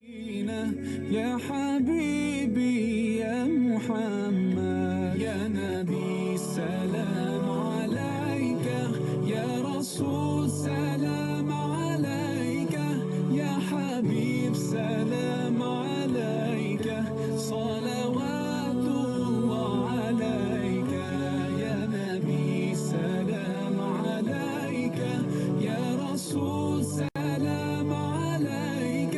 يا حبيبي يا محمد يا نبي سلام عليك يا رسول سلام عليك يا حبيب سلام عليك صلوات الله عليك يا نبي سلام عليك يا رسول سلام عليك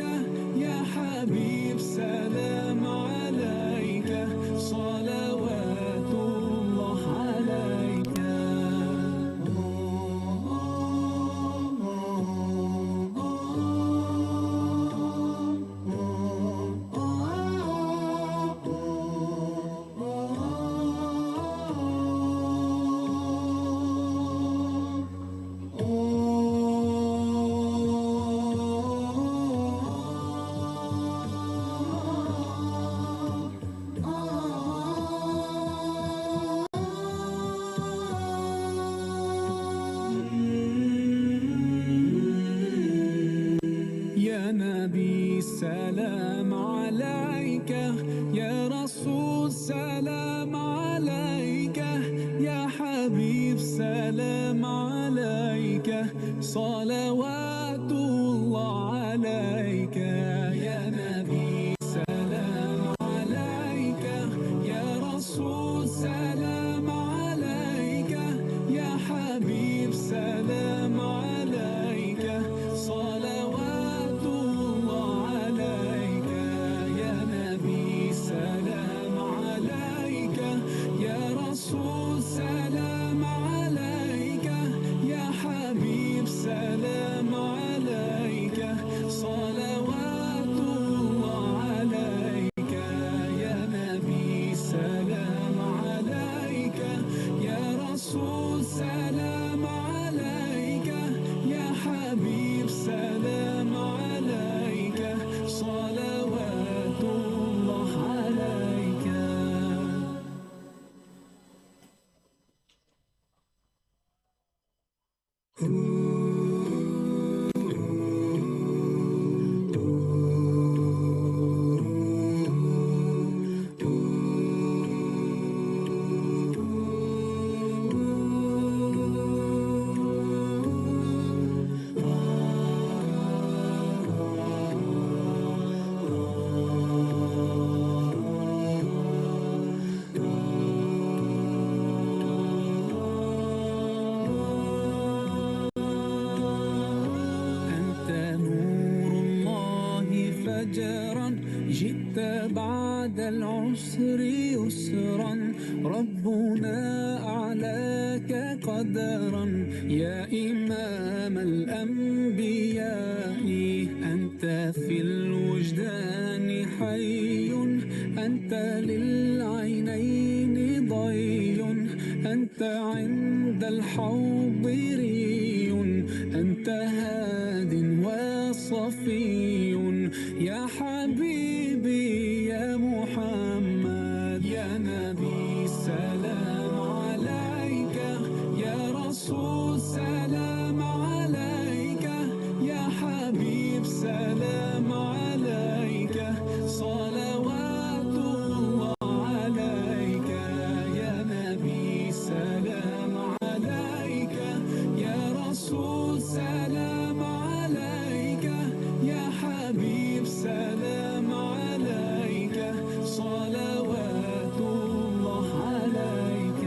يا حبيب سلام عليك صلوات الله عليك يا نبي سلام عليك يا رسول سلام عليك يا حبيب سلام عليك صلوات الله عليك يا نبي سلام عليك يا رسول سلام عليك يا حبيب سلام عليك صلوات الله عليك يا نبي سلام عليك يا رسول سلام عليك يا حبيب سلام عليك صلوات الله عليك يا نبي سلام عليك يا رسول سلام عليك يا حبيب سلام عليك صلوات الله عليك فجرا جئت بعد العسر يسرا ربنا أعلاك قدرا يا إمام الأنبياء أنت في الوجدان حي أنت للعينين ضي أنت عند الحوض ري أنت هاد وصفي يا حبيبي يا محمد يا نبي سلام عليك يا رسول سلام عليك يا حبيب سلام عليك صلوات الله عليك يا نبي سلام عليك يا رسول سلام عليك يا حبيب سلام عليك صلوات الله عليك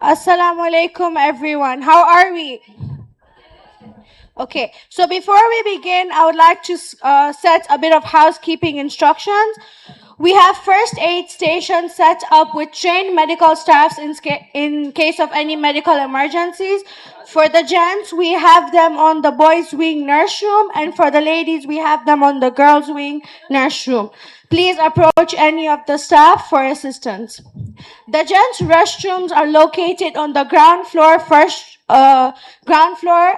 Assalamu alaikum, everyone. How are we? Okay, so before we begin, I would like to set a bit of housekeeping instructions. We have first aid stations set up with trained medical staffs in case of any medical emergencies. For the gents, we have them on the boys' wing nurse room, and for the ladies, we have them on the girls' wing nurse room. Please approach any of the staff for assistance. The gents' restrooms are located on the ground floor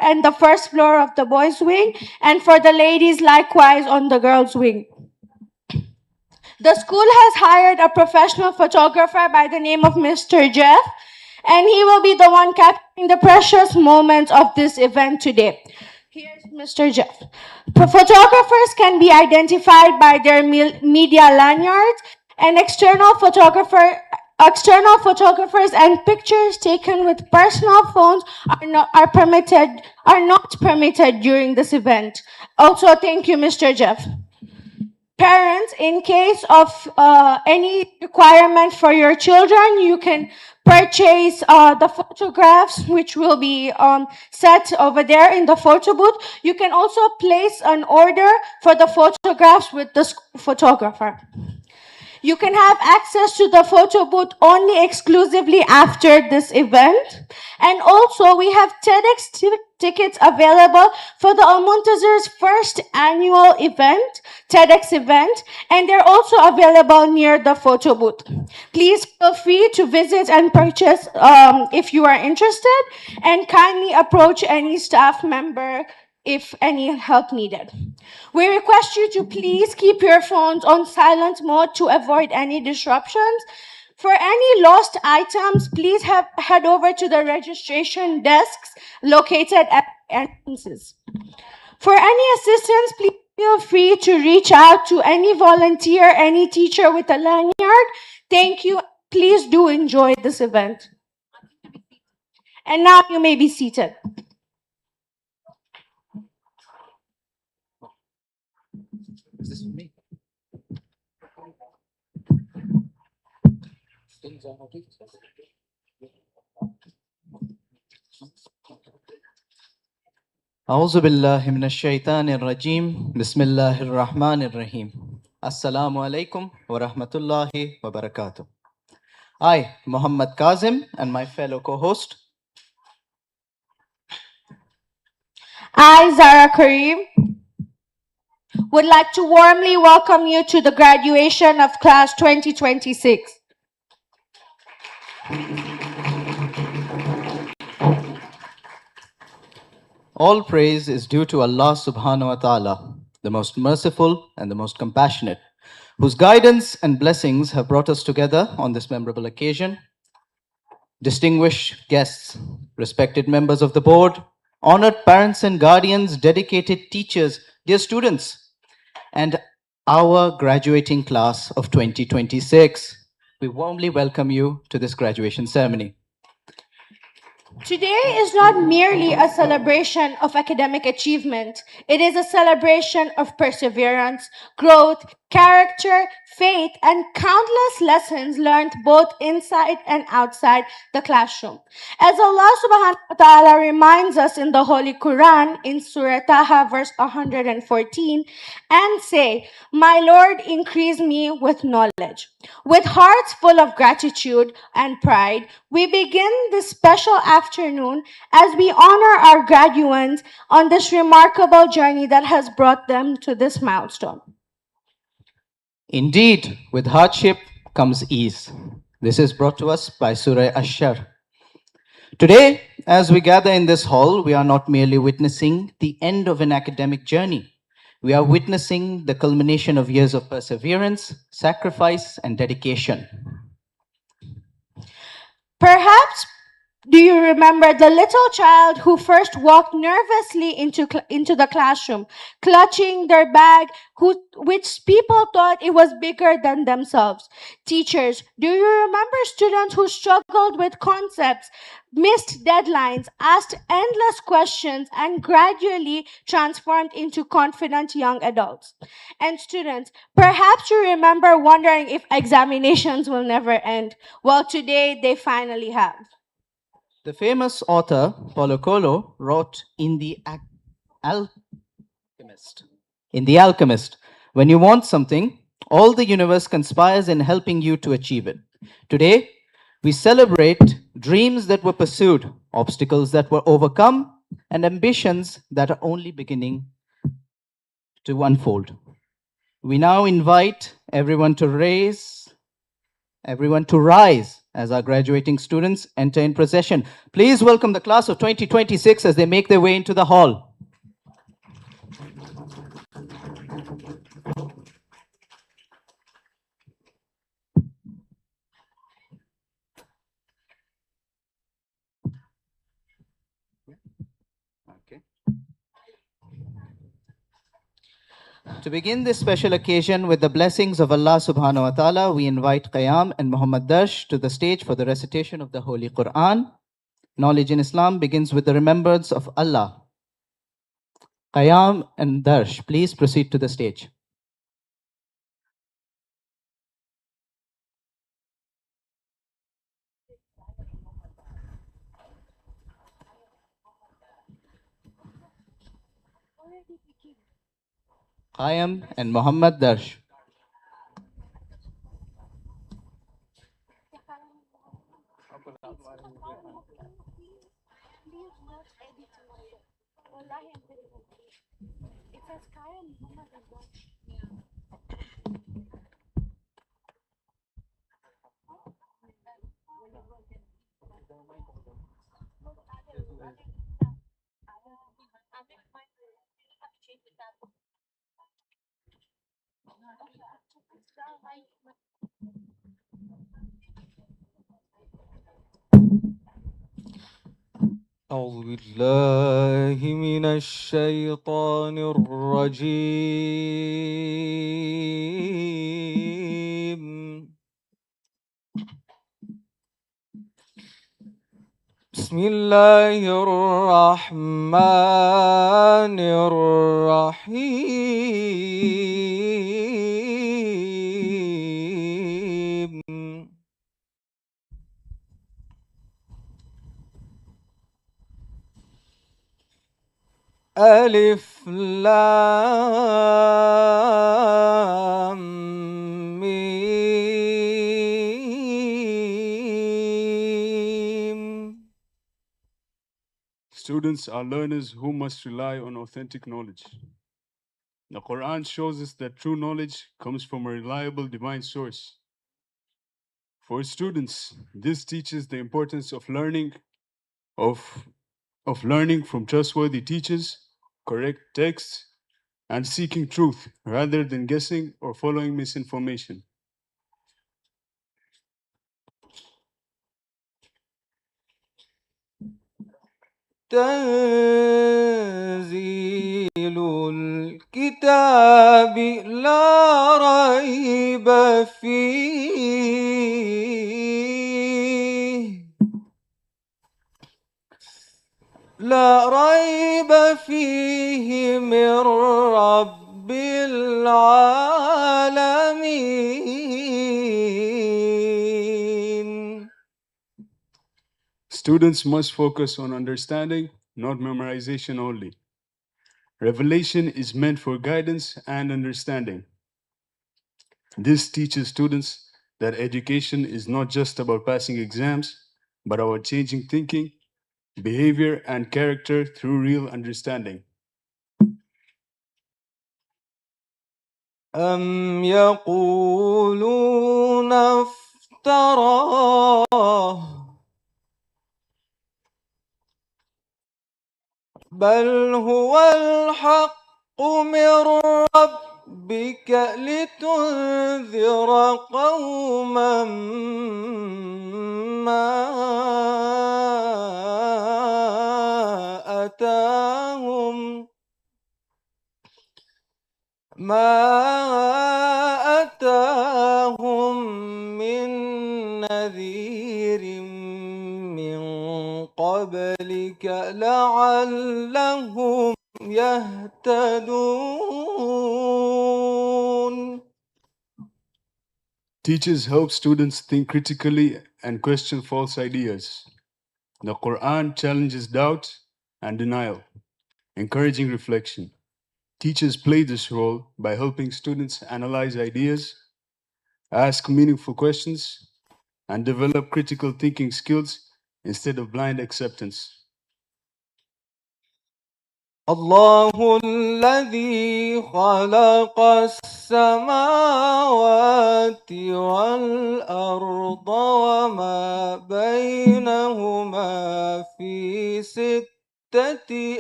and the first floor of the boys' wing, and for the ladies, likewise on the girls' wing. The school has hired a professional photographer by the name of Mr. Jeff, and he will be the one capturing the precious moments of this event today. Here's Mr. Jeff. Photographers can be identified by their media lanyards, and external photographers and pictures taken with personal phones are not permitted during this event. Also, thank you, Mr. Jeff. Parents, in case of any requirement for your children, you can purchase the photographs, which will be set over there in the photo booth. You can also place an order for the photographs with the photographer. You can have access to the photo booth only exclusively after this event. And also, we have TEDx tickets available for the Muntazir's first annual event, TEDx event, and they're also available near the photo booth. Please feel free to visit and purchase if you are interested, and kindly approach any staff member if any help needed. We request you to please keep your phones on silent mode to avoid any disruptions. For any lost items, please head over to the registration desks located at entrances. For any assistance, please feel free to reach out to any volunteer, any teacher with a lanyard. Thank you. Please do enjoy this event. And now you may be seated. Is this me? أعوذ بالله من الشيطان الرجيم بسم الله الرحمن الرحيم Assalamu alaikum wa rahmatullahi wa barakatuh. I, Muhammad Kazim, and my fellow co-host I, Zara Kareem, would like to warmly welcome you to the graduation of class 2026. All praise is due to Allah subhanahu wa ta'ala, the most merciful and the most compassionate, whose guidance and blessings have brought us together on this memorable occasion. Distinguished guests, respected members of the board, honored parents and guardians, dedicated teachers, dear students, and our graduating class of 2026. We warmly welcome you to this graduation ceremony. Today is not merely a celebration of academic achievement. It is a celebration of perseverance, growth, character, faith, and countless lessons learned both inside and outside the classroom. As Allah subhanahu wa ta'ala reminds us in the Holy Quran in Surah Taha verse 114, and say, "My Lord, increase me with knowledge." With hearts full of gratitude and pride, we begin this special afternoon as we honor our graduates on this remarkable journey that has brought them to this milestone. Indeed, with hardship comes ease. This is brought to us by Surah Ash-Shar. Today, as we gather in this hall, we are not merely witnessing the end of an academic journey. We are witnessing the culmination of years of perseverance, sacrifice, and dedication. Perhaps do you remember the little child who first walked nervously into the classroom, clutching their bag, which people thought it was bigger than themselves? Teachers, do you remember students who struggled with concepts, missed deadlines, asked endless questions, and gradually transformed into confident young adults? And students, perhaps you remember wondering if examinations will never end. Well, today they finally have. The famous author Paulo Coelho wrote in Alchemist. In The Alchemist, when you want something, all the universe conspires in helping you to achieve it. Today, we celebrate dreams that were pursued, obstacles that were overcome, and ambitions that are only beginning to unfold. We now invite everyone to rise as our graduating students enter in procession. Please welcome the class of 2026 as they make their way into the hall. Okay. To begin this special occasion with the blessings of Allah subhanahu wa ta'ala, we invite Qiyam and Muhammad Darsh to the stage for the recitation of the Holy Quran. Knowledge in Islam begins with the remembrance of Allah. Qiyam and Darsh, please proceed to the stage. Qiyam and Muhammad Darsh. أعوذ بالله من الشيطان الرجيم بسم الله الرحمن الرحيم ألف لام ميم. Students are learners who must rely on authentic knowledge. The Quran shows us that true knowledge comes from a reliable divine source. For students, this teaches the importance of of, learning from trustworthy teachers, correct texts, and seeking truth rather than guessing or following misinformation. تنزيل الكتاب لا ريب فيه من رب العالمين. Students must focus on understanding, not memorization only. Revelation is meant for guidance and understanding. This teaches students that education is not just about passing exams, but about changing thinking, behavior, and character through real understanding. أم يقولون افتراه بل هو الحق من ربك لتنذر قوما ما أتاهم من نذير من قبلك لعلهم يهتدون. Teachers help students think critically and question false ideas. The Quran challenges doubt and denial, encouraging reflection. Teachers play this role by helping students analyze ideas, ask meaningful questions, and develop critical thinking skills instead of blind acceptance. الله الذي خلق السماوات والأرض وما بينهما في 6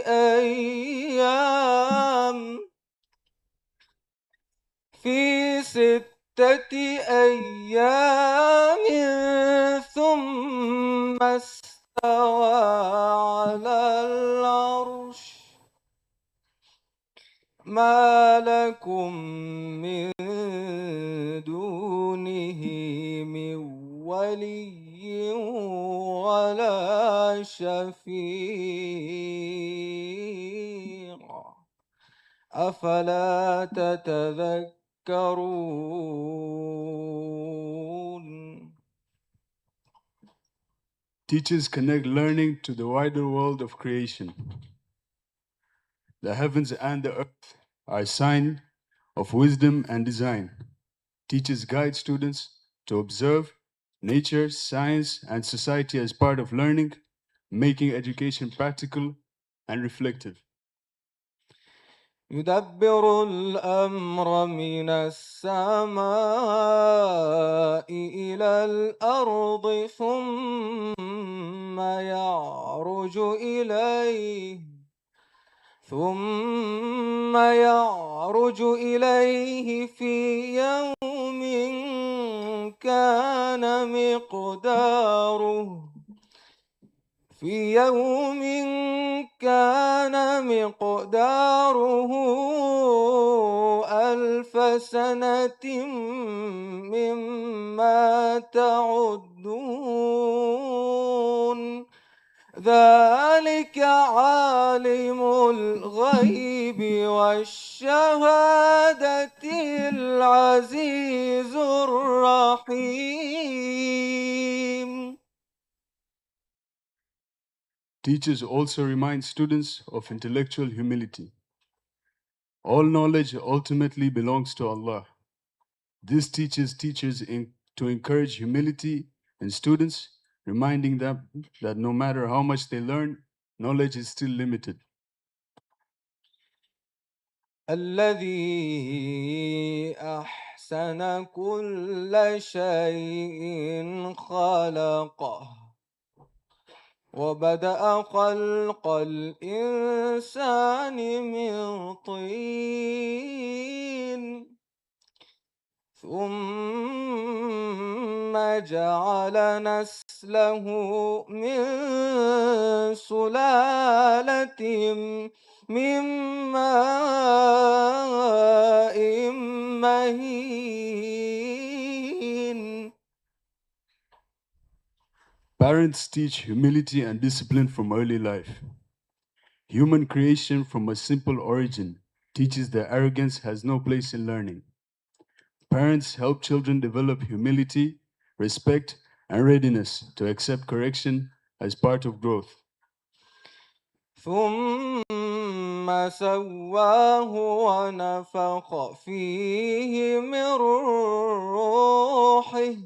أيام ثم استوى على العرش. ما لكم من دونه من ولي ولا شفيع أفلا تتذكرون. Teachers connect learning to the wider world of creation. The heavens and the earth are a sign of wisdom and design. Teachers guide students to observe nature, science, and society as part of learning, making education practical and reflective. يدبر الأمر من السماء إلى الأرض ثم يعرج إليه في يوم كان مقداره ألف سنة مما تعدون. ذلك عالم الغيب والشهادة العزيز الرحيم. Teachers also remind students of intellectual humility. All knowledge ultimately belongs to Allah. This teaches teachers to encourage humility in students, reminding them that no matter how much they learn, knowledge is still limited. الذي أحسن كل شيء خلقه وبدأ خلق الإنسان من طين ثم جعل نسله من سلالة من ماء مهين. Parents teach humility and discipline from early life. Human creation from a simple origin teaches that arrogance has no place in learning. Parents help children develop humility, respect, and readiness to accept correction as part of growth. ثم سواه ونفخ فيه من روحه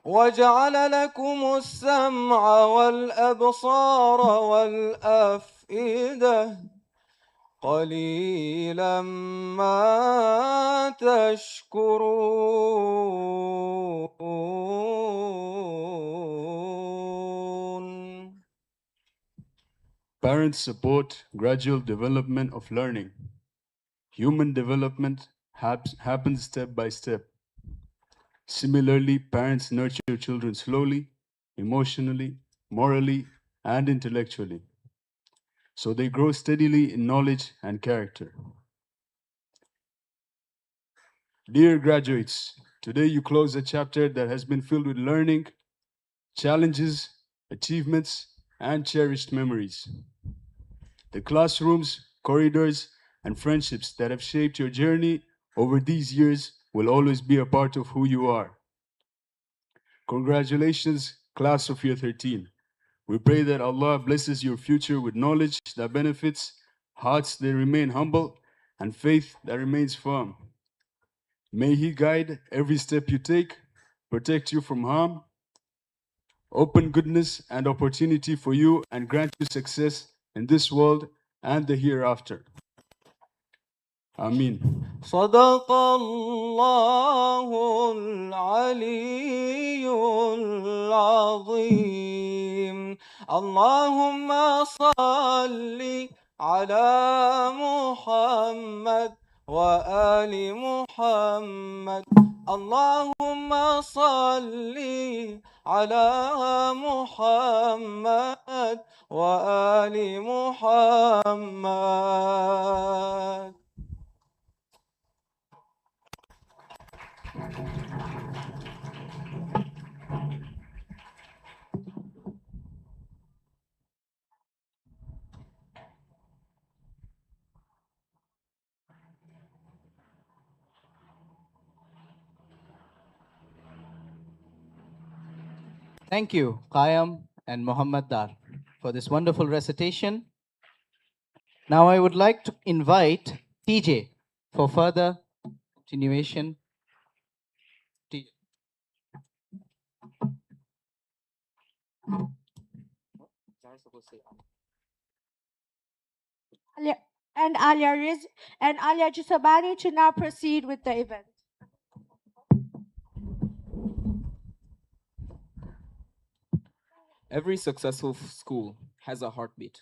وجعل لكم السمع والأبصار والأفئدة قليلا ما تشكرون. Parents support gradual development of learning. Human development happens step by step. Similarly, parents nurture children slowly, emotionally, morally, and intellectually, so they grow steadily in knowledge and character. Dear graduates, today you close a chapter that has been filled with learning, challenges, achievements, and cherished memories. The classrooms, corridors, and friendships that have shaped your journey over these years will always be a part of who you are. Congratulations, class of year 13. We pray that Allah blesses your future with knowledge that benefits, hearts that remain humble, and faith that remains firm. May He guide every step you take, protect you from harm, open goodness and opportunity for you, and grant you success in this world and the hereafter. Ameen. صدق الله العلي العظيم. اللهم صل على محمد وآل محمد. اللهم صل على محمد وآل محمد. Thank you, Qayam and Muhammad Dar, for this wonderful recitation. Now I would like to invite TJ for further continuation. TJ. And Alia Jusabani to now proceed with the event. Every successful school has a heartbeat.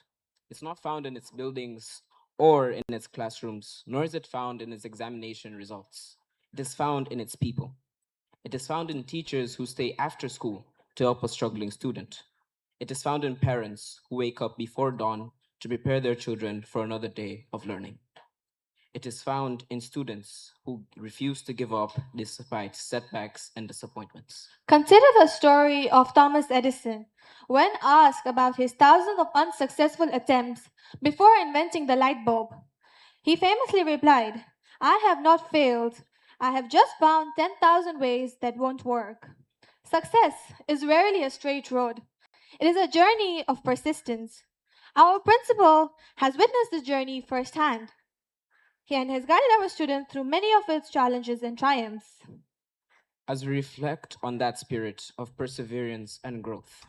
It's not found in its buildings or in its classrooms, nor is it found in its examination results. It is found in its people. It is found in teachers who stay after school to help a struggling student. It is found in parents who wake up before dawn to prepare their children for another day of learning. It is found in students who refuse to give up despite setbacks and disappointments. Consider the story of Thomas Edison. When asked about his thousands of unsuccessful attempts before inventing the light bulb, he famously replied, "I have not failed. I have just found 10,000 ways that won't work." Success is rarely a straight road. It is a journey of persistence. Our principal has witnessed this journey firsthand. He has guided our students through many of its challenges and triumphs. As we reflect on that spirit of perseverance and growth,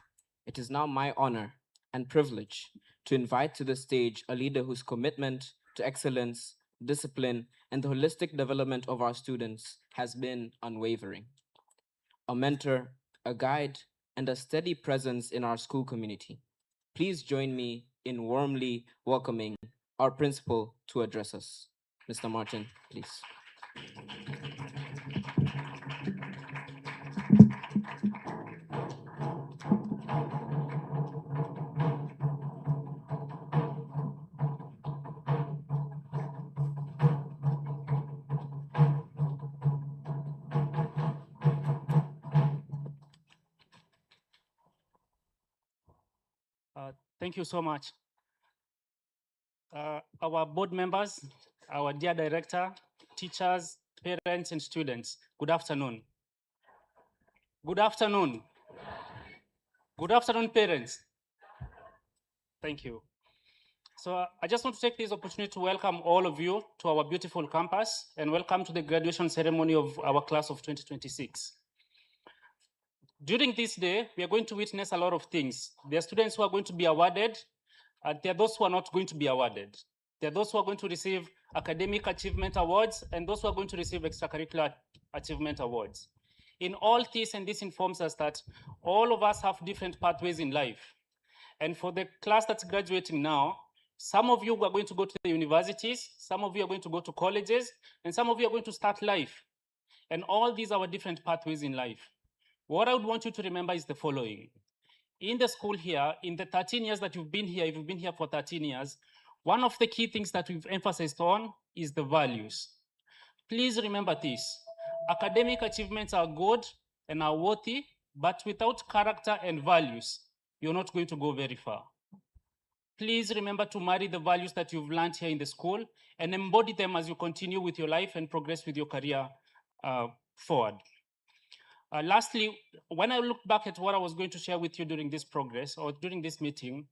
it is now my honor and privilege to invite to the stage a leader whose commitment to excellence, discipline, and the holistic development of our students has been unwavering. A mentor, a guide, and a steady presence in our school community. Please join me in warmly welcoming our principal to address us. Mr. Martin, please. Thank you so much. Our board members, our dear director, teachers, parents, and students, good afternoon. Good afternoon. Good afternoon, parents. Thank you. So I just want to take this opportunity to welcome all of you to our beautiful campus and welcome to the graduation ceremony of our class of 2026. During this day, we are going to witness a lot of things. There are students who are going to be awarded, and there are those who are not going to be awarded. There are those who are going to receive academic achievement awards and those who are going to receive extracurricular achievement awards. In all this, and this informs us that all of us have different pathways in life. And for the class that's graduating now, some of you are going to go to the universities, some of you are going to go to colleges, and some of you are going to start life. And all these are our different pathways in life. What I would want you to remember is the following. In the school here, in the 13 years that you've been here, if you've been here for 13 years, one of the key things that we've emphasized on is the values. Please remember this. Academic achievements are good and are worthy, but without character and values, you're not going to go very far. Please remember to marry the values that you've learned here in the school and embody them as you continue with your life and progress with your career forward. Lastly, when I look back at what I was going to share with you during this progress or during this meeting,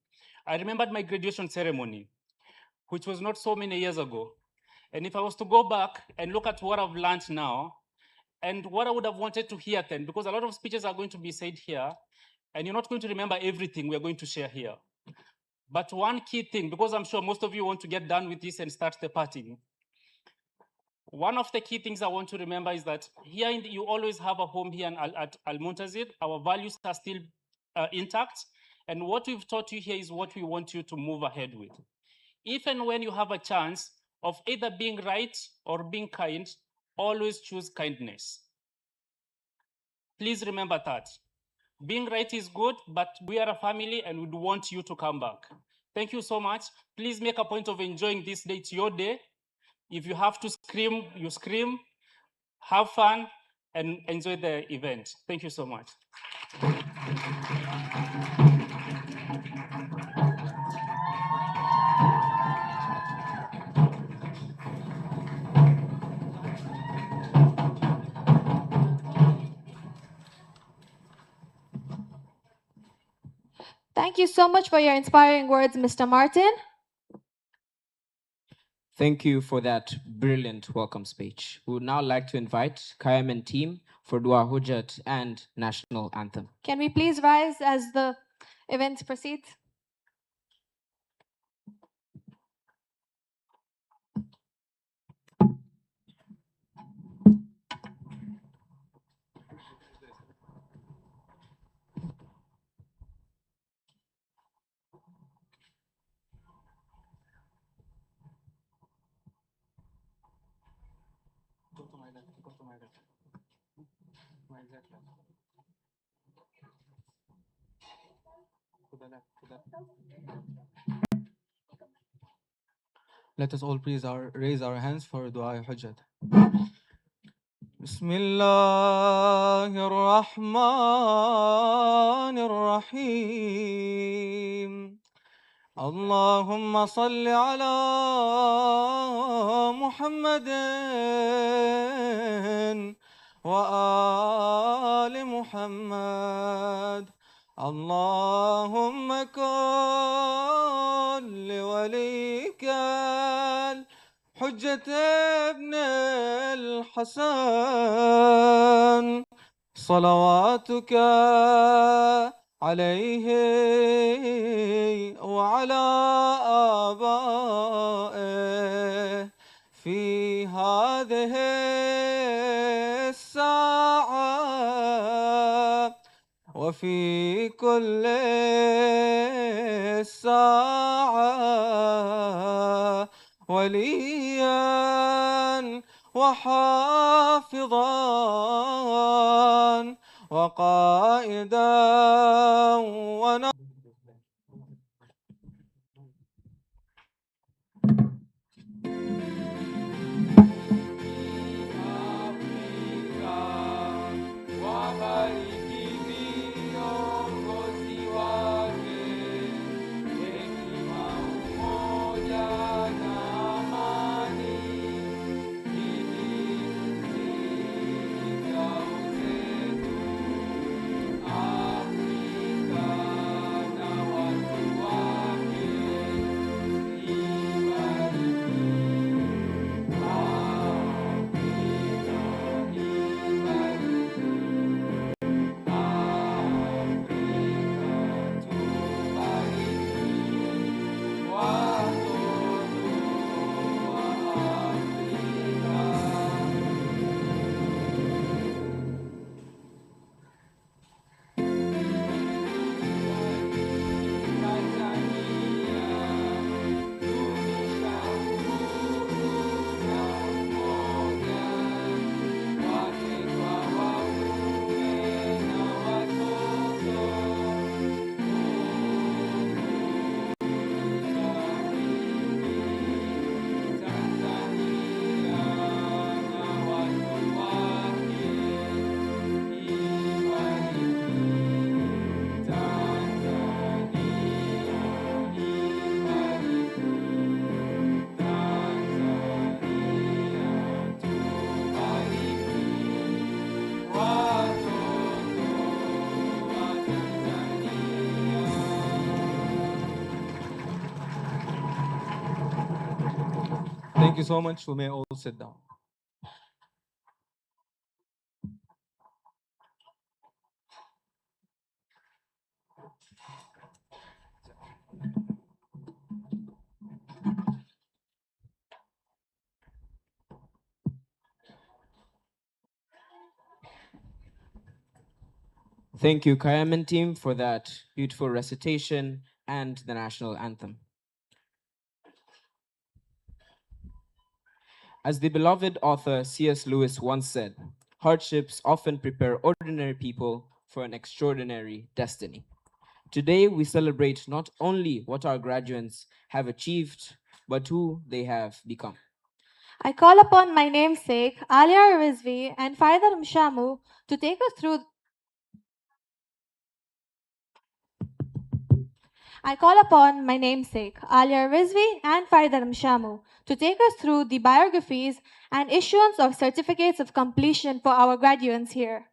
I remembered my graduation ceremony, which was not so many years ago. And if I was to go back and look at what I've learned now and what I would have wanted to hear then, because a lot of speeches are going to be said here, and you're not going to remember everything we're going to share here. But one key thing, because I'm sure most of you want to get done with this and start the party, one of the key things I want to remember is that here you always have a home here at Al Muntazir. Our values are still intact. And what we've taught you here is what we want you to move ahead with. If and when you have a chance of either being right or being kind, always choose kindness. Please remember that. Being right is good, but we are a family and we'd want you to come back. Thank you so much. Please make a point of enjoying this day. It's your day. If you have to scream, you scream, have fun, and enjoy the event. Thank you so much. Thank you so much for your inspiring words, Mr. Martin. Thank you for that brilliant welcome speech. We would now like to invite Kayam and team for Dua Hujat and National Anthem. Can we please rise as the event proceeds? Let us all please raise our hands for Dua Hujjat. بسم الله الرحمن الرحيم اللهم صل على محمد وآل محمد اللهم كن لوليك الحجة ابن الحسن صلواتك عليه وعلى آبائه في هذه الساعة وفي كل ساعة وليا وحافظا وقائدا Wabariki viongozi wake, hekima, umoja na amani, ili ngao zetu Afrika na watu wake. Ibariki Thank you so much. We may all sit down. Thank you, Kayaman team, for that beautiful recitation and the national anthem. As the beloved author C.S. Lewis once said, hardships often prepare ordinary people for an extraordinary destiny. Today, we celebrate not only what our graduates have achieved, but who they have become. I call upon my namesake, Alia Rizvi and Faida Mshamu to take us through the biographies and issuance of certificates of completion for our graduates here.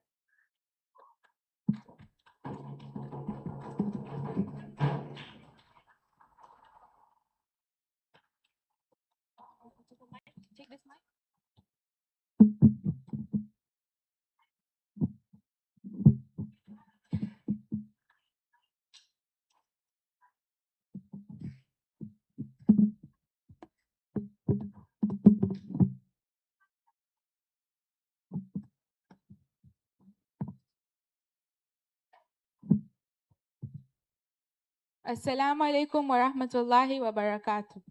Assalamu alaikum wa rahmatullahi wa barakatuh.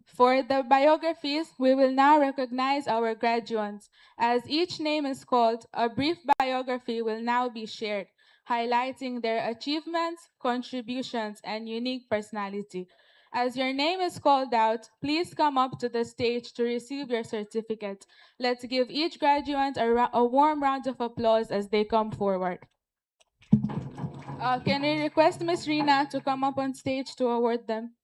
For the biographies, we will now recognize our graduates. As each name is called, a brief biography will now be shared, highlighting their achievements, contributions, and unique personality. As your name is called out, please come up to the stage to receive your certificate. Let's give each graduate a warm round of applause as they come forward. Can we request Ms. Rina to come up on stage to award them?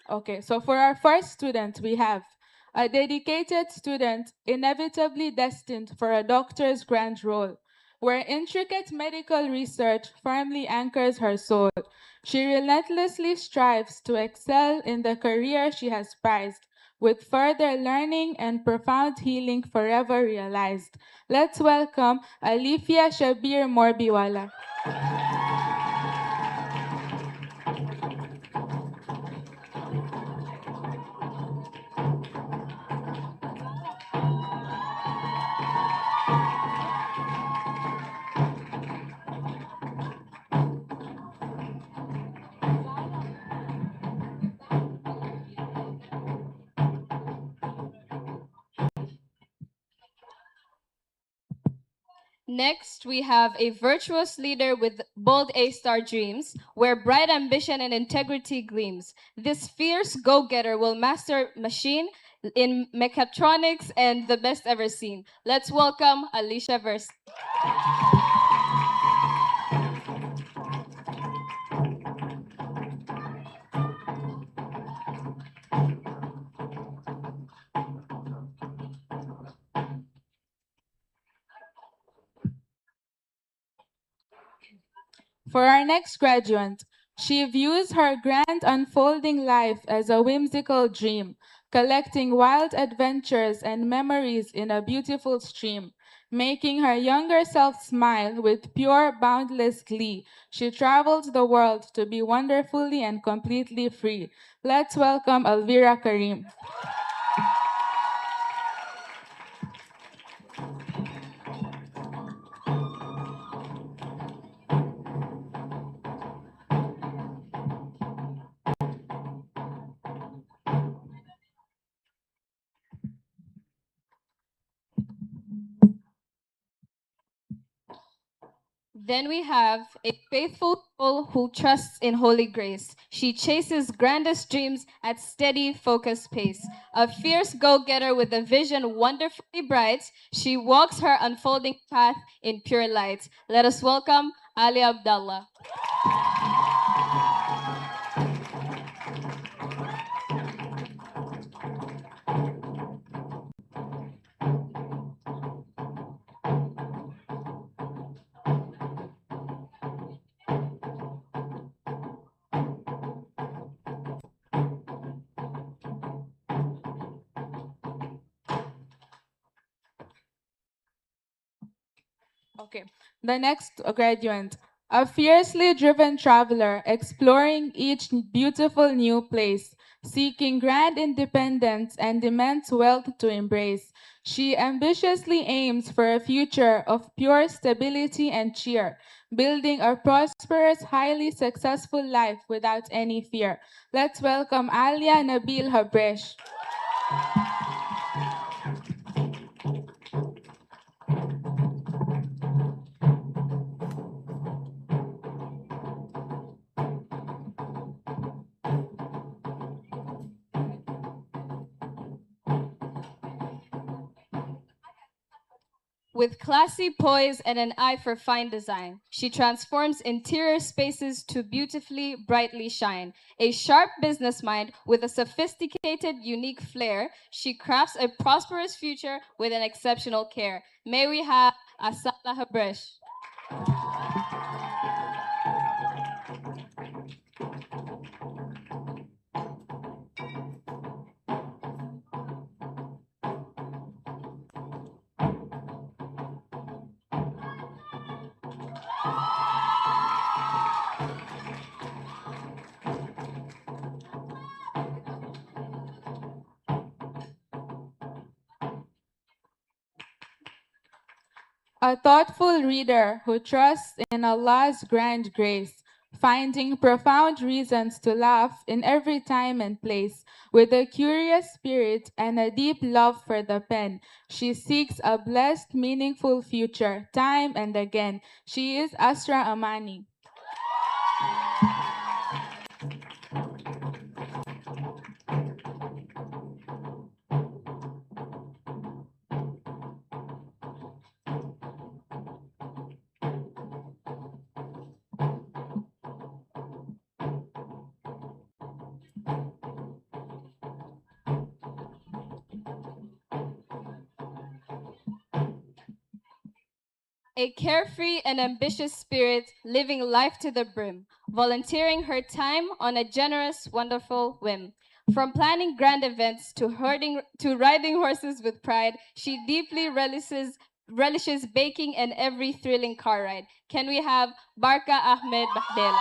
Okay, so for our first student, we have a dedicated student inevitably destined for a doctor's grand role, where intricate medical research firmly anchors her soul. She relentlessly strives to excel in the career she has prized, with further learning and profound healing forever realized. Let's welcome Alifia Shabir Morbiwala. Next, we have a virtuous leader with bold A-star dreams, where bright ambition and integrity gleams. This fierce go-getter will master machine in mechatronics and the best ever seen. Let's welcome Alicia Verse. For our next graduate, she views her grand unfolding life as a whimsical dream, collecting wild adventures and memories in a beautiful stream. Making her younger self smile with pure, boundless glee, she traveled the world to be wonderfully and completely free. Let's welcome Elvira Karim. Then we have a faithful soul who trusts in holy grace. She chases grandest dreams at steady, focused pace. A fierce go-getter with a vision wonderfully bright, she walks her unfolding path in pure light. Let us welcome Ali Abdallah. Okay, the next graduate, a fiercely driven traveler exploring each beautiful new place, seeking grand independence and immense wealth to embrace. She ambitiously aims for a future of pure stability and cheer, building a prosperous, highly successful life without any fear. Let's welcome Alia Nabil Habresh. With classy poise and an eye for fine design, she transforms interior spaces to beautifully, brightly shine. A sharp business mind with a sophisticated, unique flair, she crafts a prosperous future with an exceptional care. May we have Asala Habresh. A thoughtful reader who trusts in Allah's grand grace, finding profound reasons to laugh in every time and place. With a curious spirit and a deep love for the pen, she seeks a blessed, meaningful future, time and again. She is Asra Amani. A carefree and ambitious spirit, living life to the brim, volunteering her time on a generous, wonderful whim. From planning grand events to riding horses with pride, she deeply relishes baking and every thrilling car ride. Can we have Barka Ahmed Bahdela?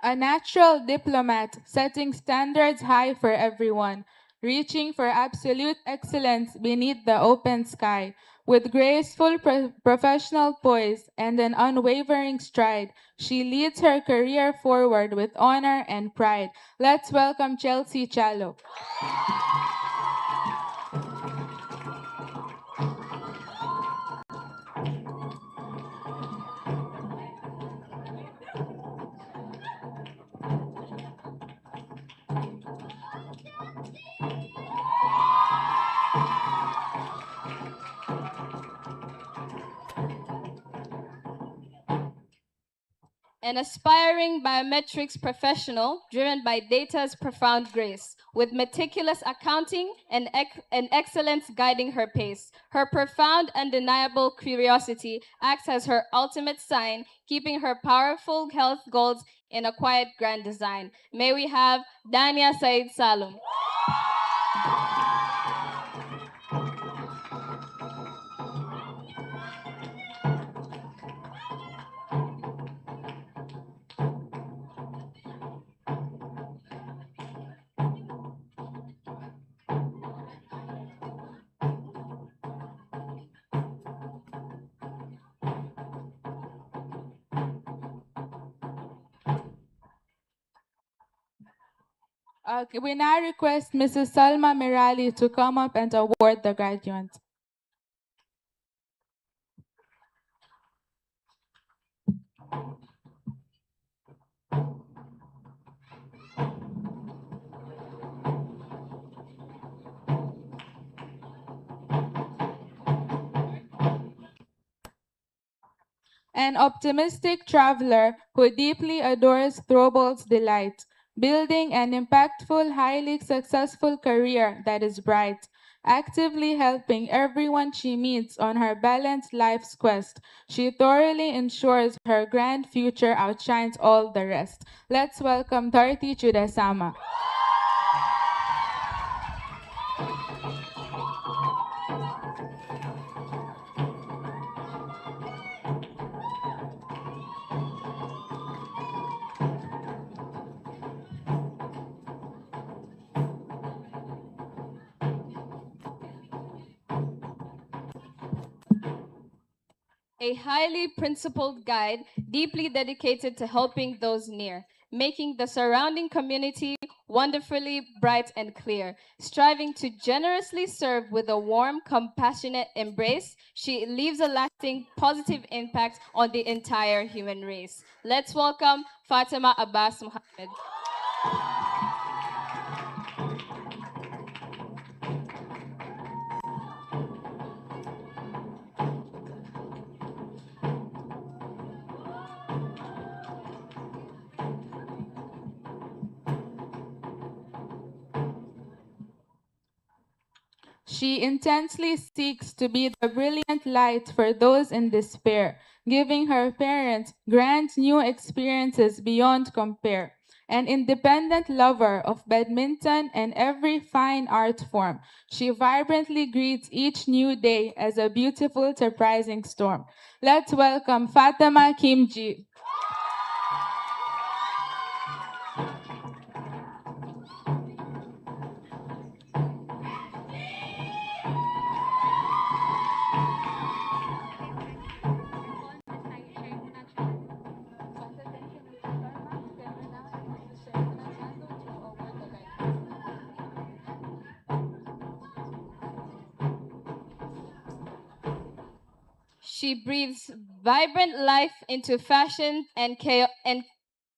A natural diplomat, setting standards high for everyone, reaching for absolute excellence beneath the open sky. With graceful professional poise and an unwavering stride, she leads her career forward with honor and pride. Let's welcome Chelsea Chalo. An aspiring biometrics professional driven by data's profound grace, with meticulous accounting and excellence guiding her pace. Her profound, undeniable curiosity acts as her ultimate sign, keeping her powerful health goals in a quiet grand design. May we have Dania Said Salum. We now request Mrs. Salma Mirali to come up and award the graduates. An optimistic traveler who deeply adores Throbal's delight, building an impactful, highly successful career that is bright, actively helping everyone she meets on her balanced life's quest. She thoroughly ensures her grand future outshines all the rest. Let's welcome Dorothy Chudasama. A highly principled guide, deeply dedicated to helping those near, making the surrounding community wonderfully bright and clear. Striving to generously serve with a warm, compassionate embrace, she leaves a lasting positive impact on the entire human race. Let's welcome Fatima Abbas Muhammad. She intensely seeks to be the brilliant light for those in despair, giving her parents grand new experiences beyond compare. An independent lover of badminton and every fine art form, she vibrantly greets each new day as a beautiful, surprising storm. Let's welcome Fatima Kimji. She breathes vibrant life into fashion and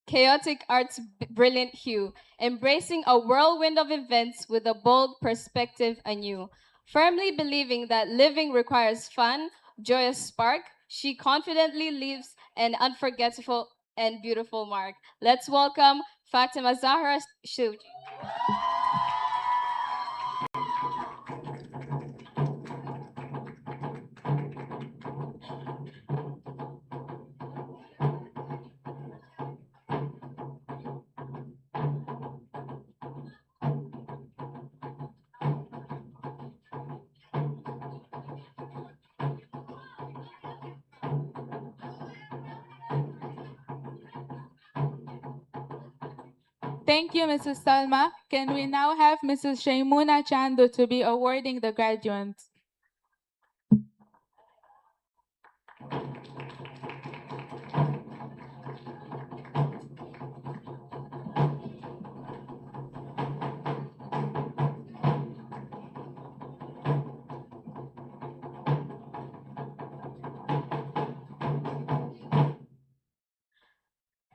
chaotic art's brilliant hue, embracing a whirlwind of events with a bold perspective anew. Firmly believing that living requires fun, joyous spark, she confidently leaves an unforgettable and beautiful mark. Let's welcome Fatima Zahra Shuji. Thank you, Mrs. Salma. Can we now have Mrs. Shaimuna Chandu to be awarding the graduates?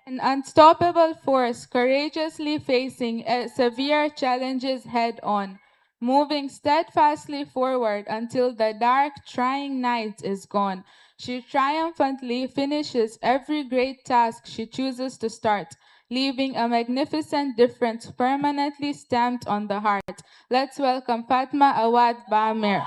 An unstoppable force, courageously facing severe challenges head on, moving steadfastly forward until the dark, trying night is gone. She triumphantly finishes every great task she chooses to start, leaving a magnificent difference permanently stamped on the heart. Let's welcome Fatma Awad Bamir.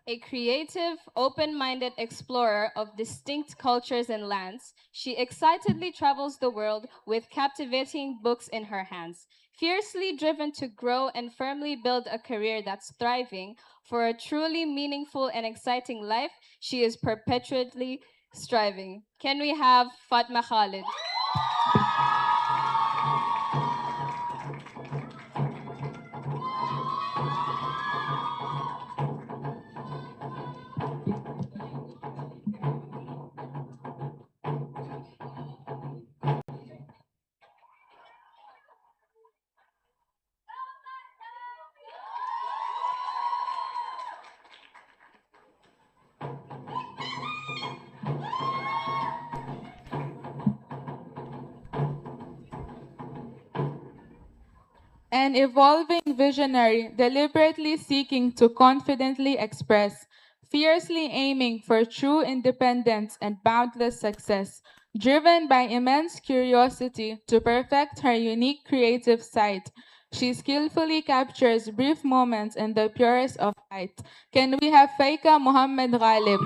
A creative, open minded explorer of distinct cultures and lands, she excitedly travels the world with captivating books in her hands. Fiercely driven to grow and firmly build a career that's thriving, for a truly meaningful and exciting life, she is perpetually striving. Can we have Fatma Khalid? An evolving visionary, deliberately seeking to confidently express, fiercely aiming for true independence and boundless success, driven by immense curiosity to perfect her unique creative side. She skillfully captures brief moments in the purest of light. Can we have Faika Muhammad Ghalib?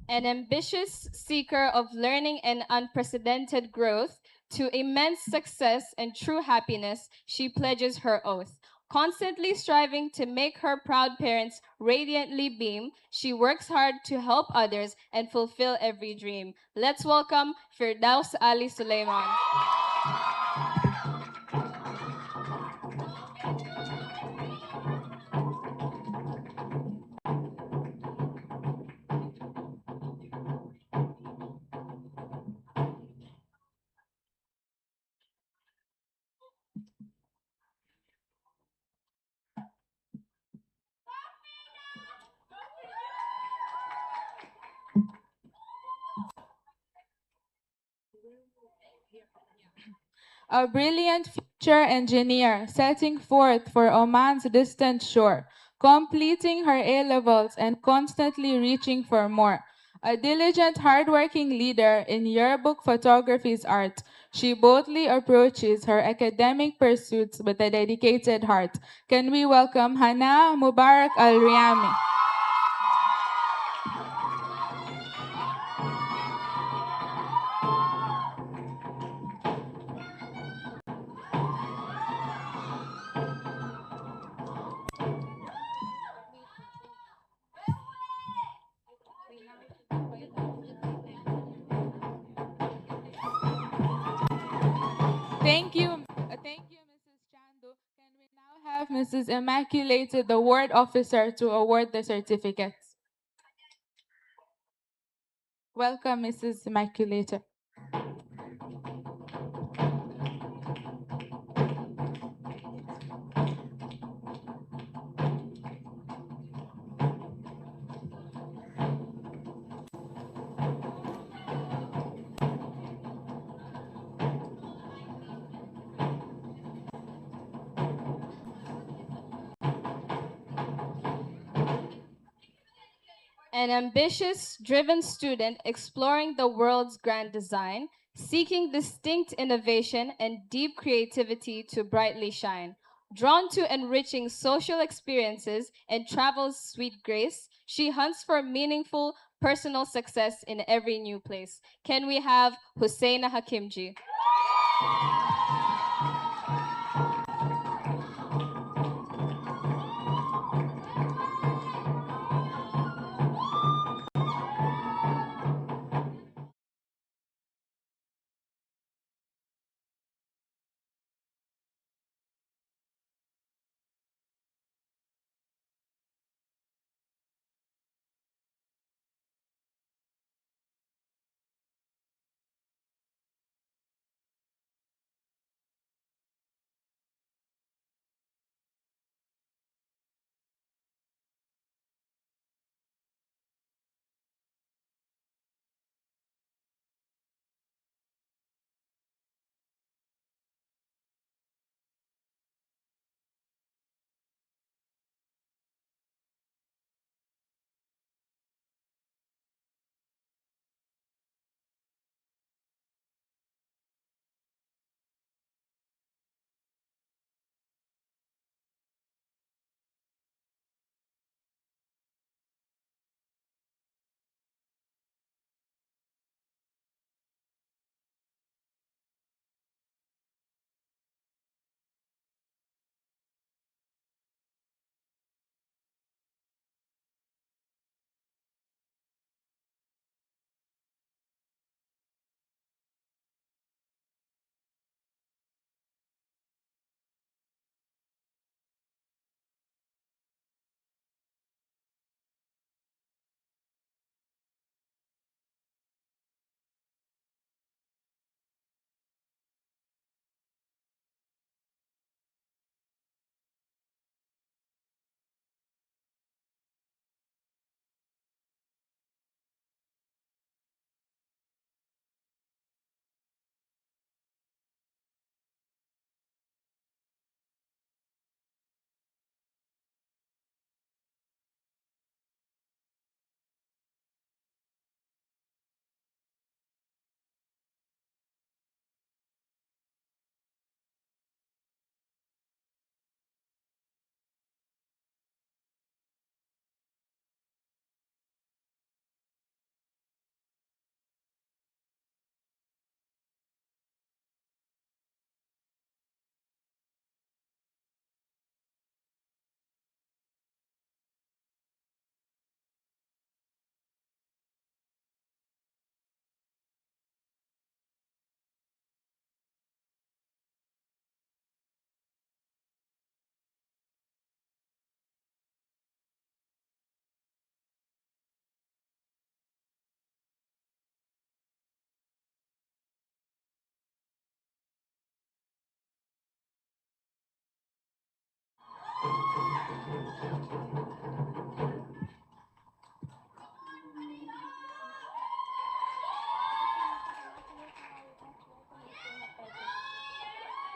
An ambitious seeker of learning and unprecedented growth, to immense success and true happiness, she pledges her oath. Constantly striving to make her proud parents radiantly beam, she works hard to help others and fulfill every dream. Let's welcome Firdaus Ali Suleiman. A brilliant future engineer setting forth for Oman's distant shore, completing her A-levels and constantly reaching for more. A diligent, hardworking leader in yearbook photography's art, she boldly approaches her academic pursuits with a dedicated heart. Can we welcome Hana Mubarak Al-Riyami? Thank you, Mrs. Chandu. Can we now have Mrs. Immaculate, the ward officer, to award the certificates? Welcome, Mrs. Immaculator. An ambitious, driven student exploring the world's grand design, seeking distinct innovation and deep creativity to brightly shine. Drawn to enriching social experiences and travel's sweet grace, she hunts for meaningful personal success in every new place. Can we have Husseina Hakimji?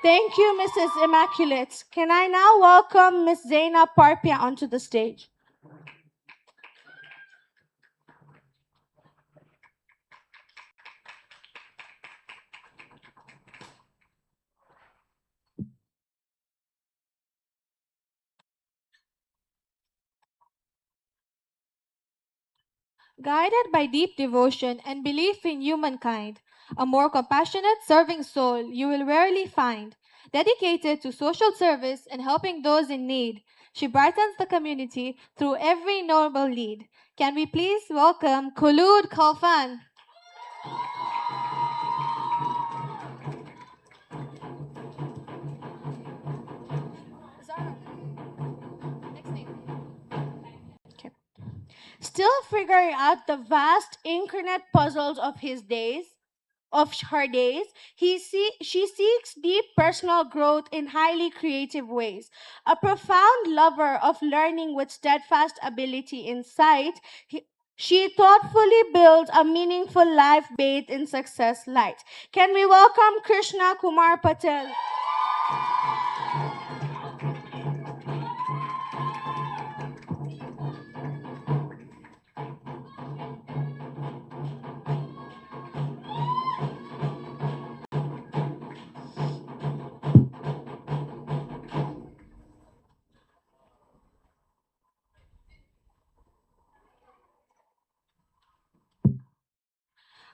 Thank you, Mrs. Immaculate. Can I now welcome Ms. Zaina Parpia onto the stage? Guided by deep devotion and belief in humankind, a more compassionate, serving soul you will rarely find. Dedicated to social service and helping those in need, she brightens the community through every noble deed. Can we please welcome Khulud Khalfan? Still figuring out the vast incarnate puzzles of her days, she seeks deep personal growth in highly creative ways. A profound lover of learning with steadfast ability in sight, she thoughtfully builds a meaningful life bathed in success light. Can we welcome Krishna Kumar Patel?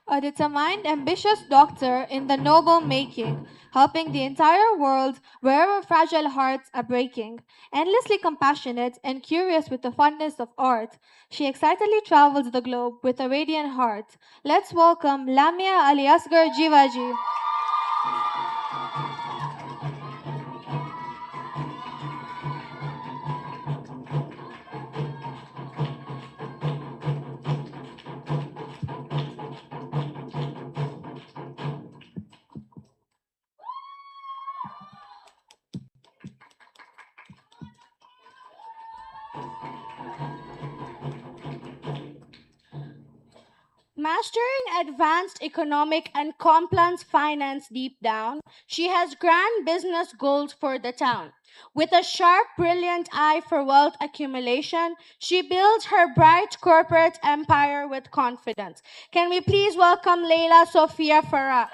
A determined, ambitious doctor in the noble making, helping the entire world wherever fragile hearts are breaking. Endlessly compassionate and curious with the fondness of art, she excitedly travels the globe with a radiant heart. Let's welcome Lamia Aliasgar Jivaji. Mastering advanced economic and compliance finance deep down, she has grand business goals for the town. With a sharp, brilliant eye for wealth accumulation, she builds her bright corporate empire with confidence. Can we please welcome Leila Sofia Farah?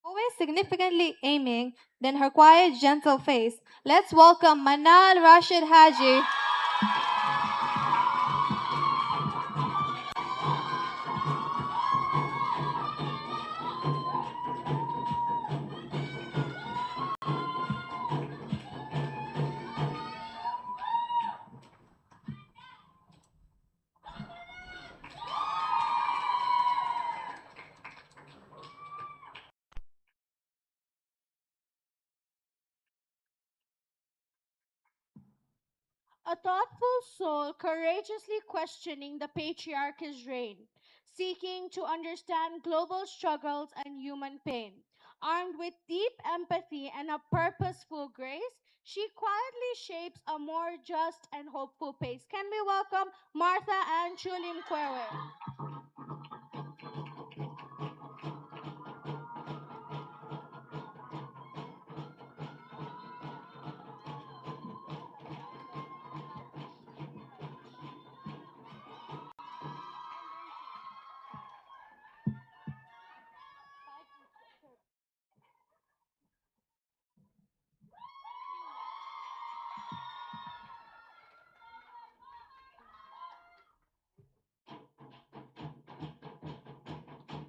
Always significantly aiming, then her quiet, gentle face. Let's welcome Manal Rashid Haji. A thoughtful soul courageously questioning the patriarch's reign. seeking to understand global struggles and human pain. Armed with deep empathy and a purposeful grace, she quietly shapes a more just and hopeful pace. Can we welcome Martha and Chulim Kwewe?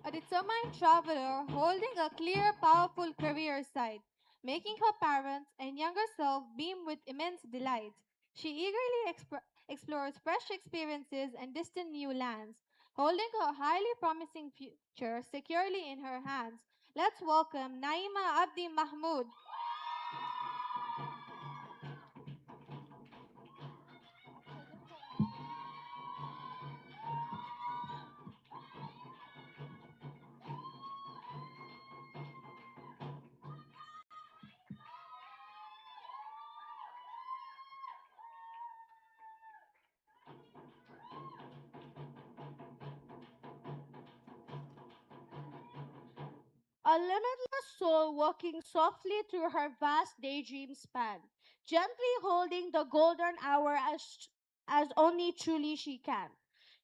A determined traveler holding a clear, powerful career sight, making her parents and younger self beam with immense delight. She eagerly explores fresh experiences and distant new lands, holding her highly promising future securely in her hands. Let's welcome Naima Abdi Mahmoud. A limitless soul walking softly through her vast daydream span, gently holding the golden hour as only truly she can.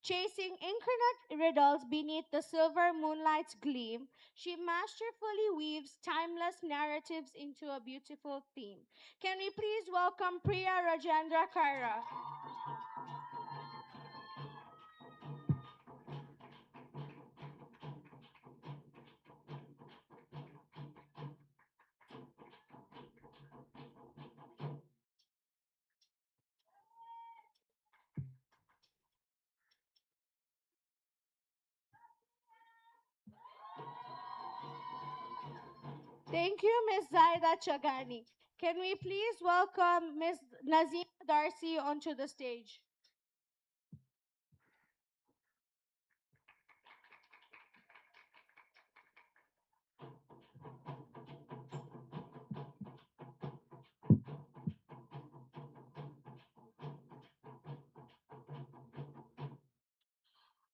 Chasing infinite riddles beneath the silver moonlight's gleam, she masterfully weaves timeless narratives into a beautiful theme. Can we please welcome Priya Rajendra Kaira? Thank you, Ms. Zaida Chagani. Can we please welcome Ms. Nazima Darcy onto the stage?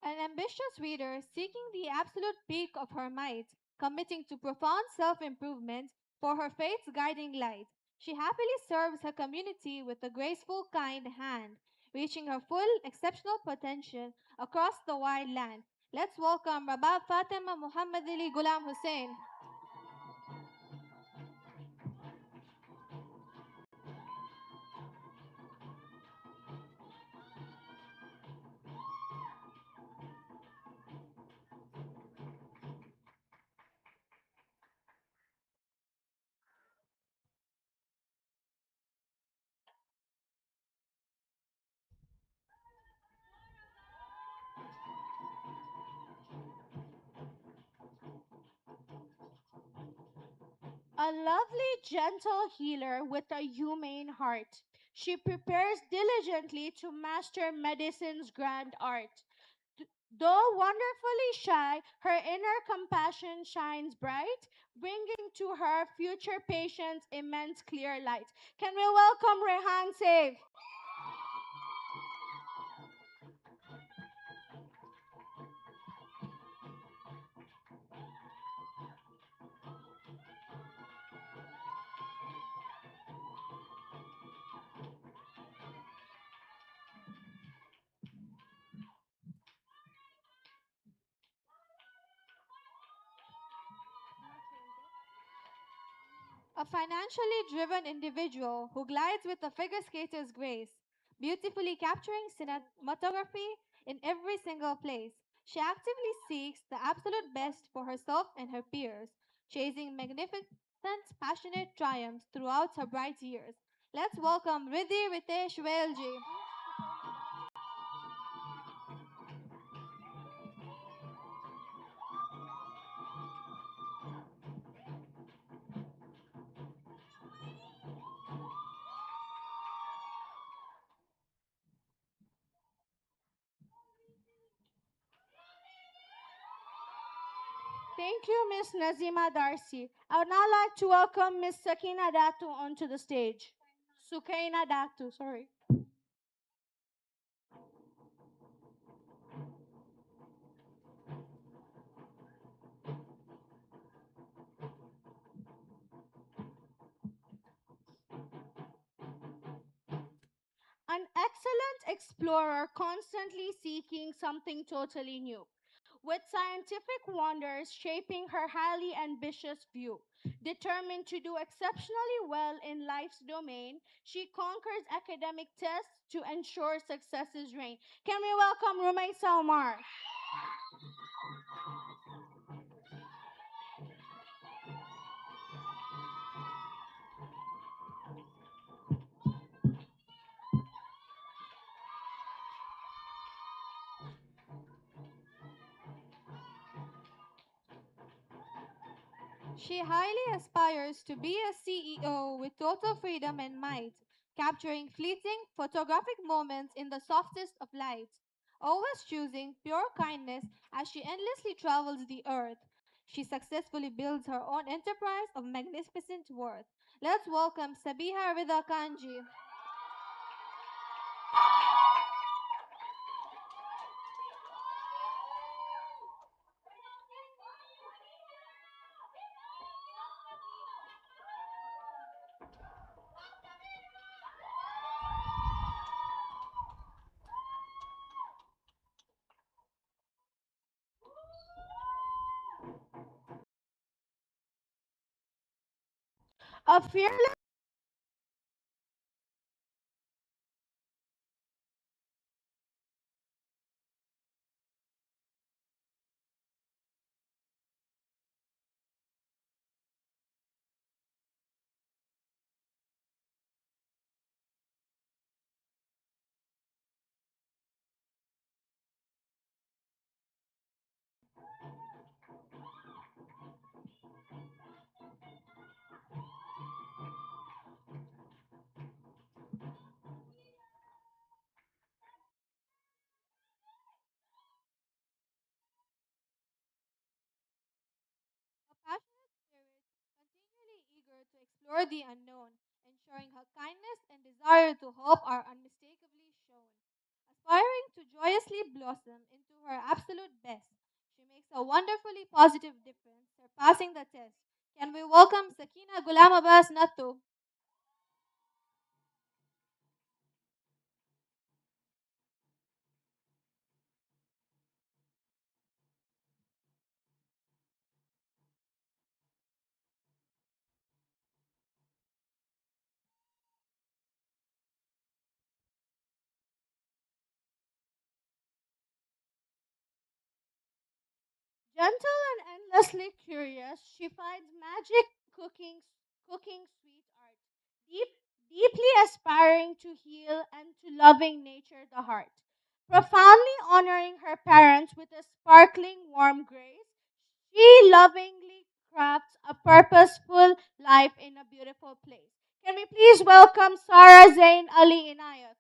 An ambitious reader seeking the absolute peak of her might, committing to profound self improvement for her faith's guiding light. She happily serves her community with a graceful, kind hand, reaching her full, exceptional potential across the wide land. Let's welcome Rabab Fatima Muhammad Ali Ghulam Hussein. A lovely, gentle healer with a humane heart. She prepares diligently to master medicine's grand art. Though wonderfully shy, her inner compassion shines bright, bringing to her future patients immense clear light. Can we welcome Rehan Save? A financially driven individual who glides with a figure skater's grace, beautifully capturing cinematography in every single place. She actively seeks the absolute best for herself and her peers, chasing magnificent, passionate triumphs throughout her bright years. Let's welcome Riddhi Ritesh Velji. Thank you, Miss Nazima Darcy. I would now like to welcome Miss Sakina Datu onto the stage. Sukaina Datu, sorry. An excellent explorer constantly seeking something totally new, with scientific wonders shaping her highly ambitious view. Determined to do exceptionally well in life's domain, she conquers academic tests to ensure success's reign. Can we welcome Rumaisa Omar? She highly aspires to be a CEO with total freedom and might, capturing fleeting photographic moments in the softest of light, always choosing pure kindness as she endlessly travels the earth. She successfully builds her own enterprise of magnificent worth. Let's welcome Sabiha Rida Kanji. A fearless A passionate spirit, continually eager to explore the unknown, ensuring her kindness and desire to help are unmistakably shown. Aspiring to joyously blossom into her absolute best, she makes a wonderfully positive difference, surpassing the test. Can we welcome Sakina Gulam Abbas Nattu? Gentle and endlessly curious, she finds magic cooking sweet art, deep, deeply aspiring to heal and to loving nature the heart. Profoundly honoring her parents with a sparkling warm grace, she lovingly crafts a purposeful life in a beautiful place. Can we please welcome Sarah Zain Ali Inayat?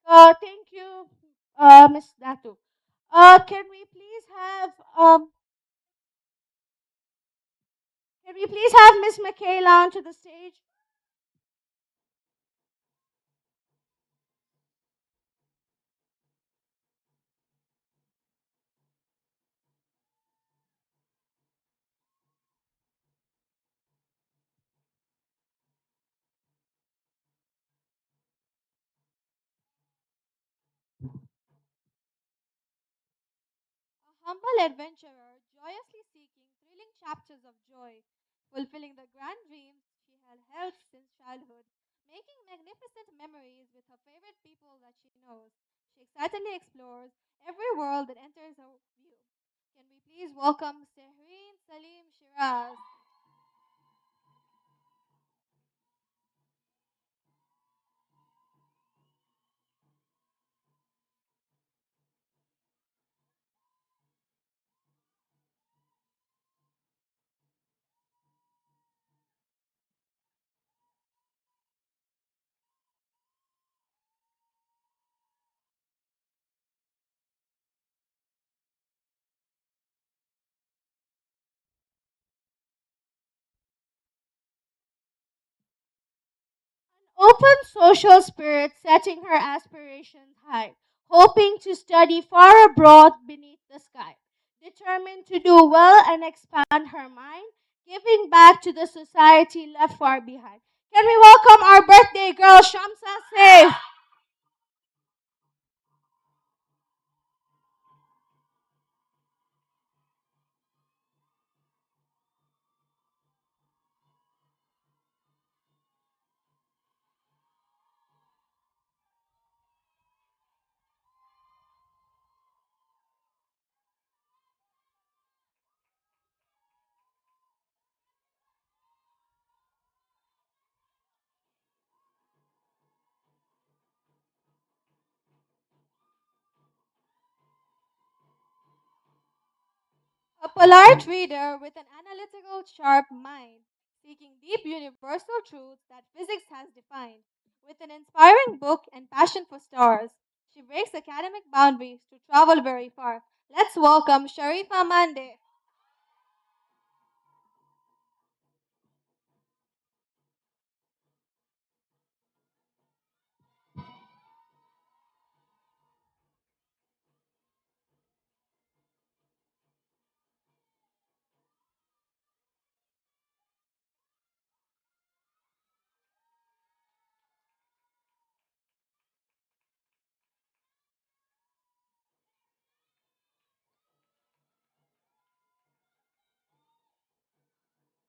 Thank you, Miss Datu. Can we please have Miss Michaela onto the stage? A humble adventurer, joyously seeking thrilling chapters of joy, fulfilling the grand dreams she had held since childhood, making magnificent memories with her favorite people that she knows. She excitedly explores every world that enters her view. Can we please welcome Sehreen Salim Shiraz? open social spirit setting her aspirations high, hoping to study far abroad beneath the sky, determined to do well and expand her mind, giving back to the society left far behind. Can we welcome our birthday girl, Shamsa Saif? A polite reader with an analytical, sharp mind, seeking deep universal truths that physics has defined. With an inspiring book and passion for stars, she breaks academic boundaries to travel very far. Let's welcome Sharifa Mande.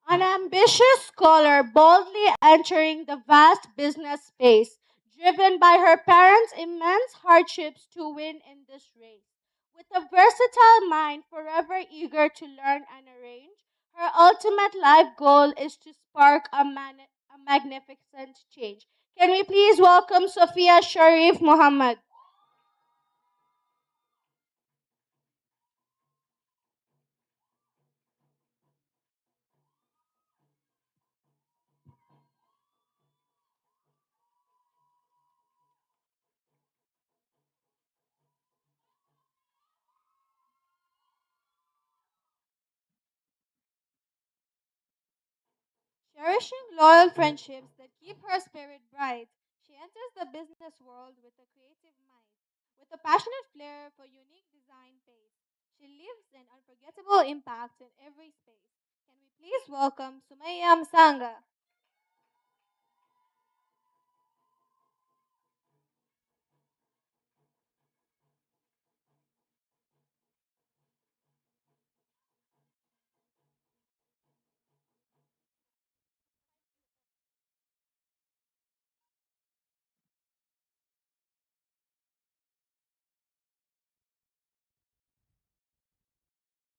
An ambitious scholar boldly entering the vast business space, driven by her parents' immense hardships to win in this race. With a versatile mind forever eager to learn and arrange, her ultimate life goal is to spark a magnificent change. Can we please welcome Sophia Sharif Muhammad? Cherishing loyal friendships that keep her spirit bright, she enters the business world with a creative mind. With a passionate flair for unique design pace, she leaves an unforgettable impact in every space. Can we please welcome Sumaya Msanga?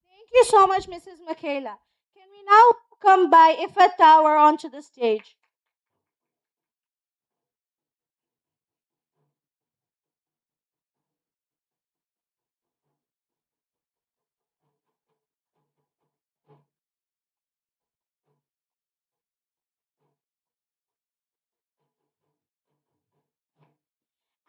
Thank you so much, Mrs. Michaela. Can we now come by Ifat Tower onto the stage?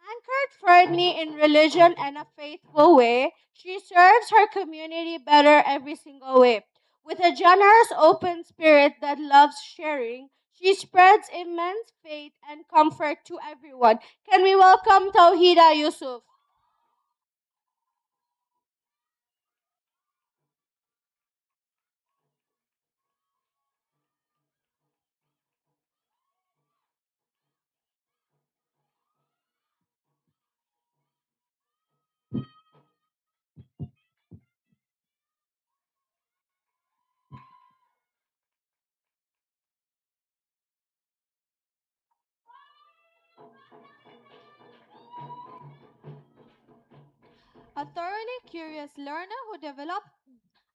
Anchored firmly in religion and a faithful way, she serves her community better every single way. With a generous, open spirit that loves sharing, she spreads immense faith and comfort to everyone. Can we welcome Tawhida Yusuf? A thoroughly curious learner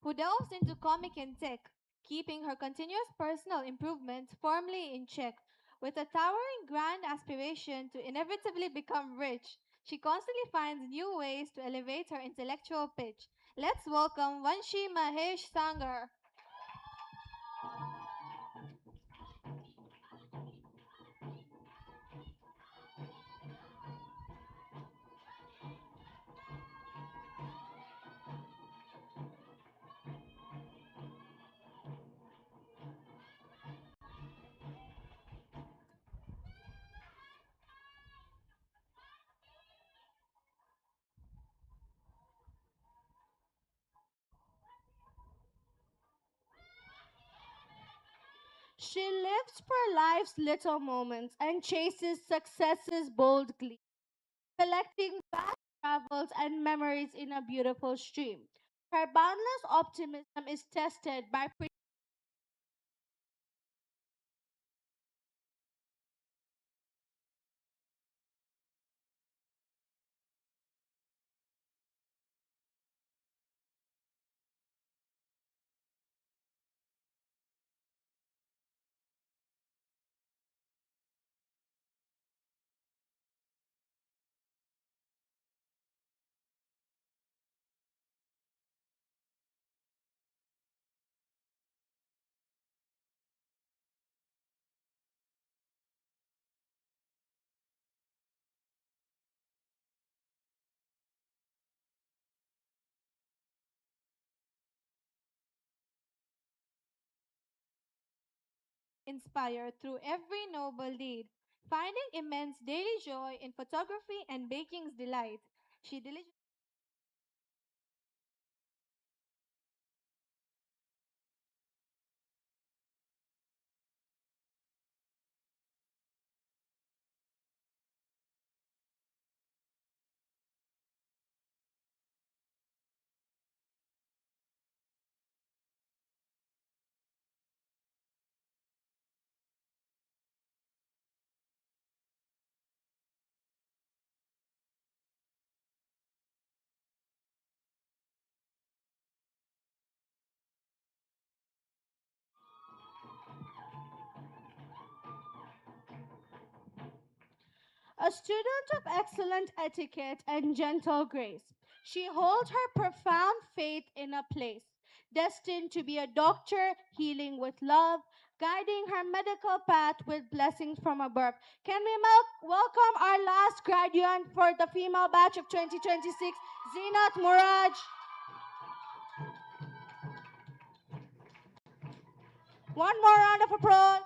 who delves into comic and tech, keeping her continuous personal improvement firmly in check. With a towering grand aspiration to inevitably become rich, she constantly finds new ways to elevate her intellectual pitch. Let's welcome Vanshi Mahesh Sangar. She lives for life's little moments and chases successes boldly, collecting vast travels and memories in a beautiful stream. Her boundless optimism is tested by Inspired through every noble deed, finding immense daily joy in photography and baking's delight. She diligently a student of excellent etiquette and gentle grace. She holds her profound faith in a place, destined to be a doctor, healing with love, guiding her medical path with blessings from above. Can we welcome our last graduate for the female batch of 2026, Zinat Muraj? One more round of applause.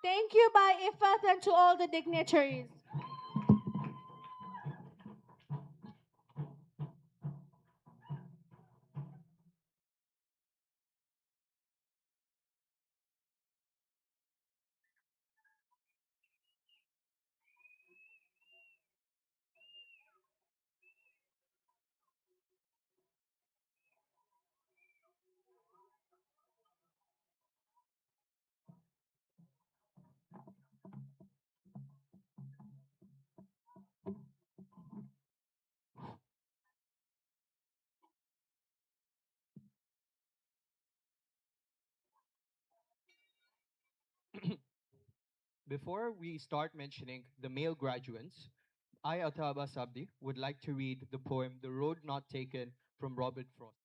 Thank you, by Ifat, and to all the dignitaries. Before we start mentioning the male graduates, I, Ataba Sabdi, would like to read the poem The Road Not Taken from Robert Frost.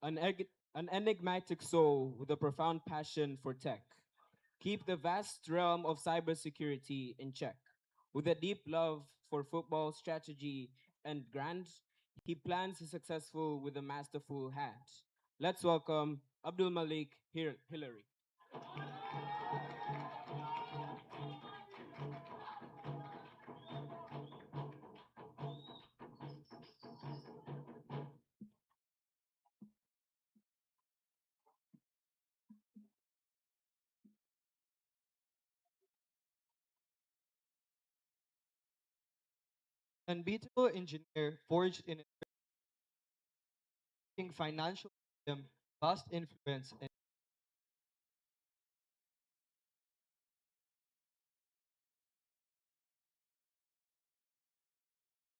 an enigmatic soul with a profound passion for tech. Keep the vast realm of cybersecurity in check. With a deep love for football strategy and grand, he plans his successful with a masterful hand. Let's welcome Abdul Malik Hillary. Unbeatable engineer forged in financial freedom, vast influence, and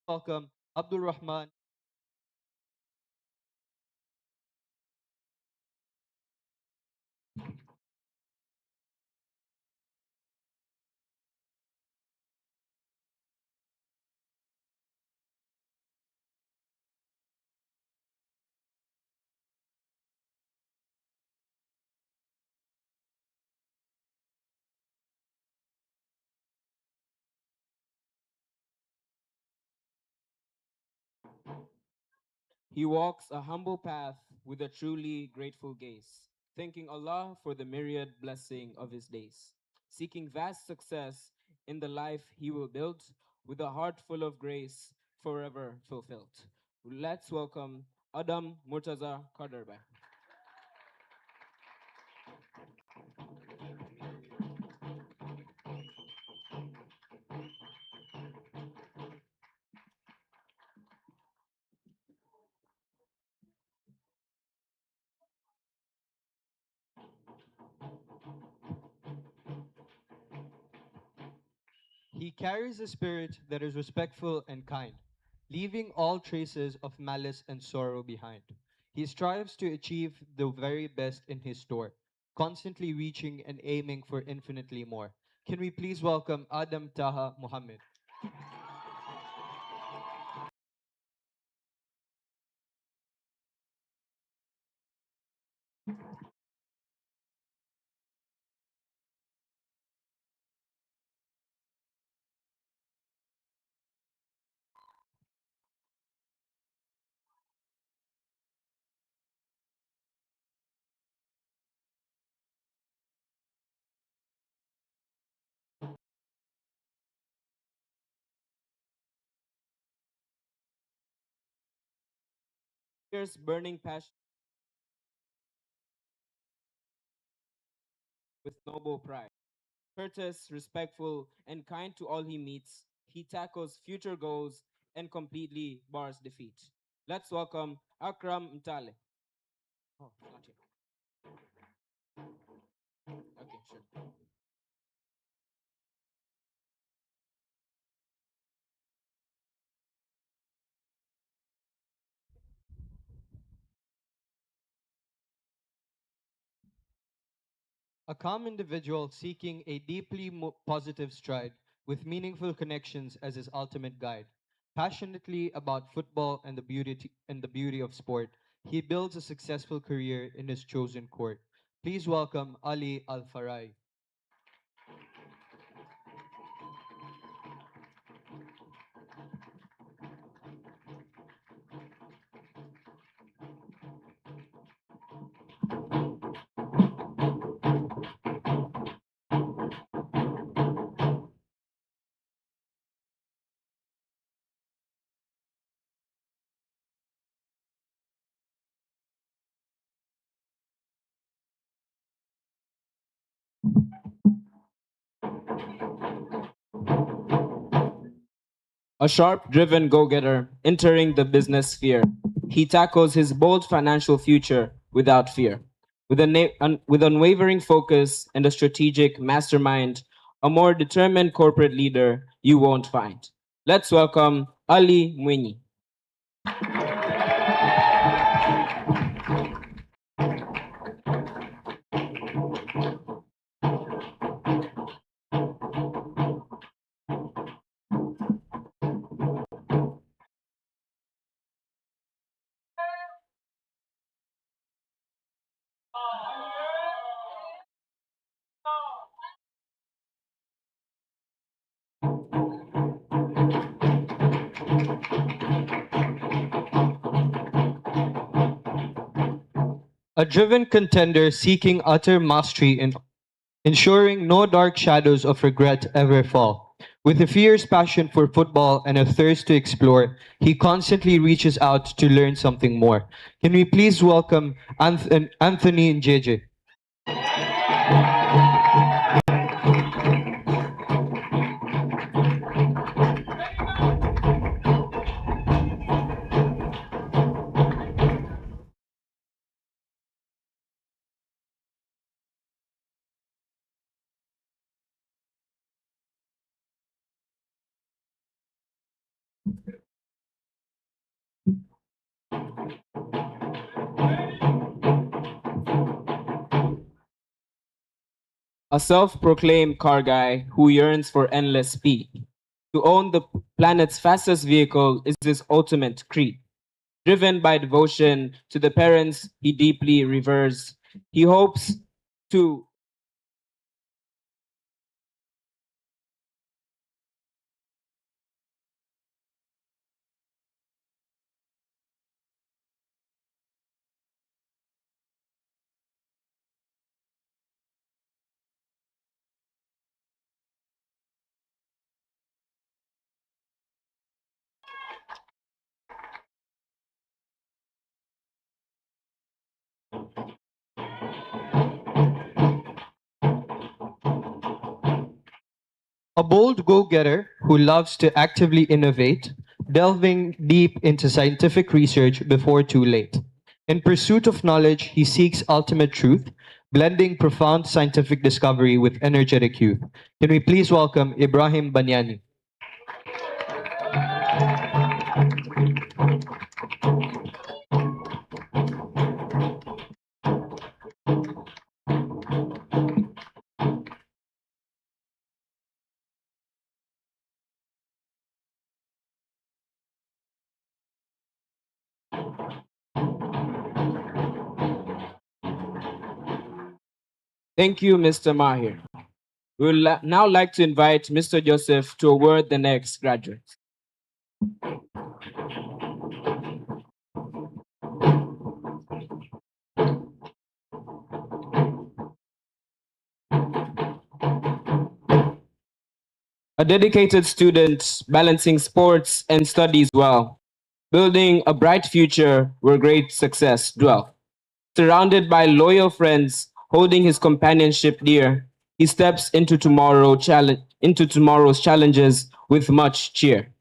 welcome Abdul Rahman. He walks a humble path with a truly grateful gaze, thanking Allah for the myriad blessing of his days, seeking vast success in the life he will build with a heart full of grace forever fulfilled. Let's welcome Adam Murtaza Kaderba. He carries a spirit that is respectful and kind, leaving all traces of malice and sorrow behind. He strives to achieve the very best in his store, constantly reaching and aiming for infinitely more. Can we please welcome Adam Taha Muhammad? Fierce burning passion with noble pride. Courteous, respectful, and kind to all he meets, he tackles future goals and completely bars defeat. Let's welcome Akram Mtale. Oh, not here. Okay, sure. A calm individual seeking a deeply positive stride with meaningful connections as his ultimate guide. Passionately about football and the beauty of sport, he builds a successful career in his chosen court. Please welcome Ali Al Farai. A sharp driven go getter entering the business sphere, he tackles his bold financial future without fear. With unwavering focus and a strategic mastermind, a more determined corporate leader you won't find. Let's welcome Ali Mwinyi. A driven contender seeking utter mastery in ensuring no dark shadows of regret ever fall. With a fierce passion for football and a thirst to explore, he constantly reaches out to learn something more. Can we please welcome Anthony Njeje? A self-proclaimed car guy who yearns for endless speed. To own the planet's fastest vehicle is his ultimate creed. Driven by devotion to the parents he deeply reveres, he hopes to A bold go-getter who loves to actively innovate, delving deep into scientific research before too late. In pursuit of knowledge, he seeks ultimate truth, blending profound scientific discovery with energetic youth. Can we please welcome Ibrahim Banyani? thank you, Mr. Mahir. We would now like to invite Mr. Joseph to award the next graduate. A dedicated student balancing sports and studies well, building a bright future where great success dwell. Surrounded by loyal friends, holding his companionship dear, he steps into tomorrow's challenges with much cheer.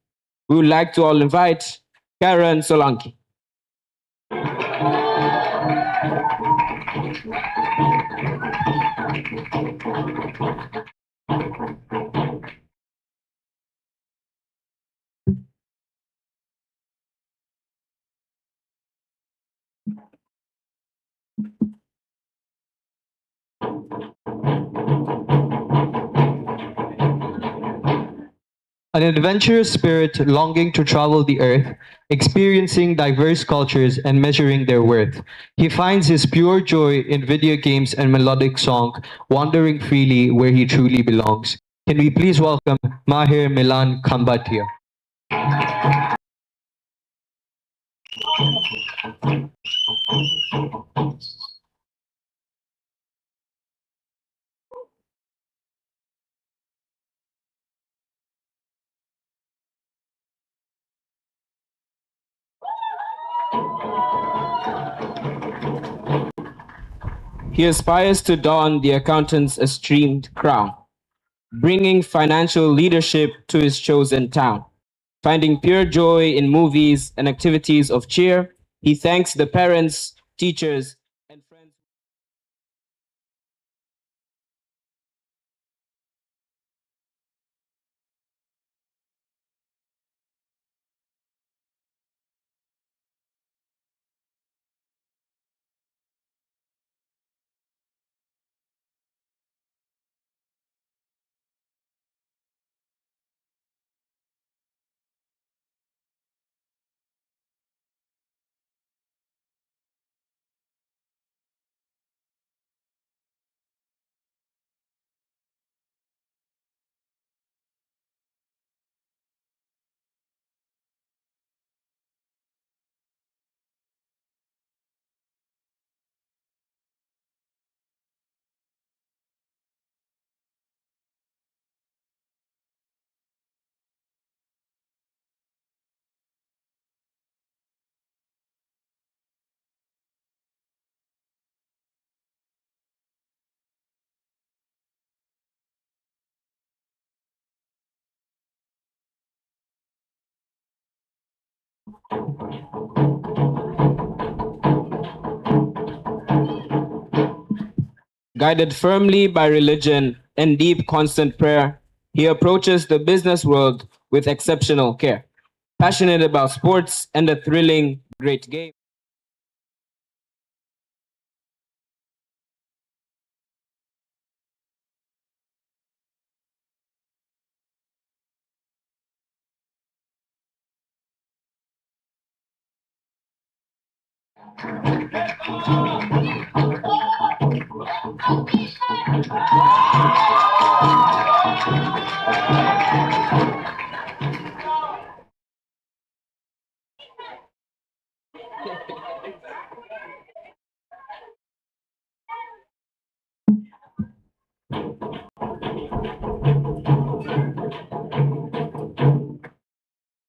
We would like to all invite Karen Solanki. An adventurous spirit longing to travel the earth, experiencing diverse cultures and measuring their worth. He finds his pure joy in video games and melodic song, wandering freely where he truly belongs. Can we please welcome Mahir Milan Kambatia? He aspires to don the accountant's esteemed crown, bringing financial leadership to his chosen town. Finding pure joy in movies and activities of cheer, he thanks the parents, teachers, and friends. Guided firmly by religion and deep constant prayer, he approaches the business world with exceptional care. Passionate about sports and a thrilling great game.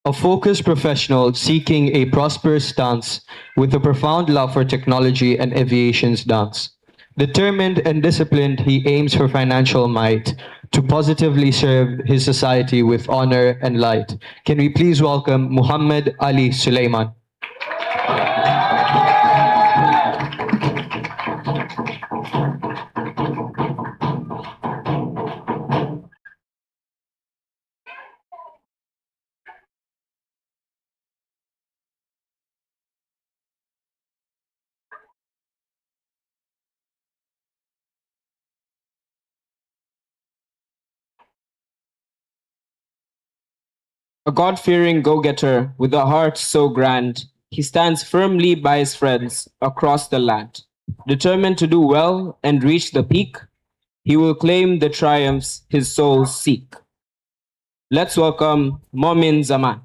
A focused professional seeking a prosperous stance with a profound love for technology and aviation's dance. Determined and disciplined, he aims for financial might to positively serve his society with honor and light. Can we please welcome Muhammad Ali Sulaiman? A God-fearing go-getter with a heart so grand, he stands firmly by his friends across the land. Determined to do well and reach the peak, he will claim the triumphs his souls seek. Let's welcome Momin Zaman.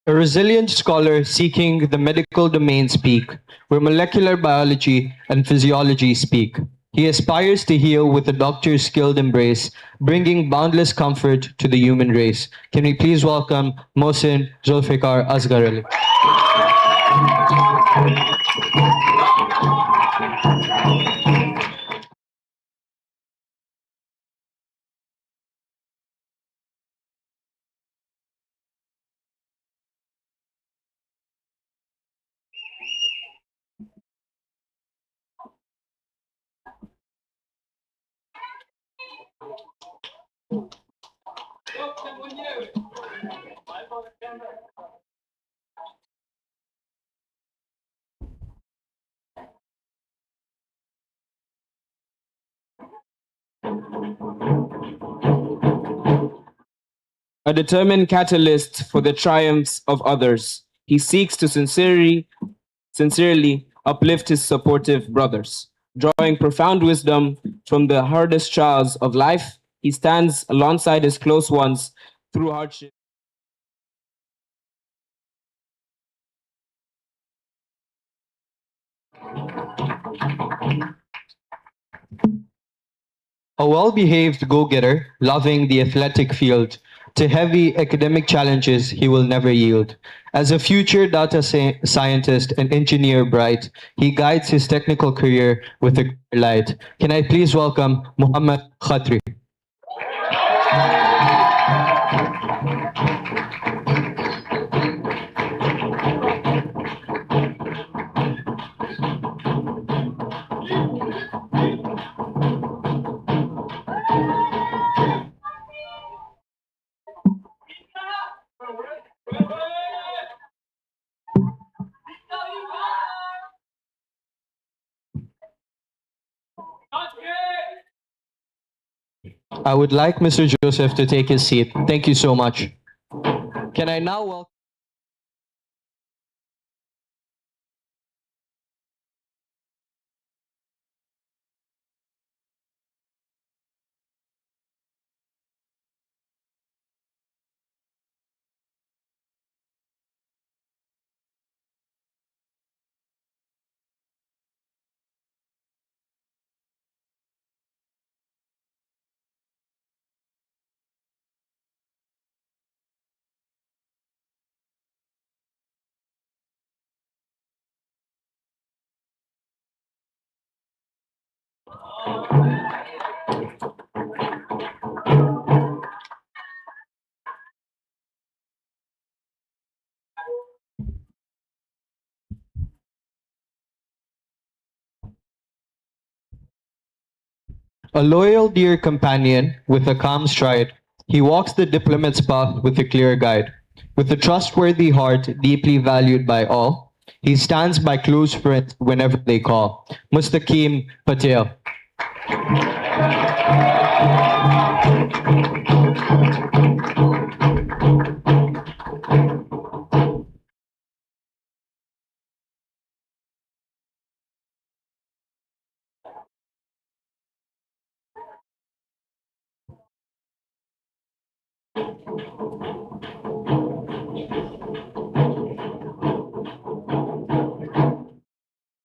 A resilient scholar seeking the medical domain's peak, where molecular biology and physiology speak. He aspires to heal with a doctor's skilled embrace, bringing boundless comfort to the human race. Can we please welcome Mohsin Zulfikar Asghar Ali? A determined catalyst for the triumphs of others, he seeks to sincerely uplift his supportive brothers. Drawing profound wisdom from the hardest trials of life, he stands alongside his close ones through hardship. A well-behaved go-getter, loving the athletic field, to heavy academic challenges he will never yield. As a future data scientist and engineer bright, he guides his technical career with a clear light. Can I please welcome Muhammad Khatri? I would like Mr. Joseph to take his seat. Thank you so much. Can I now welcome A loyal dear companion with a calm stride, he walks the diplomat's path with a clear guide. With a trustworthy heart deeply valued by all, he stands by close friends whenever they call. Mustaqim Patel.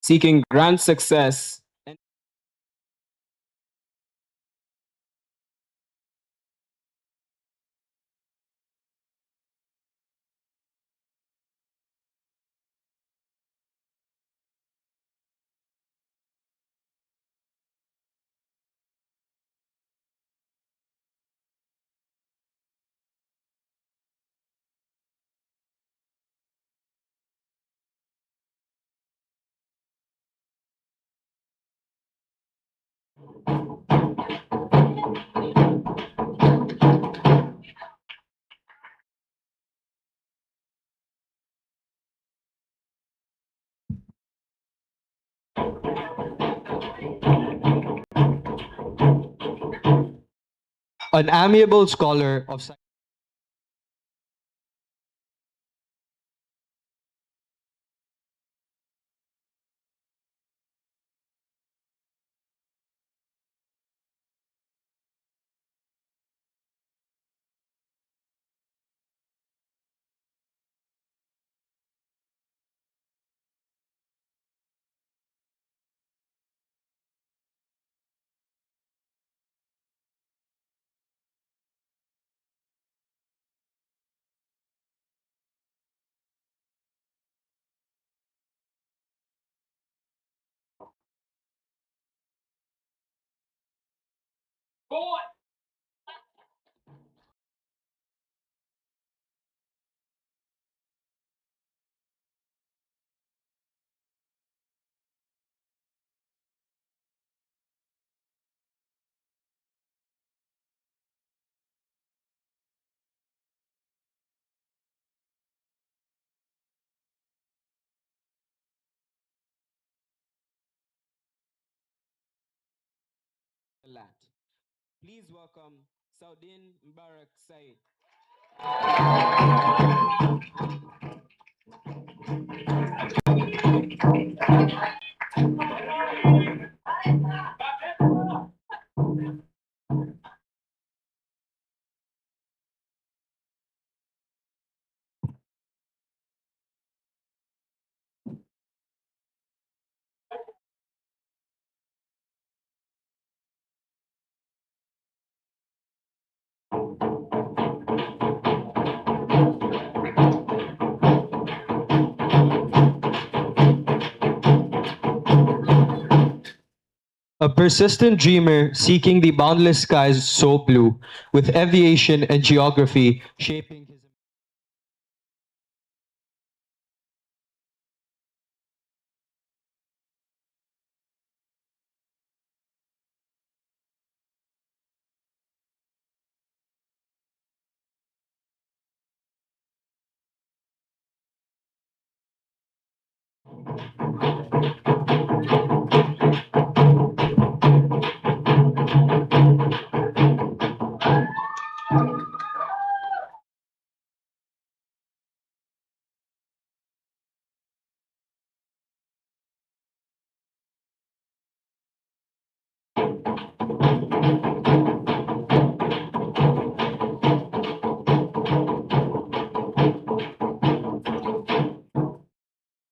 Seeking grand success and An amiable scholar of the land. Please welcome Saudin Mbarak Said. a persistent dreamer seeking the boundless skies so blue, with aviation and geography shaping his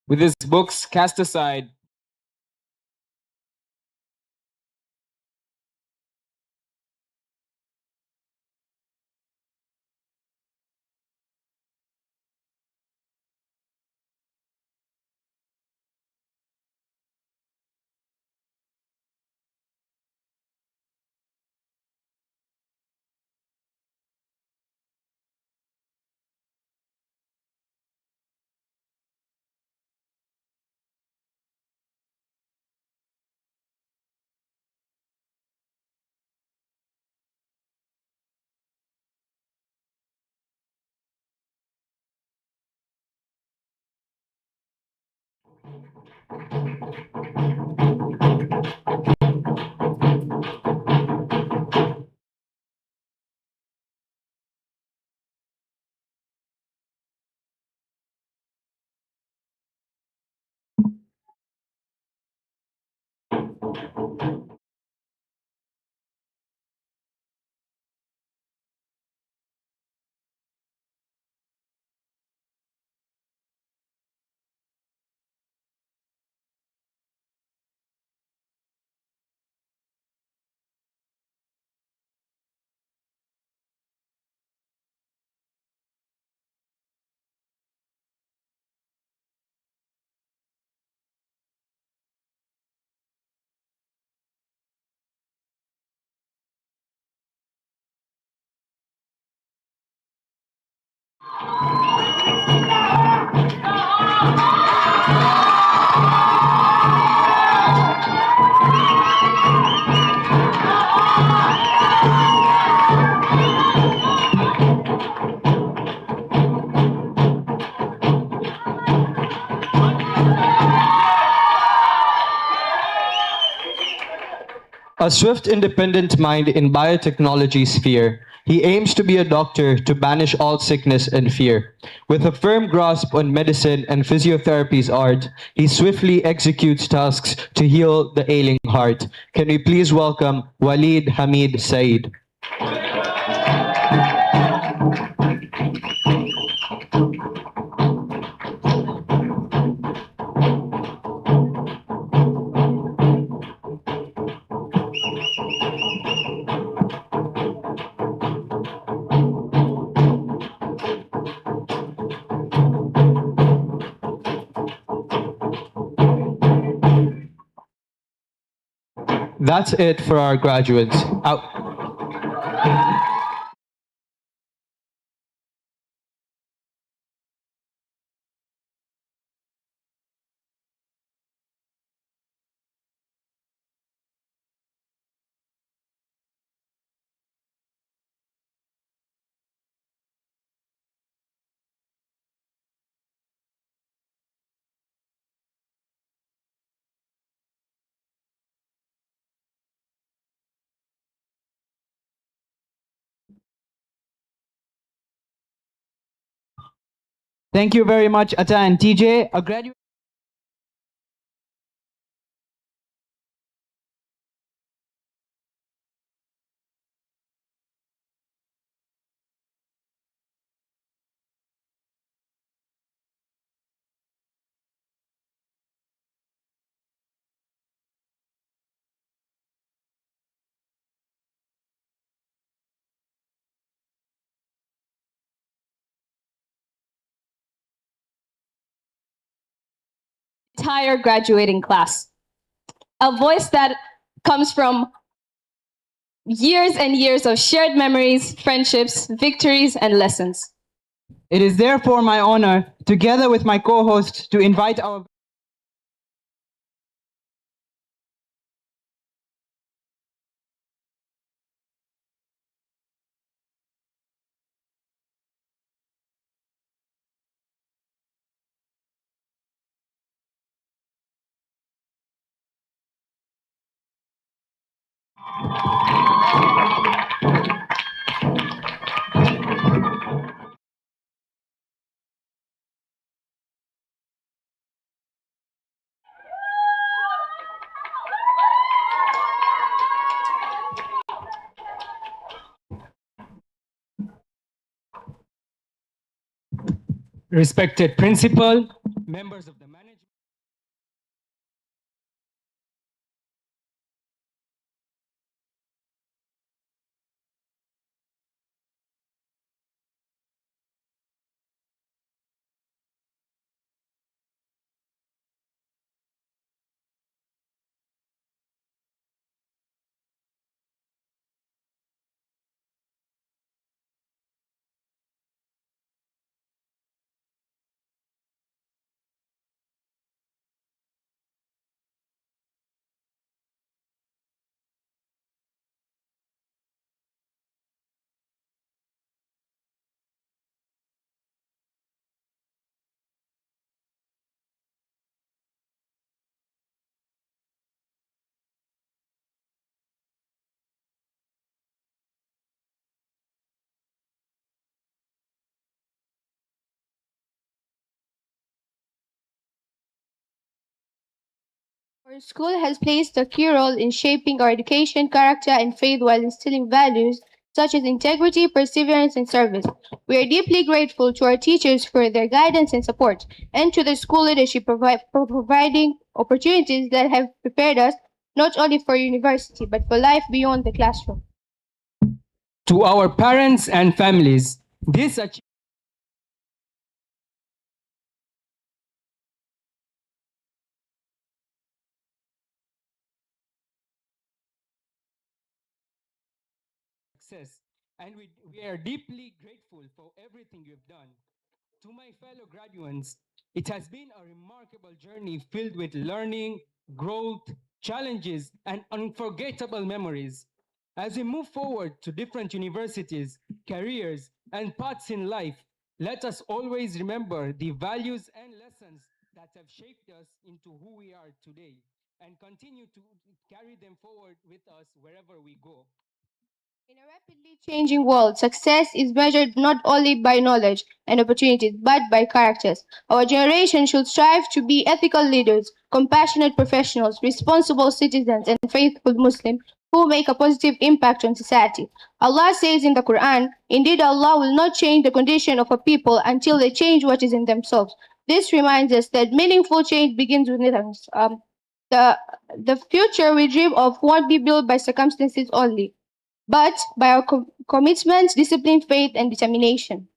With his books cast aside, A swift, independent mind in biotechnology sphere, he aims to be a doctor to banish all sickness and fear. With a firm grasp on medicine and physiotherapy's art, he swiftly executes tasks to heal the ailing heart. Can we please welcome Walid Hamid Said? That's it for our graduates. Out. Thank you very much, Atta and TJ. A graduate. Entire graduating class. A voice that comes from years and years of shared memories, friendships, victories, and lessons. It is therefore my honor, together with my co-host, to invite our respected principal, members of the management. Our school has played a key role in shaping our education, character, and faith while instilling values such as integrity, perseverance, and service. We are deeply grateful to our teachers for their guidance and support, and to the school leadership for providing opportunities that have prepared us not only for university but for life beyond the classroom. To our parents and families, this achievement success, and we are deeply grateful for everything you've done. To my fellow graduates, it has been a remarkable journey filled with learning, growth, challenges, and unforgettable memories. As we move forward to different universities, careers, and paths in life, let us always remember the values and lessons that have shaped us into who we are today and continue to carry them forward with us wherever we go. In a rapidly changing world, success is measured not only by knowledge and opportunities, but by characters. Our generation should strive to be ethical leaders, compassionate professionals, responsible citizens, and faithful Muslims who make a positive impact on society. Allah says in the Quran, indeed Allah will not change the condition of a people until they change what is in themselves. This reminds us that meaningful change begins within us. The, the future we dream of won't be built by circumstances only but by our commitment, discipline, faith, and determination.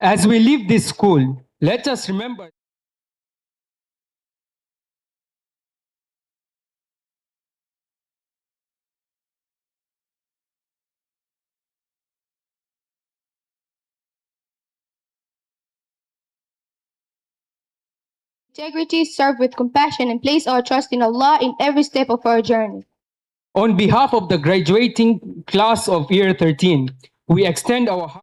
As we leave this school, let us remember Integrity, serve with compassion, and place our trust in Allah in every step of our journey. on behalf of the graduating class of year 13, we extend our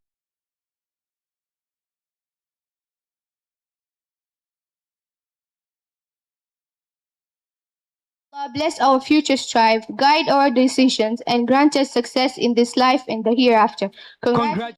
Allah bless our future strive, guide our decisions, and grant us success in this life and the hereafter. congratulations.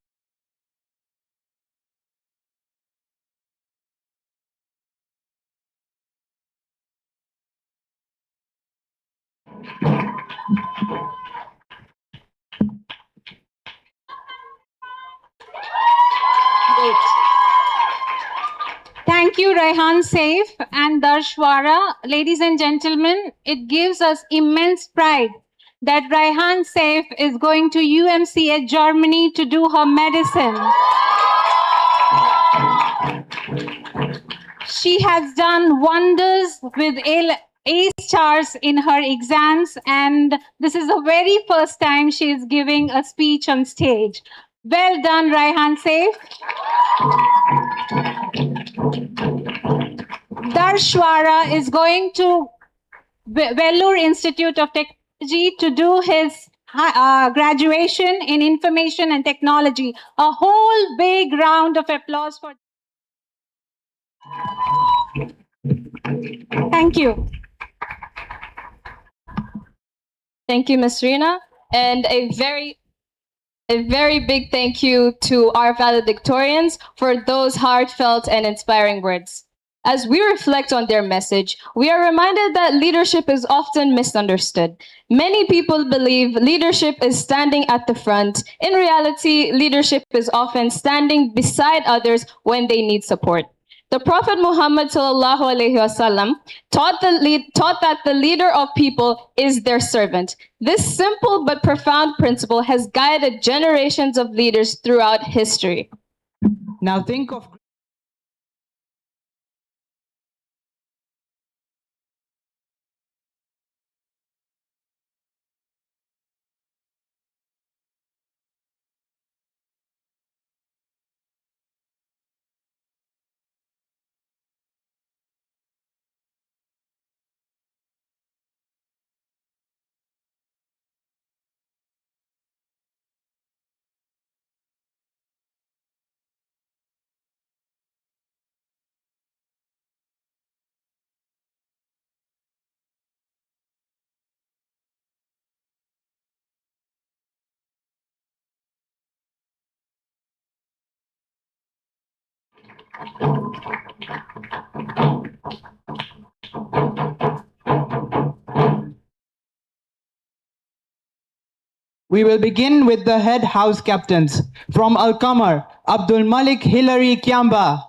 Thank you, Raihan Saif and Darshwara. Ladies and gentlemen, it gives us immense pride that Raihan Saif is going to UMCH Germany to do her medicine. She has done wonders with A stars in her exams, and this is the very first time she is giving a speech on stage. Well done, Raihan Saif. Darshwara is going to Vellore Institute of Technology to do his graduation in information and technology. A whole big round of applause for. Thank you. Thank you, Ms. Rina. And a very big thank you to our valedictorians for those heartfelt and inspiring words. As we reflect on their message, we are reminded that leadership is often misunderstood. Many people believe leadership is standing at the front. In reality, leadership is often standing beside others when they need support. The Prophet Muhammad ﷺ taught that the leader of people is their servant. This simple but profound principle has guided generations of leaders throughout history. Now think of We will begin with the head house captains. From Al-Qamar, Abdul Malik Hilary Kiamba.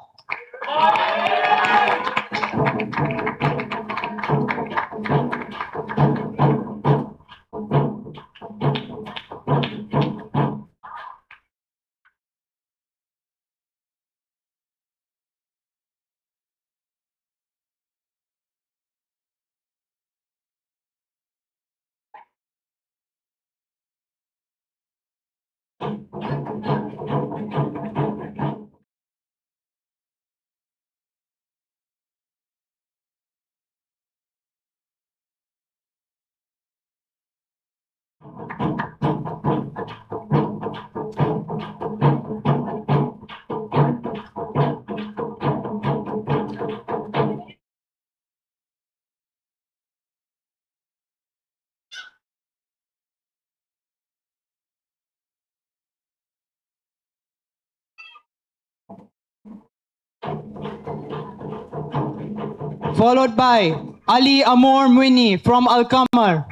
Followed by Ali Amor Mwini from Al-Qamar.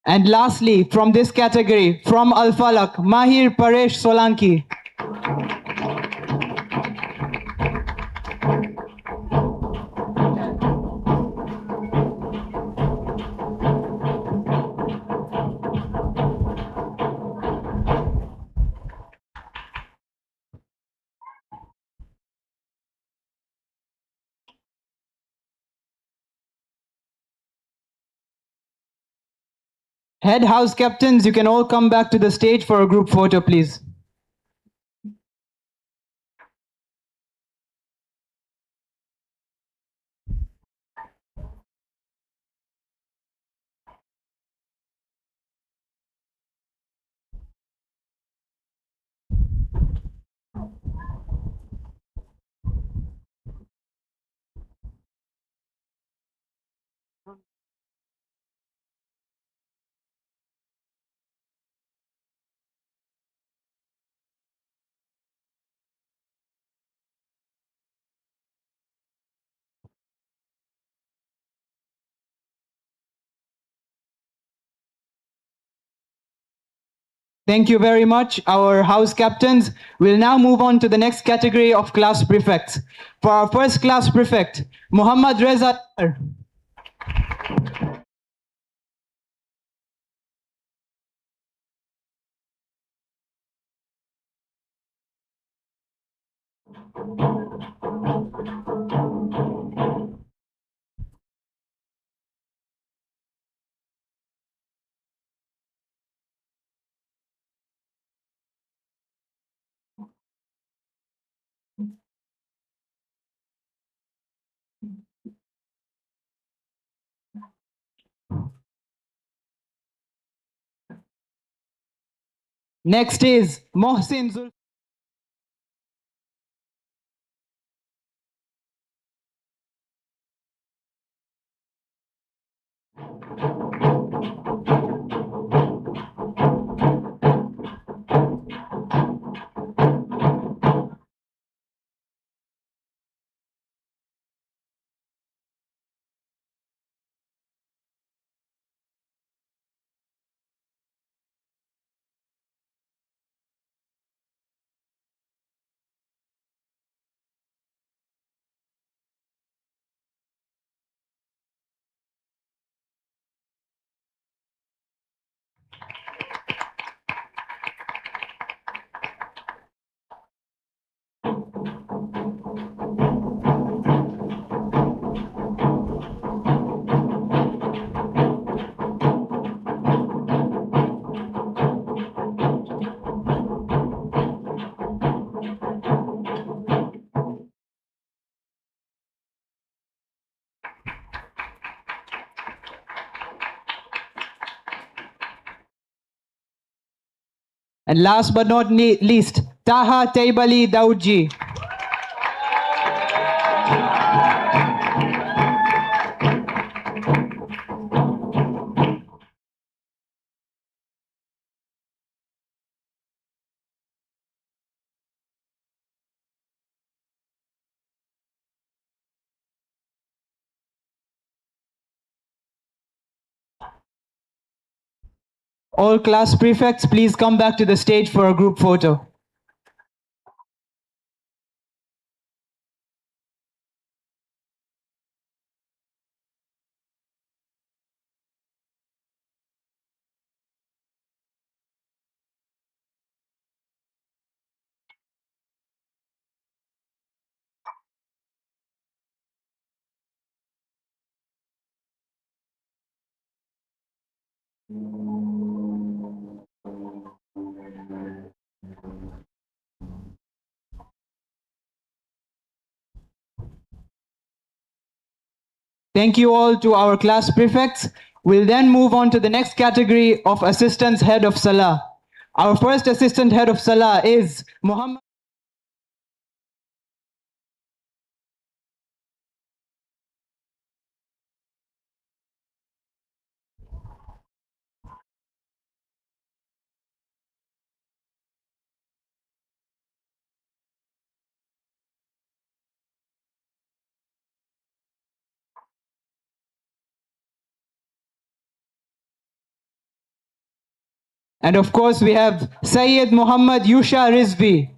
And lastly, from this category, from Al-Falak, Mahir Paresh Solanki. Head house captains, you can all come back to the stage for a group photo, please. Thank you very much, our house captains. We'll now move on to the next category of class prefects. For our first class prefect, Muhammad Reza. Next is Mohsin Zul. And last but not least, Taha Taibali Daudji. All class prefects, please come back to the stage for a group photo. Thank you all to our class prefects. We'll then move on to the next category of Assistant Head of Salah. Our first Assistant Head of Salah is Muhammad. And of course, we have Sayyid Muhammad Yusha Rizvi.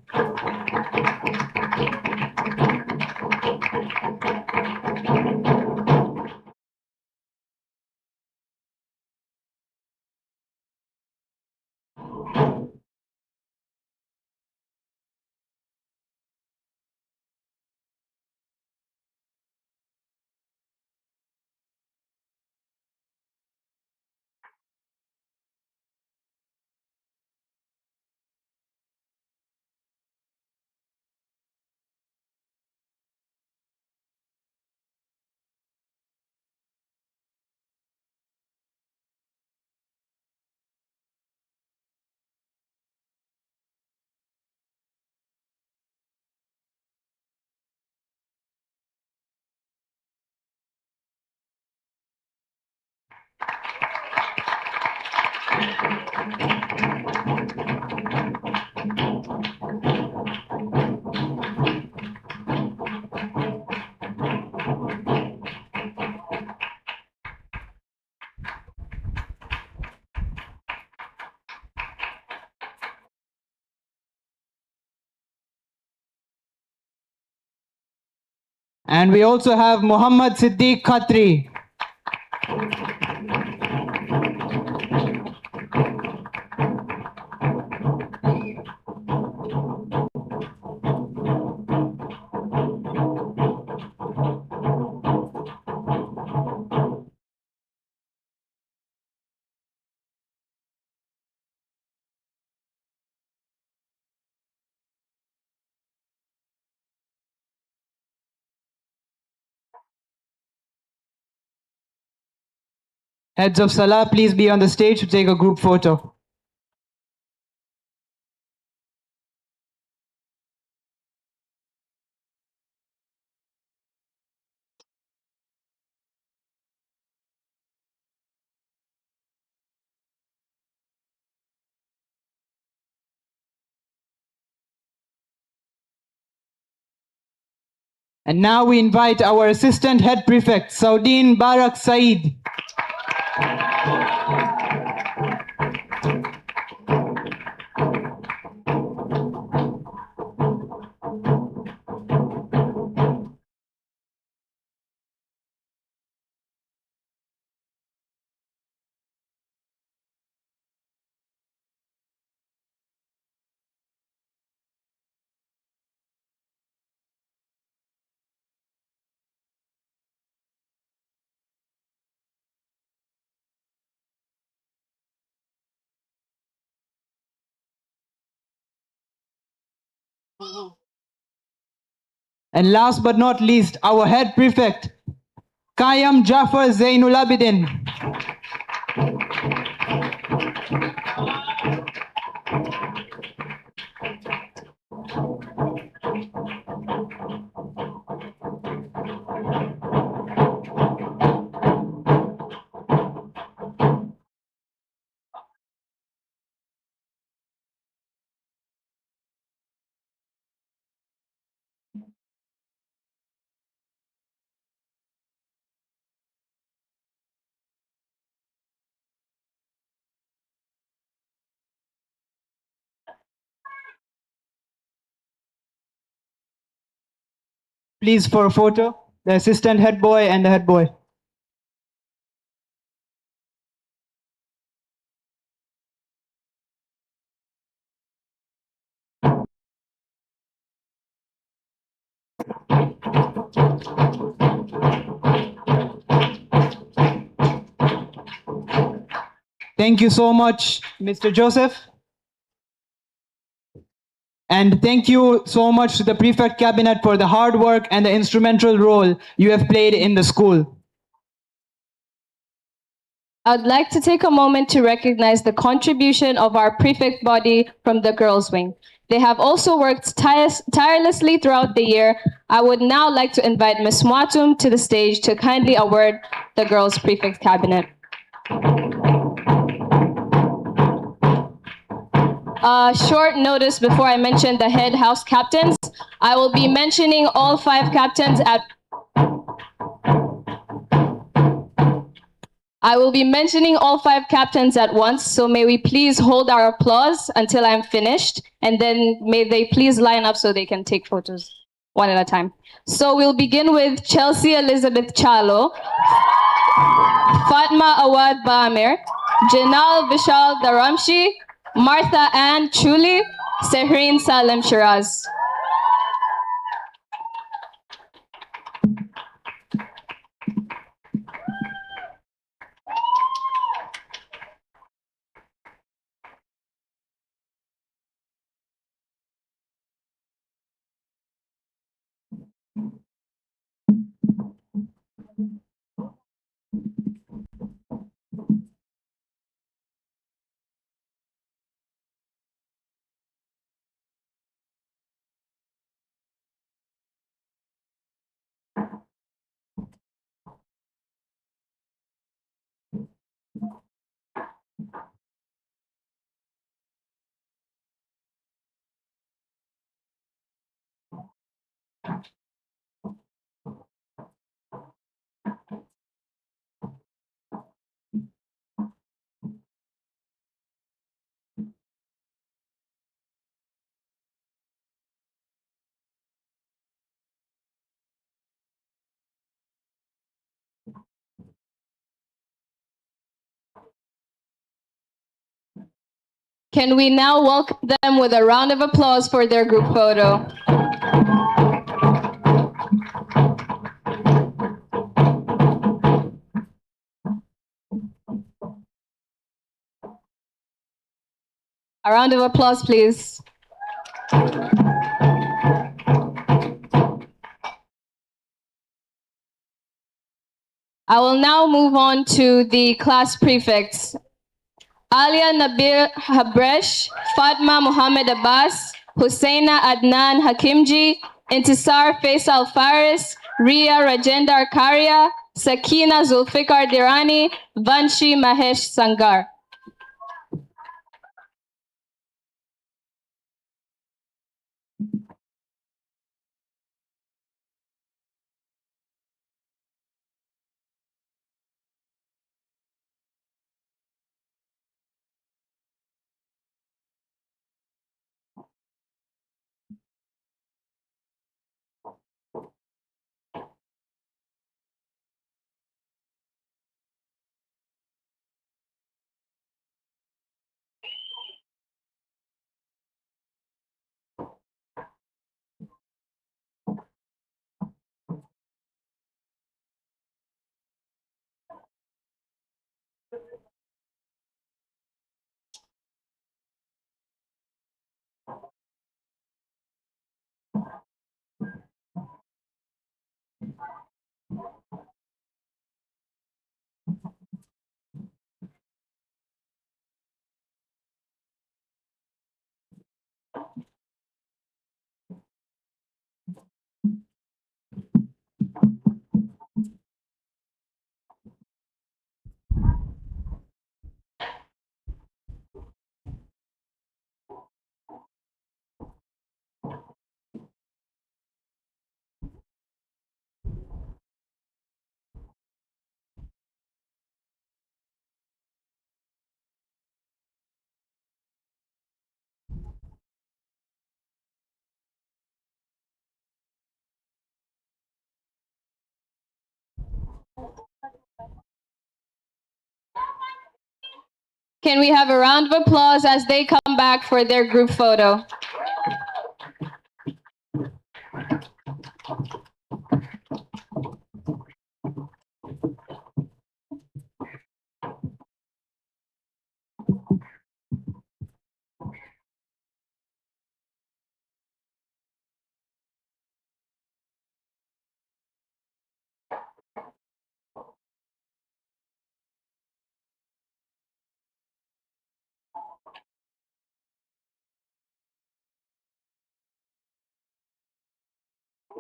And we also have Muhammad Siddiq Khatri. Heads of Salah, please be on the stage to take a group photo. And now we invite our Assistant Head Prefect, Saudin Barak Saeed. And last but not least, our Head Prefect, Kayam Jafar Zainul Abidin. Please, for a photo, the assistant head boy and the head boy. Thank you so much, Mr. Joseph. And thank you so much to the Prefect Cabinet for the hard work and the instrumental role you have played in the school. I'd like to take a moment to recognize the contribution of our prefect body from the girls' wing. They have also worked tirelessly throughout the year. I would now like to invite Ms. Mwatum to the stage to kindly award the girls' prefect cabinet. Short notice before I mention the head house captains. I will be mentioning all 5 captains at once, so may we please hold our applause until I'm finished, and then may they please line up so they can take photos one at a time. So we'll begin with Chelsea Elizabeth Chalo, Fatma Awad Bamir, Janal Vishal Dharamshi, Martha Ann Chuli, Sehreen Salem Shiraz. Can we now welcome them with a round of applause for their group photo? A round of applause, please. I will now move on to the class prefects. Alia Nabil Habresh, Fatma Muhammad Abbas, Husseina Adnan Hakimji, Intisar Faisal Faris, Ria Rajendar Karia, Sakina Zulfikar Dirani, Vanshi Mahesh Sangar. Can we have a round of applause as they come back for their group photo?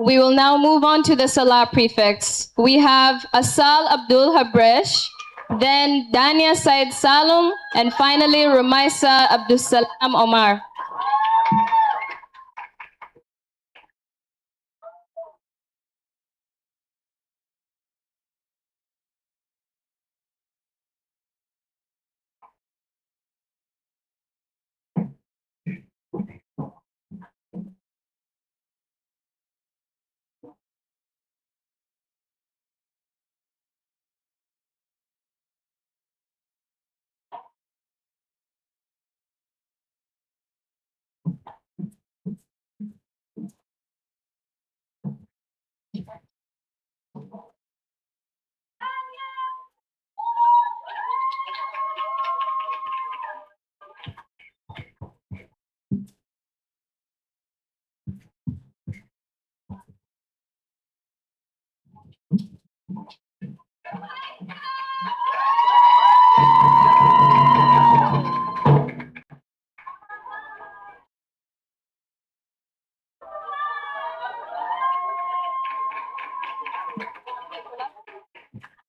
We will now move on to the Salah prefects. We have Asal Abdul Habresh, then Dania Said Salum, and finally Rumaisa Abdul Salam Omar.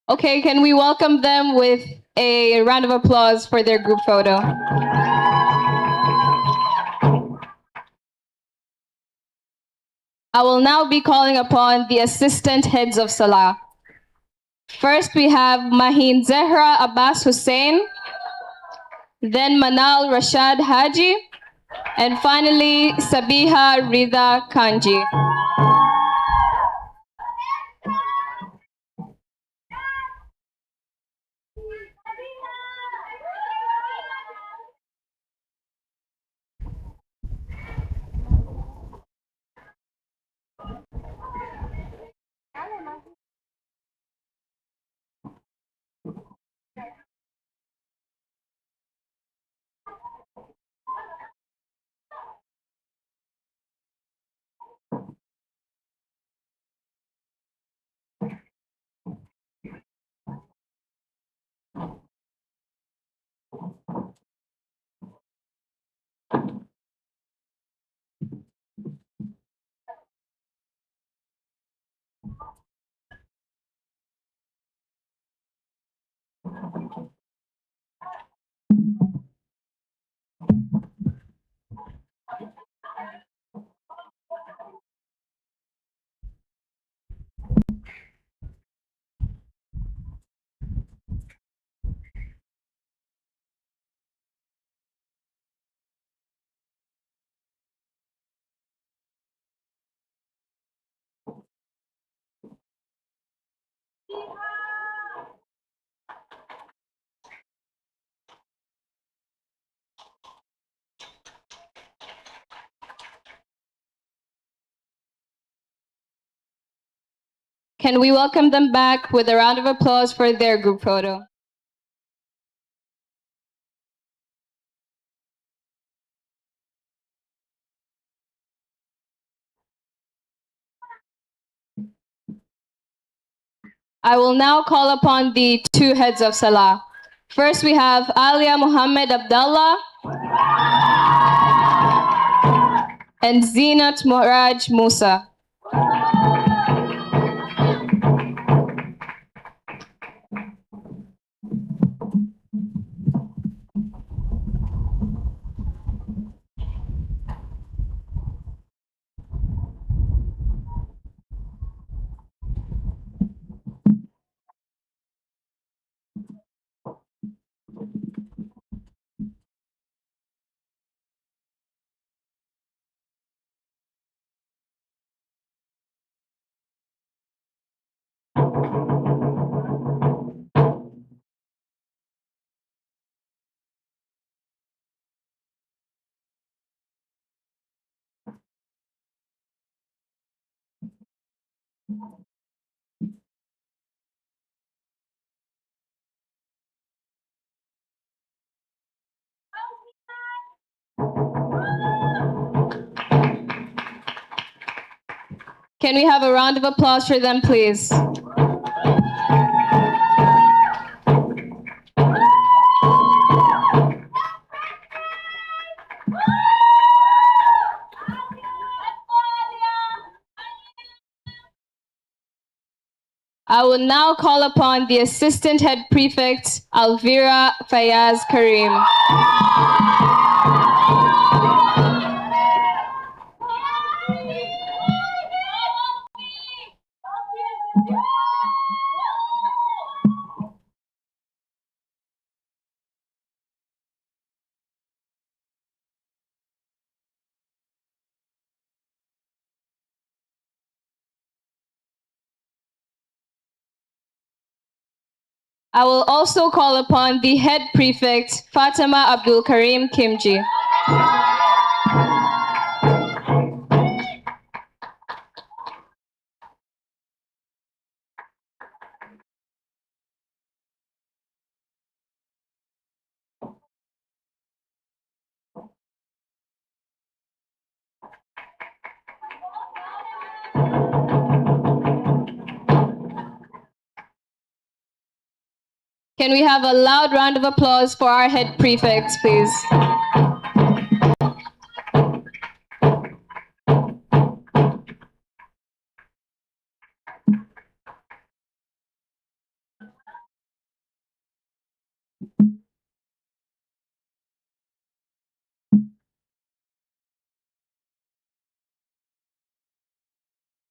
Okay, can we welcome them with a round of applause for their group photo? I will now be calling upon the assistant heads of Salah. First, we have Mahin Zehra Abbas Hussein, then Manal Rashad Haji, and finally Sabiha Rida Kanji. Can we welcome them back with a round of applause for their group photo? I will now call upon the two heads of Salah. First, we have Alia Muhammad Abdallah and Zinat Muraj Musa. Can we have a round of applause for them, please? I will now call upon the Assistant Head Prefect, Alvira Fayaz Karim. I will also call upon the Head Prefect, Fatima Abdul Karim Kimji. Can we have a loud round of applause for our Head Prefects, please?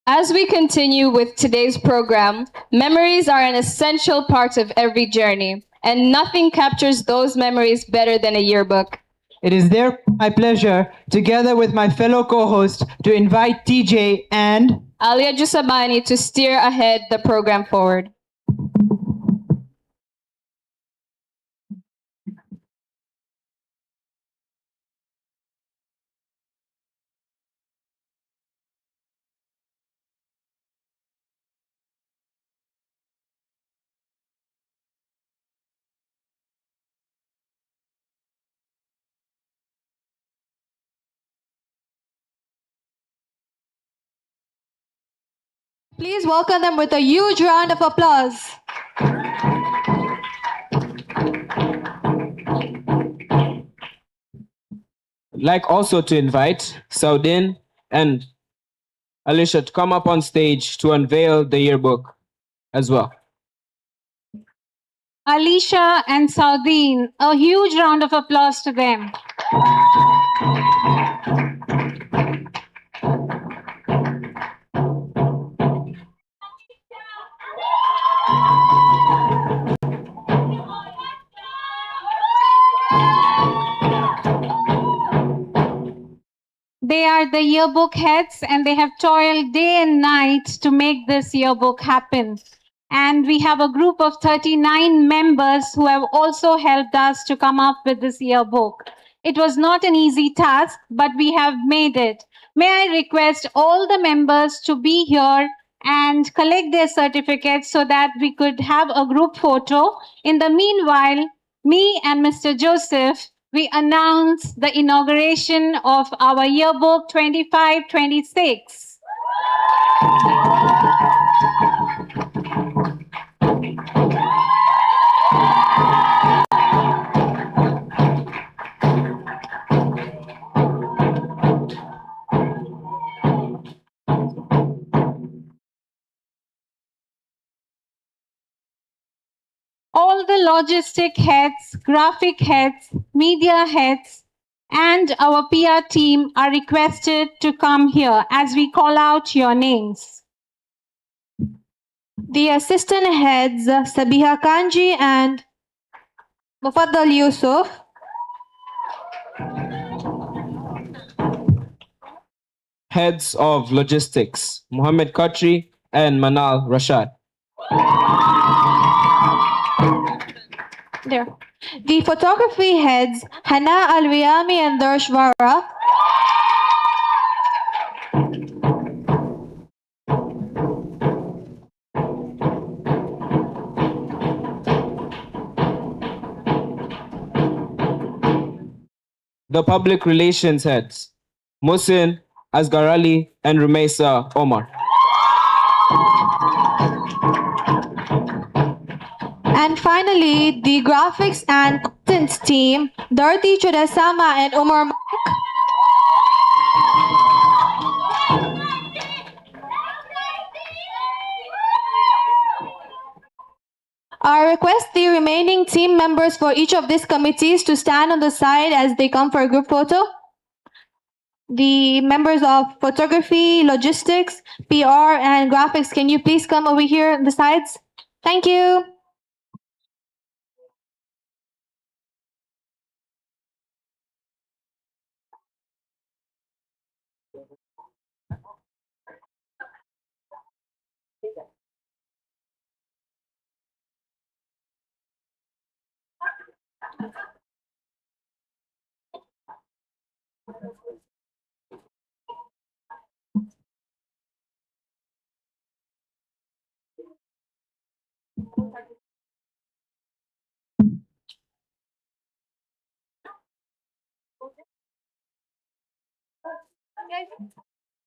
As we continue with today's program, memories are an essential part of every journey, and nothing captures those memories better than a yearbook. It is therefore my pleasure, together with my fellow co-host, to invite TJ and Alia Jusabani to steer ahead the program forward. Please welcome them with a huge round of applause. I'd like also to invite Saudin and Alicia to come up on stage to unveil the yearbook as well. Alicia and Saudin, a huge round of applause to them. They are the yearbook heads and they have toiled day and night to make this yearbook happen. And we have a group of 39 members who have also helped us to come up with this yearbook. It was not an easy task, but we have made it. May I request all the members to be here and collect their certificates so that we could have a group photo. In the meanwhile, me and Mr. Joseph, we announce the inauguration of our yearbook 25-26. All the logistic heads, graphic heads, media heads, and our PR team are requested to come here as we call out your names. The assistant heads, Sabiha Kanji and Mufaddal Yusuf. Heads of Logistics, Muhammad Khatri and Manal Rashad. There. The photography heads, Hana Alwiyami and Darshvara. the public relations heads, Musin, Asgarali, and Rumeisa Omar. And finally, the graphics and content team, Dorothy Chodasama and Umar. I request the remaining team members for each of these committees to stand on the side as they come for a group photo. The members of photography, logistics, PR, and graphics, can you please come over here on the sides? Thank you.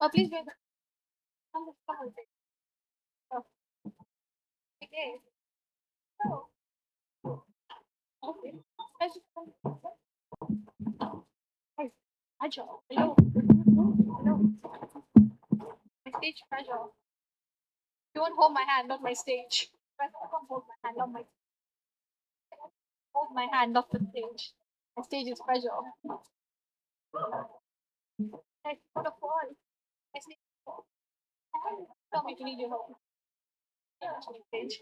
Oh, please wait. Okay. Hey, Ajo, hello. Hello. My stage pressure. You won't hold my hand, not my stage. Hold my hand, not my hold my hand, not the stage. My stage is pressure. Hey, what a fall. My stage is fall. Tell me if you need your help. Stage.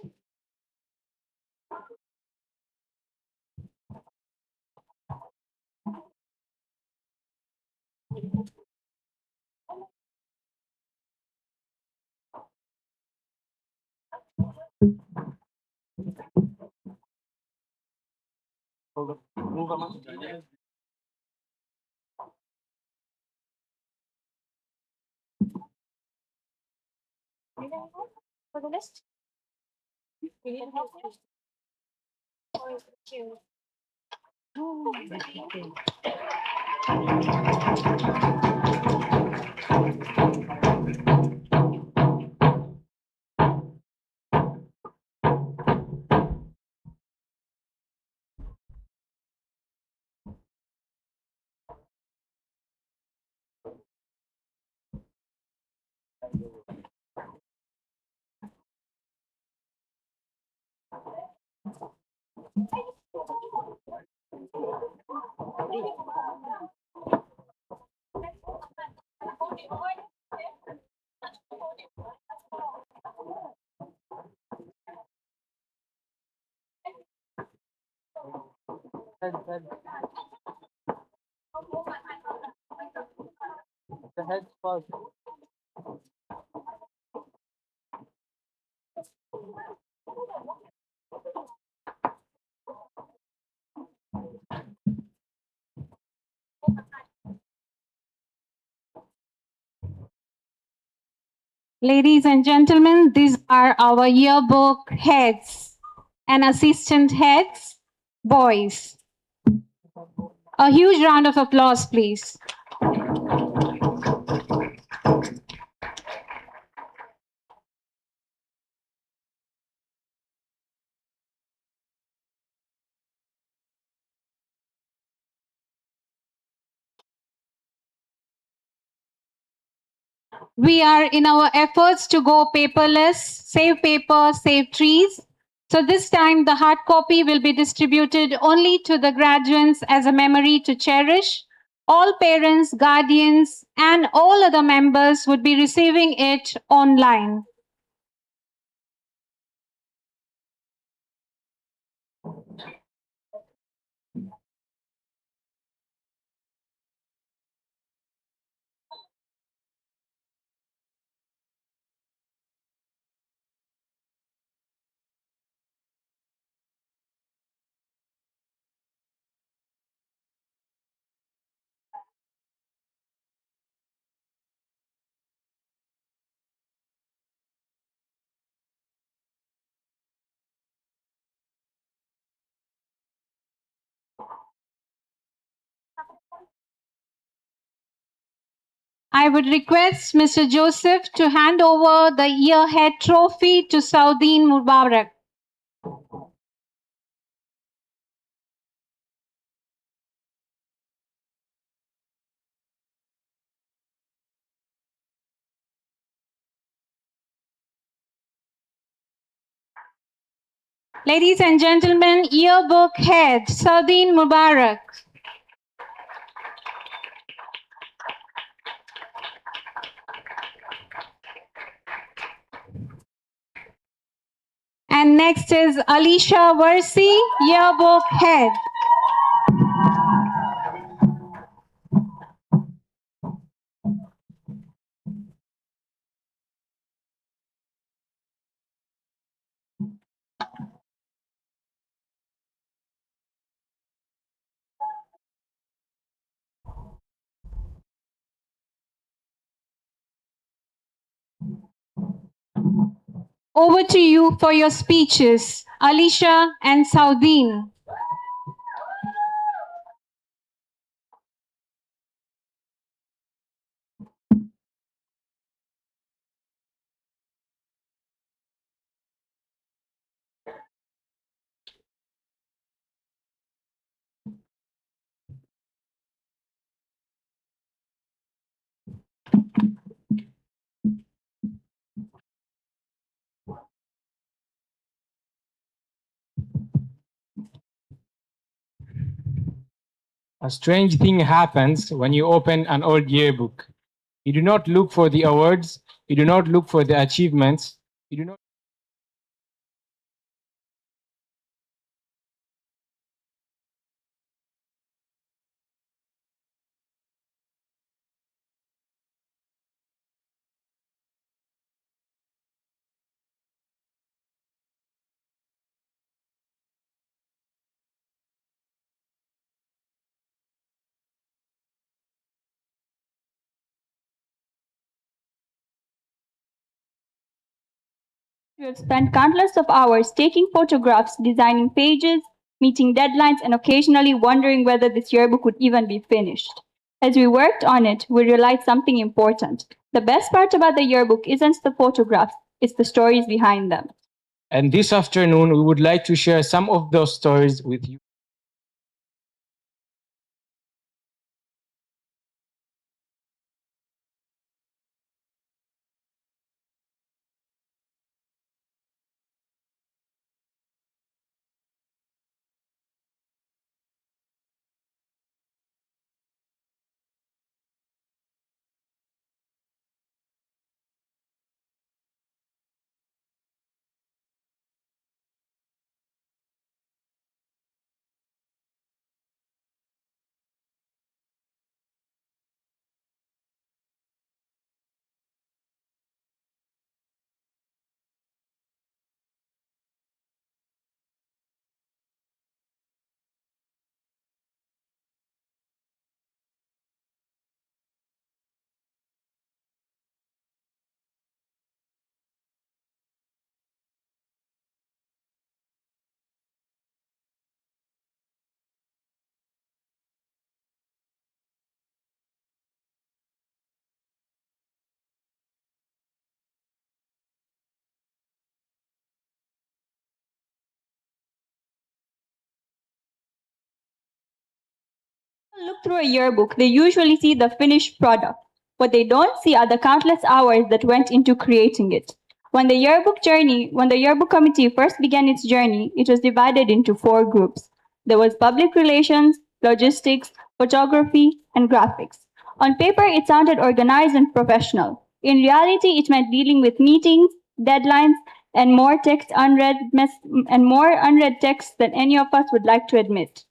For the list? You need help? Or you? The head first. Ladies and gentlemen, these are our yearbook heads and assistant heads, boys. A huge round of applause, please. We are in our efforts to go paperless, save paper, save trees. So this time the hard copy will be distributed only to the graduates as a memory to cherish. All parents, guardians, and all other members would be receiving it online. I would request Mr. Joseph to hand over the Yearhead Trophy to Saudin Mubarak. Ladies and gentlemen, Yearbook Head, Saudin Mubarak. And next is Alicia Versi, Yearbook Head. Over to you for your speeches, Alicia and Saudin. A strange thing happens when you open an old yearbook. You do not look for the awards, you do not look for the achievements, you do not We have spent countless of hours taking photographs, designing pages, meeting deadlines, and occasionally wondering whether this yearbook would even be finished. As we worked on it, we realized something important. The best part about the yearbook isn't the photographs, it's the stories behind them. And this afternoon, we would like to share some of those stories with you. Look through a yearbook, they usually see the finished product. What they don't see are the countless hours that went into creating it. When the yearbook committee first began its journey, it was divided into 4 groups. There was public relations, logistics, photography, and graphics. On paper, it sounded organized and professional. In reality, it meant dealing with meetings, deadlines, and more unread text than any of us would like to admit.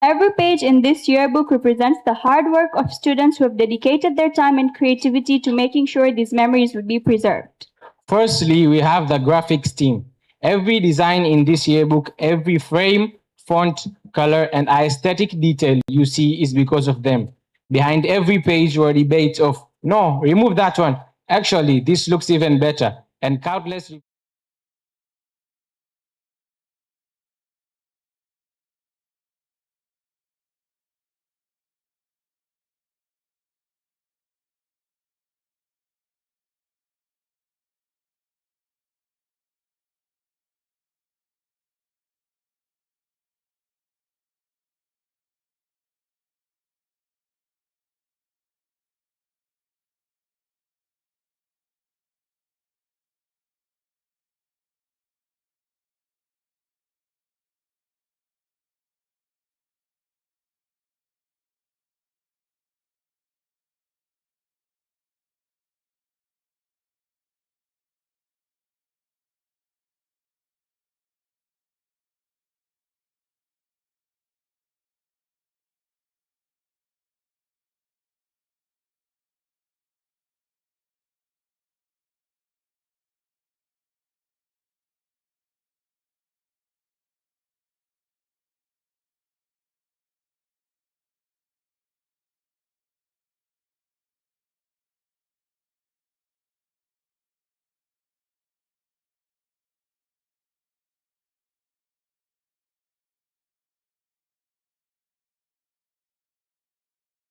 Every page in this yearbook represents the hard work of students who have dedicated their time and creativity to making sure these memories would be preserved. Firstly, we have the graphics team. Every design in this yearbook, every frame, font, color, and aesthetic detail you see is because of them. Behind every page were debates of, no, remove that one. Actually, this looks even better. And countless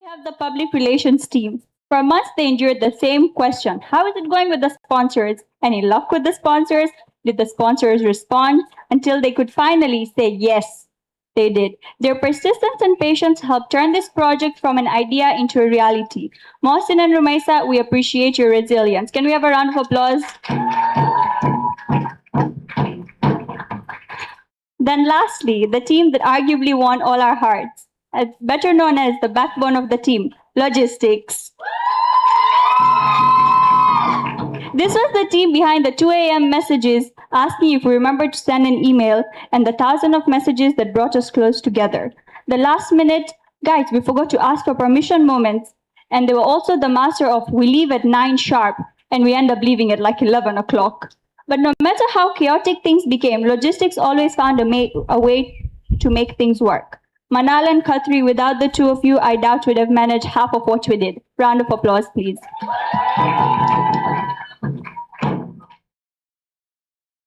have the public relations team. For months, they endured the same question. How is it going with the sponsors? Any luck with the sponsors? Did the sponsors respond? Until they could finally say yes, they did. Their persistence and patience helped turn this project from an idea into a reality. Mohsin and Rumaisa, we appreciate your resilience. Can we have a round of applause? Then lastly, the team that arguably won all our hearts, better known as the backbone of the team, logistics. This was the team behind the 2 a.m. messages asking if we remembered to send an email and the thousand of messages that brought us close together. The last minute, guys, we forgot to ask for permission moments, and they were also the master of we leave at 9 sharp and we end up leaving at like 11 o'clock. But no matter how chaotic things became, logistics always found a way to make things work. Manal and Khatri, without the two of you, I doubt would have managed half of what we did. Round of applause, please.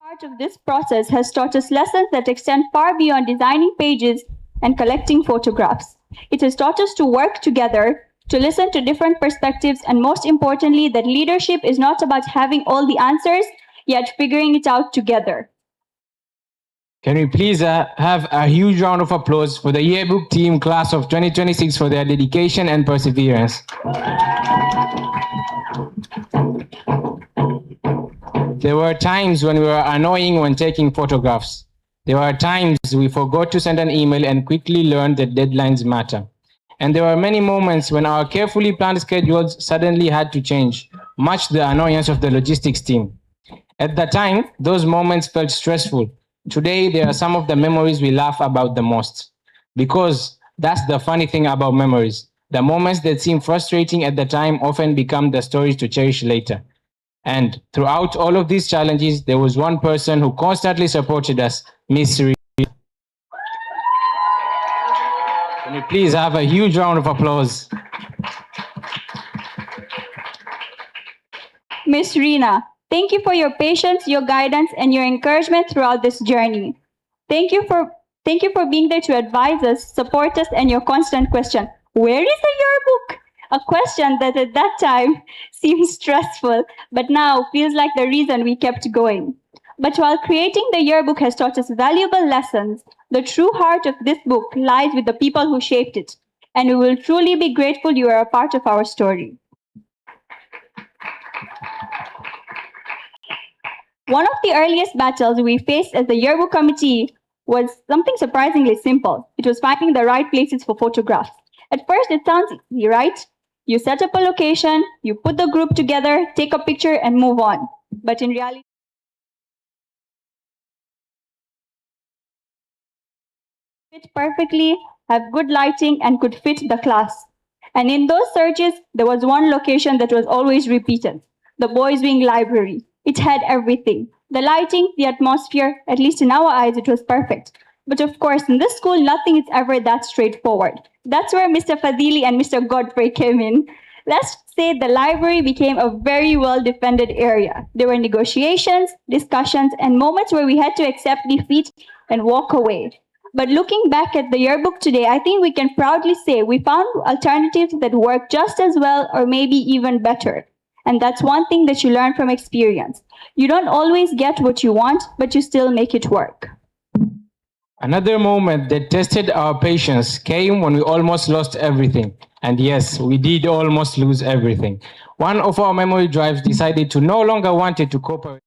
Part of this process has taught us lessons that extend far beyond designing pages and collecting photographs. It has taught us to work together, to listen to different perspectives, and most importantly, that leadership is not about having all the answers, yet figuring it out together. Can we please have a huge round of applause for the yearbook team class of 2026 for their dedication and perseverance. There were times when we were annoying when taking photographs. There were times we forgot to send an email and quickly learned that deadlines matter. And there were many moments when our carefully planned schedules suddenly had to change, much to the annoyance of the logistics team. At the time, those moments felt stressful. Today, they are some of the memories we laugh about the most. Because that's the funny thing about memories. The moments that seem frustrating at the time often become the stories to cherish later. And throughout all of these challenges, there was one person who constantly supported us, Miss Rina. Can you please have a huge round of applause? Miss Rina, thank you for your patience, your guidance, and your encouragement throughout this journey. Thank you for being there to advise us, support us, and your constant question, where is the yearbook? A question that at that time seemed stressful, but now feels like the reason we kept going. But while creating the yearbook has taught us valuable lessons, the true heart of this book lies with the people who shaped it, and we will truly be grateful you are a part of our story. One of the earliest battles we faced as the yearbook committee was something surprisingly simple. It was finding the right places for photographs. At first, it sounds easy, right? You set up a location, you put the group together, take a picture, and move on. But in reality, fit perfectly, have good lighting, and could fit the class. And in those searches, there was one location that was always repeated, the boys' wing library. It had everything. The lighting, the atmosphere, at least in our eyes, it was perfect. But of course, in this school, nothing is ever that straightforward. That's where Mr. Fadili and Mr. Godfrey came in. Let's say the library became a very well defended area. There were negotiations, discussions, and moments where we had to accept defeat and walk away. But looking back at the yearbook today, I think we can proudly say we found alternatives that work just as well or maybe even better. And that's one thing that you learn from experience. You don't always get what you want, but you still make it work. Another moment that tested our patience came when we almost lost everything. And yes, we did almost lose everything. One of our memory drives decided to no longer want it to cooperate.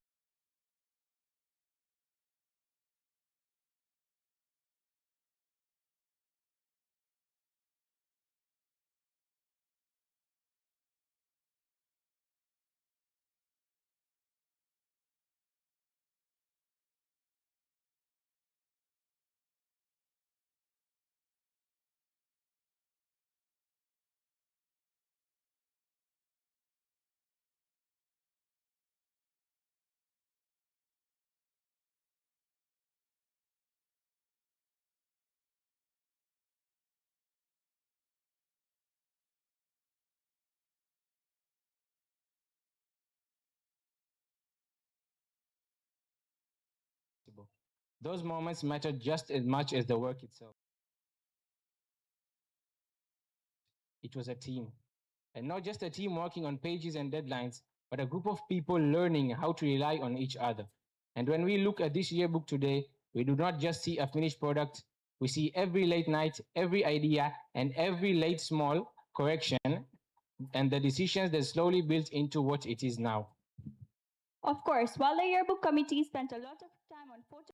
Those moments mattered just as much as the work itself. It was a team. And not just a team working on pages and deadlines, but a group of people learning how to rely on each other. And when we look at this yearbook today, we do not just see a finished product, we see every late night, every idea, and every late small correction, and the decisions that slowly built into what it is now. Of course, while the yearbook committee spent a lot of time on photo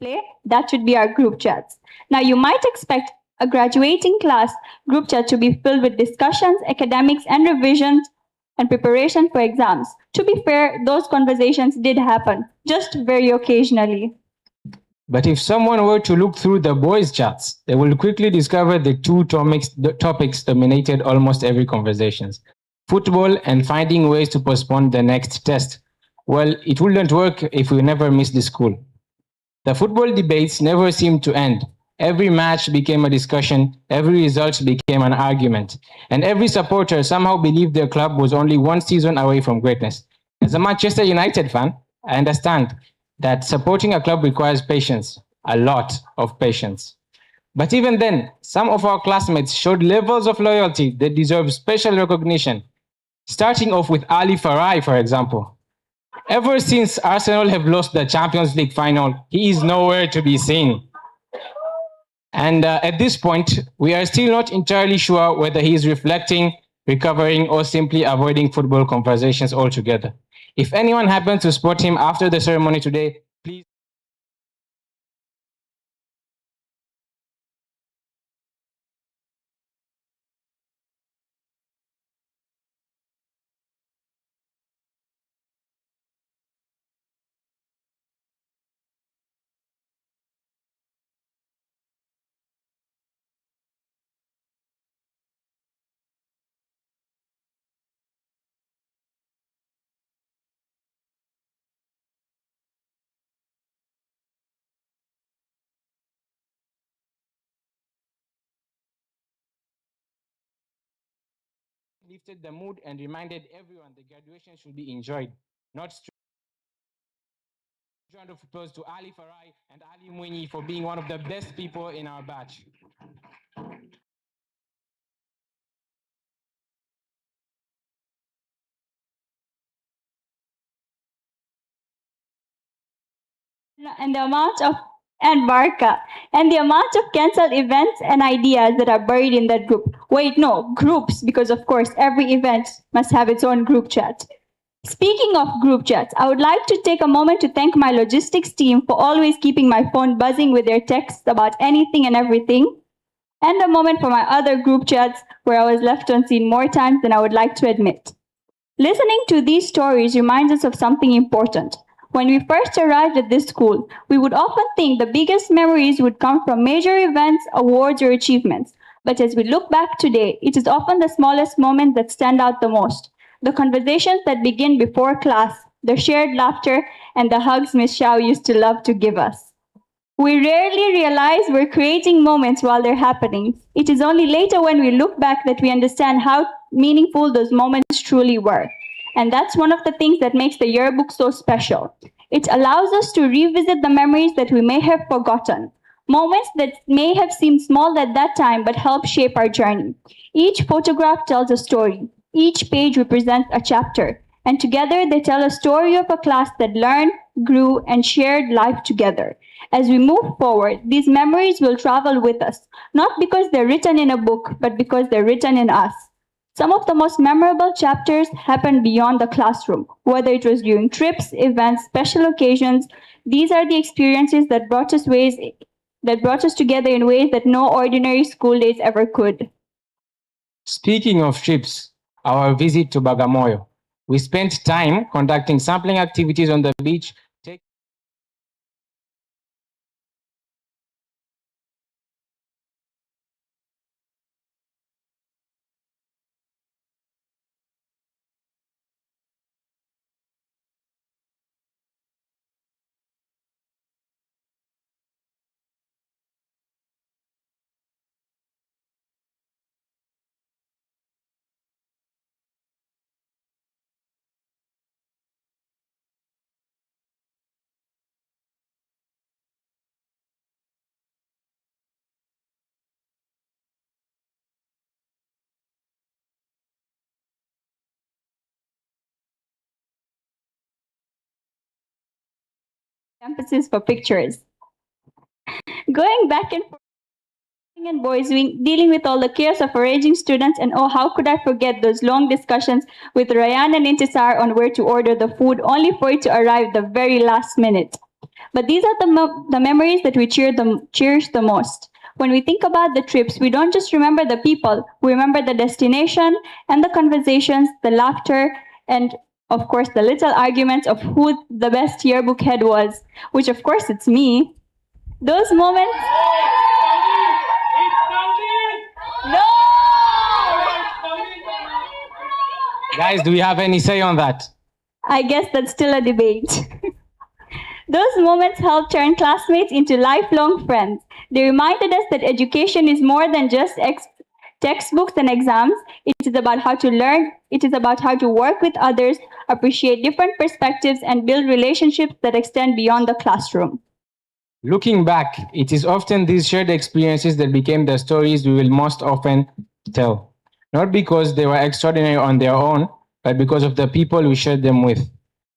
display, that should be our group chats. Now, you might expect a graduating class group chat to be filled with discussions, academics, and revisions and preparation for exams. To be fair, those conversations did happen, just very occasionally. But if someone were to look through the boys' chats, they will quickly discover the topics dominated almost every conversations. Football and finding ways to postpone the next test. Well, it wouldn't work if we never missed the school. The football debates never seemed to end. Every match became a discussion, every result became an argument, and every supporter somehow believed their club was only one season away from greatness. As a Manchester United fan, I understand that supporting a club requires patience, a lot of patience. But even then, some of our classmates showed levels of loyalty that deserve special recognition, starting off with Ali Farai, for example. Ever since Arsenal have lost the Champions League final, he is nowhere to be seen. And at this point, we are still not entirely sure whether he is reflecting, recovering, or simply avoiding football conversations altogether. If anyone happens to spot him after the ceremony today, please. Lifted the mood and reminded everyone the graduation should be enjoyed, not round of applause to Ali Farai and Ali Mwinyi for being one of the best people in our batch. And the amount of and Barca and the amount of cancelled events and ideas that are buried in that group. Wait, no, groups, because of course every event must have its own group chat. Speaking of group chats, I would like to take a moment to thank my logistics team for always keeping my phone buzzing with their texts about anything and everything, and a moment for my other group chats where I was left unseen more times than I would like to admit. Listening to these stories reminds us of something important. When we first arrived at this school, we would often think the biggest memories would come from major events, awards, or achievements. But as we look back today, it is often the smallest moments that stand out the most. The conversations that begin before class, the shared laughter, and the hugs Miss Shao used to love to give us. We rarely realize we're creating moments while they're happening. It is only later when we look back that we understand how meaningful those moments truly were. And that's one of the things that makes the yearbook so special. It allows us to revisit the memories that we may have forgotten. Moments that may have seemed small at that time but help shape our journey. Each photograph tells a story. Each page represents a chapter. And together they tell a story of a class that learned, grew, and shared life together. As we move forward, these memories will travel with us, not because they're written in a book, but because they're written in us. Some of the most memorable chapters happened beyond the classroom, whether it was during trips, events, special occasions. These are the experiences that brought us together in ways that no ordinary school days ever could. Speaking of trips, our visit to Bagamoyo, we spent time conducting sampling activities on the beach, campuses for pictures. Going back and forth and boys dealing with all the chaos of arranging students, and oh, how could I forget those long discussions with Ryan and Intisar on where to order the food, only for it to arrive the very last minute. But these are the memories that we cherish the most. When we think about the trips, we don't just remember the people, we remember the destination and the conversations, the laughter, and of course the little arguments of who the best yearbook head was, which of course it's me. Those moments. No! Guys, do we have any say on that? I guess that's still a debate. Those moments helped turn classmates into lifelong friends. They reminded us that education is more than just textbooks and exams. It is about how to learn, it is about how to work with others, appreciate different perspectives, and build relationships that extend beyond the classroom. Looking back, it is often these shared experiences that became the stories we will most often tell. Not because they were extraordinary on their own, but because of the people we shared them with.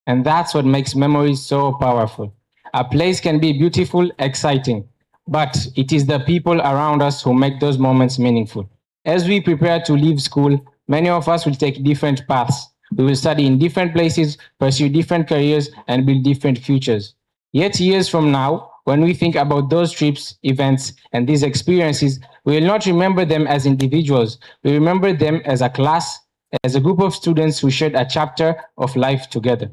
And that's what makes memories so powerful. A place can be beautiful, exciting, but it is the people around us who make those moments meaningful. As we prepare to leave school, many of us will take different paths. We will study in different places, pursue different careers, and build different futures. Yet years from now, when we think about those trips, events, and these experiences, we will not remember them as individuals. We remember them as a class, as a group of students who shared a chapter of life together.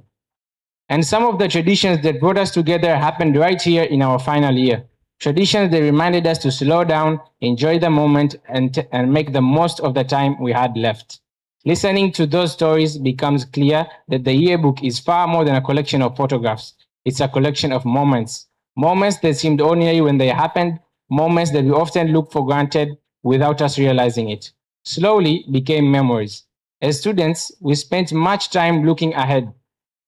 And some of the traditions that brought us together happened right here in our final year. Traditions that reminded us to slow down, enjoy the moment, and make the most of the time we had left. Listening to those stories becomes clear that the yearbook is far more than a collection of photographs. It's a collection of moments. Moments that seemed ordinary when they happened, moments that we often look for granted without us realizing it. Slowly became memories. As students, we spent much time looking ahead.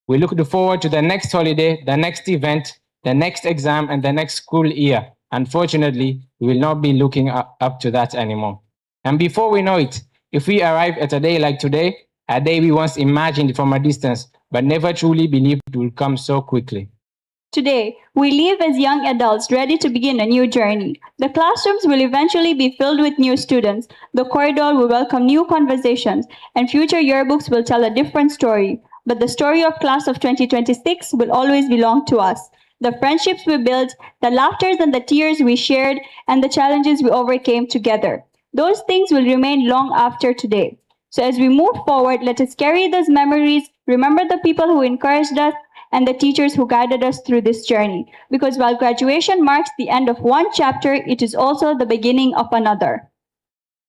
We looked forward to the next holiday, the next event, the next exam, and the next school year. Unfortunately, we will not be looking up to that anymore. And before we know it, if we arrive at a day like today, a day we once imagined from a distance, but never truly believed will come so quickly. Today, we live as young adults ready to begin a new journey. The classrooms will eventually be filled with new students. The corridor will welcome new conversations, and future yearbooks will tell a different story. But the story of class of 2026 will always belong to us. The friendships we built, the laughters and the tears we shared, and the challenges we overcame together. Those things will remain long after today. So as we move forward, let us carry those memories, remember the people who encouraged us, and the teachers who guided us through this journey. Because while graduation marks the end of one chapter, it is also the beginning of another.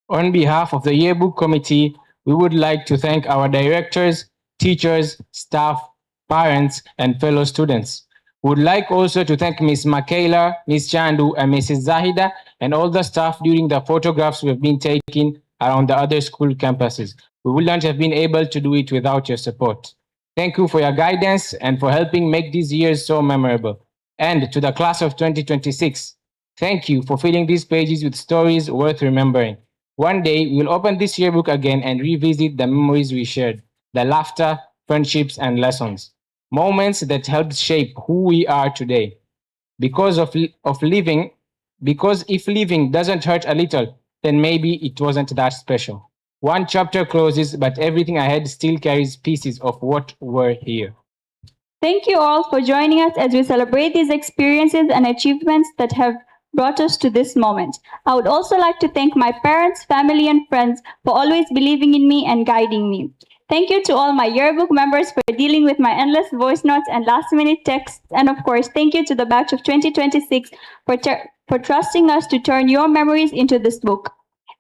On behalf of the Yearbook Committee, we would like to thank our directors, teachers, staff, parents, and fellow students. We would like also to thank Ms. Makayla, Ms. Chandu, and Mrs. Zahida, and all the staff during the photographs we've been taking around the other school campuses. We would not have been able to do it without your support. Thank you for your guidance and for helping make these years so memorable. And to the class of 2026, thank you for filling these pages with stories worth remembering. One day, we'll open this yearbook again and revisit the memories we shared, the laughter, friendships, and lessons. Moments that helped shape who we are today. Because if living doesn't hurt a little, then maybe it wasn't that special. One chapter closes, but everything ahead still carries pieces of what were here. Thank you all for joining us as we celebrate these experiences and achievements that have brought us to this moment. I would also like to thank my parents, family, and friends for always believing in me and guiding me. Thank you to all my yearbook members for dealing with my endless voice notes and last-minute texts. And of course, thank you to the batch of 2026 for trusting us to turn your memories into this book.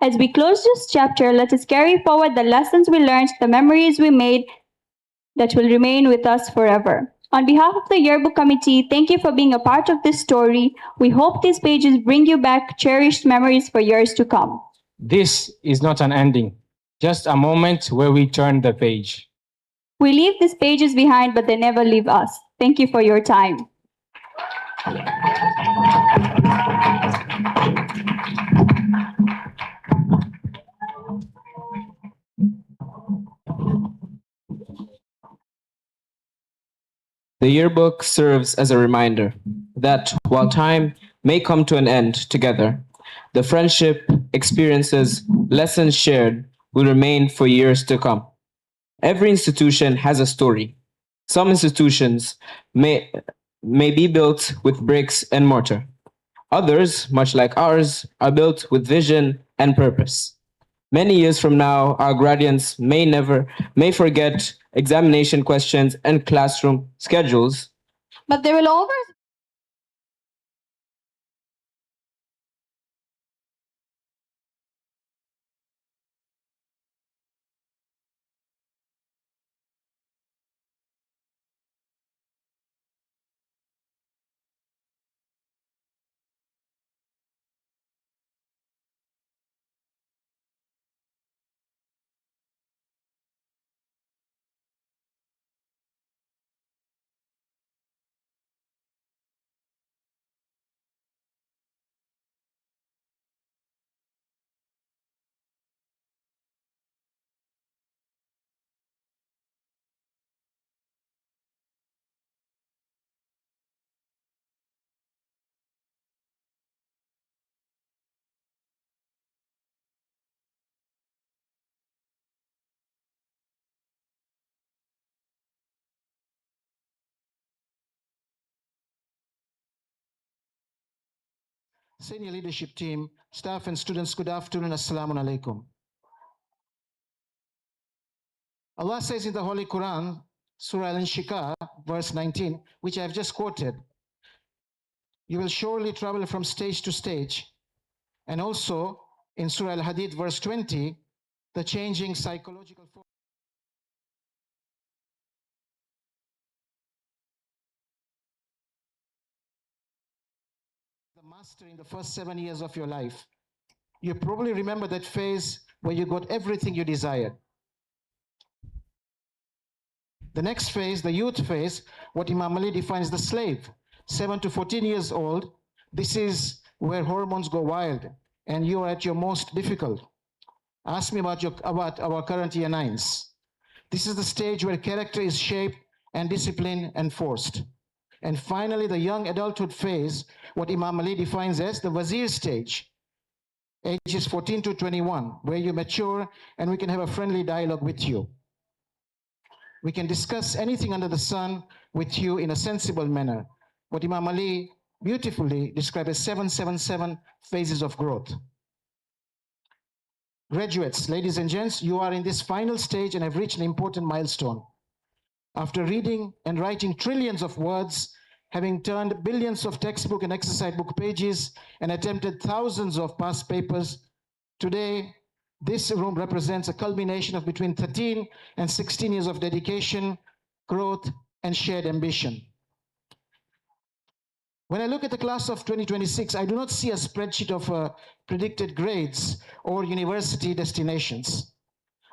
As we close this chapter, let us carry forward the lessons we learned, the memories we made that will remain with us forever. On behalf of the Yearbook Committee, thank you for being a part of this story. We hope these pages bring you back cherished memories for years to come. This is not an ending, just a moment where we turn the page. We leave these pages behind, but they never leave us. Thank you for your time. The yearbook serves as a reminder that while time may come to an end together, the friendship, experiences, lessons shared will remain for years to come. Every institution has a story. Some institutions may be built with bricks and mortar. Others, much like ours, are built with vision and purpose. Many years from now, our graduates may forget examination questions and classroom schedules, But they will always Senior leadership team, staff and students, good afternoon. Assalamu alaikum. Allah says in the Holy Quran, Surah Al-Inshiqaq, verse 19, which I have just quoted, you will surely travel from stage to stage. And also in Surah Al-Hadid, verse 20, the changing psychological force. The master in the first 7 years of your life. You probably remember that phase where you got everything you desired. The next phase, the youth phase, what Imam Ali defines the slave, 7 to 14 years old. This is where hormones go wild and you are at your most difficult. Ask me about our current year nines. This is the stage where character is shaped and discipline enforced. And finally, the young adulthood phase, what Imam Ali defines as the wazir stage, ages 14 to 21, where you mature and we can have a friendly dialogue with you. We can discuss anything under the sun with you in a sensible manner. What Imam Ali beautifully described as 777 phases of growth. Graduates, ladies and gents, you are in this final stage and have reached an important milestone. After reading and writing trillions of words, having turned billions of textbook and exercise book pages and attempted thousands of past papers, today this room represents a culmination of between 13 and 16 years of dedication, growth, and shared ambition. When I look at the class of 2026, I do not see a spreadsheet of predicted grades or university destinations.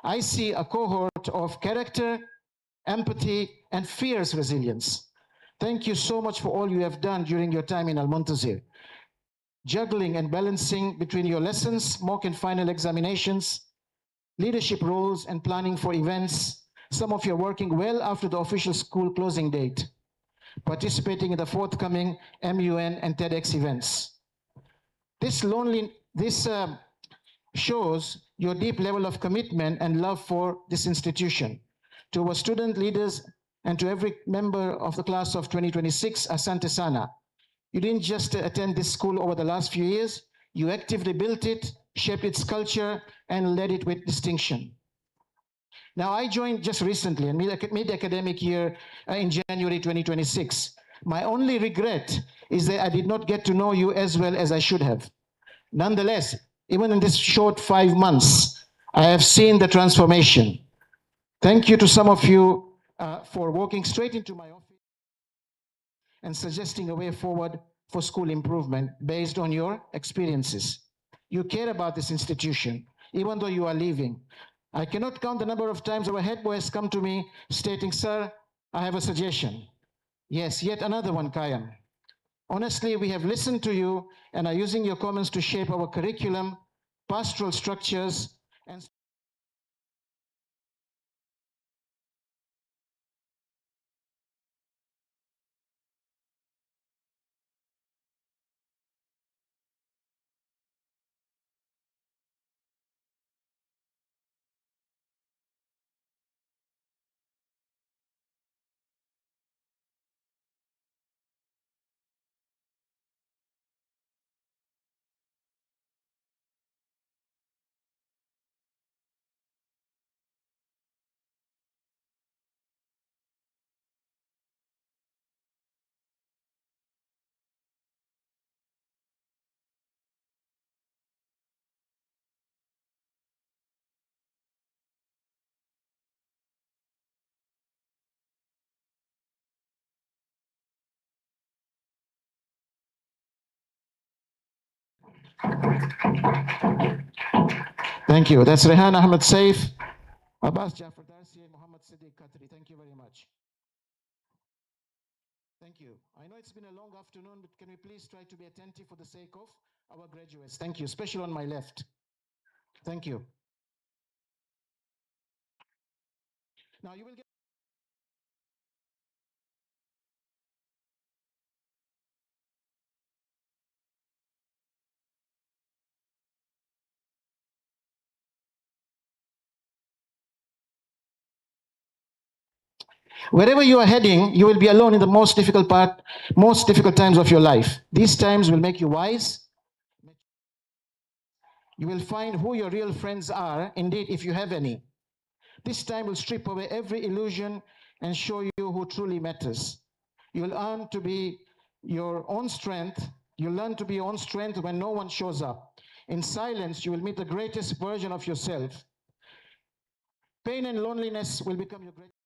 I see a cohort of character, empathy, and fierce resilience. Thank you so much for all you have done during your time in Al-Muntazir. Juggling and balancing between your lessons, mock and final examinations, leadership roles, and planning for events. Some of you are working well after the official school closing date, participating in the forthcoming MUN and TEDx events. This shows your deep level of commitment and love for this institution. To our student leaders and to every member of the class of 2026, Asante Sana. You didn't just attend this school over the last few years, you actively built it, shaped its culture, and led it with distinction. Now, I joined just recently, in mid-academic year in January 2026. My only regret is that I did not get to know you as well as I should have. Nonetheless, even in this short 5 months, I have seen the transformation. Thank you to some of you for walking straight into my office and suggesting a way forward for school improvement based on your experiences. You care about this institution, even though you are leaving. I cannot count the number of times our head boy has come to me stating, sir, I have a suggestion. Yes, yet another one, Kayam. Honestly, we have listened to you and are using your comments to shape our curriculum, pastoral structures, and Thank you. That's Rehan Ahmed Saif, Abbas Jafar Darsi, and Muhammad Siddiq Khatri. Thank you very much. Thank you. I know it's been a long afternoon, but can we please try to be attentive for the sake of our graduates? Thank you, especially on my left. Thank you. Now you will get wherever you are heading, you will be alone in the most difficult times of your life. These times will make you wise. You will find who your real friends are, indeed, if you have any. This time will strip away every illusion and show you who truly matters. You'll learn to be your own strength. You'll learn to be your own strength when no one shows up. In silence, you will meet the greatest version of yourself. Pain and loneliness will become your greatest.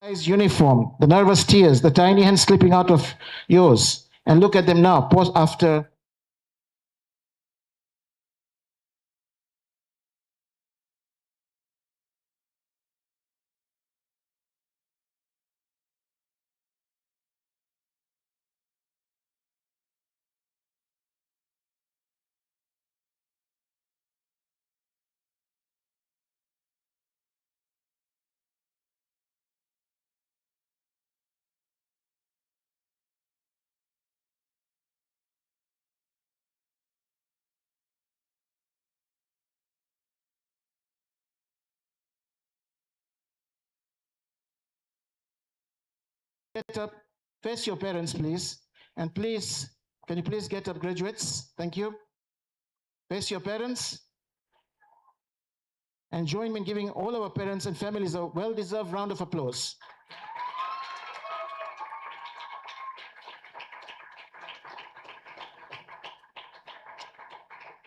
Uniform, the nervous tears, the tiny hands slipping out of yours. And look at them now, pause after. Get up, face your parents, please. And please, can you please get up, graduates? Thank you. Face your parents. And join me in giving all our parents and families a well-deserved round of applause.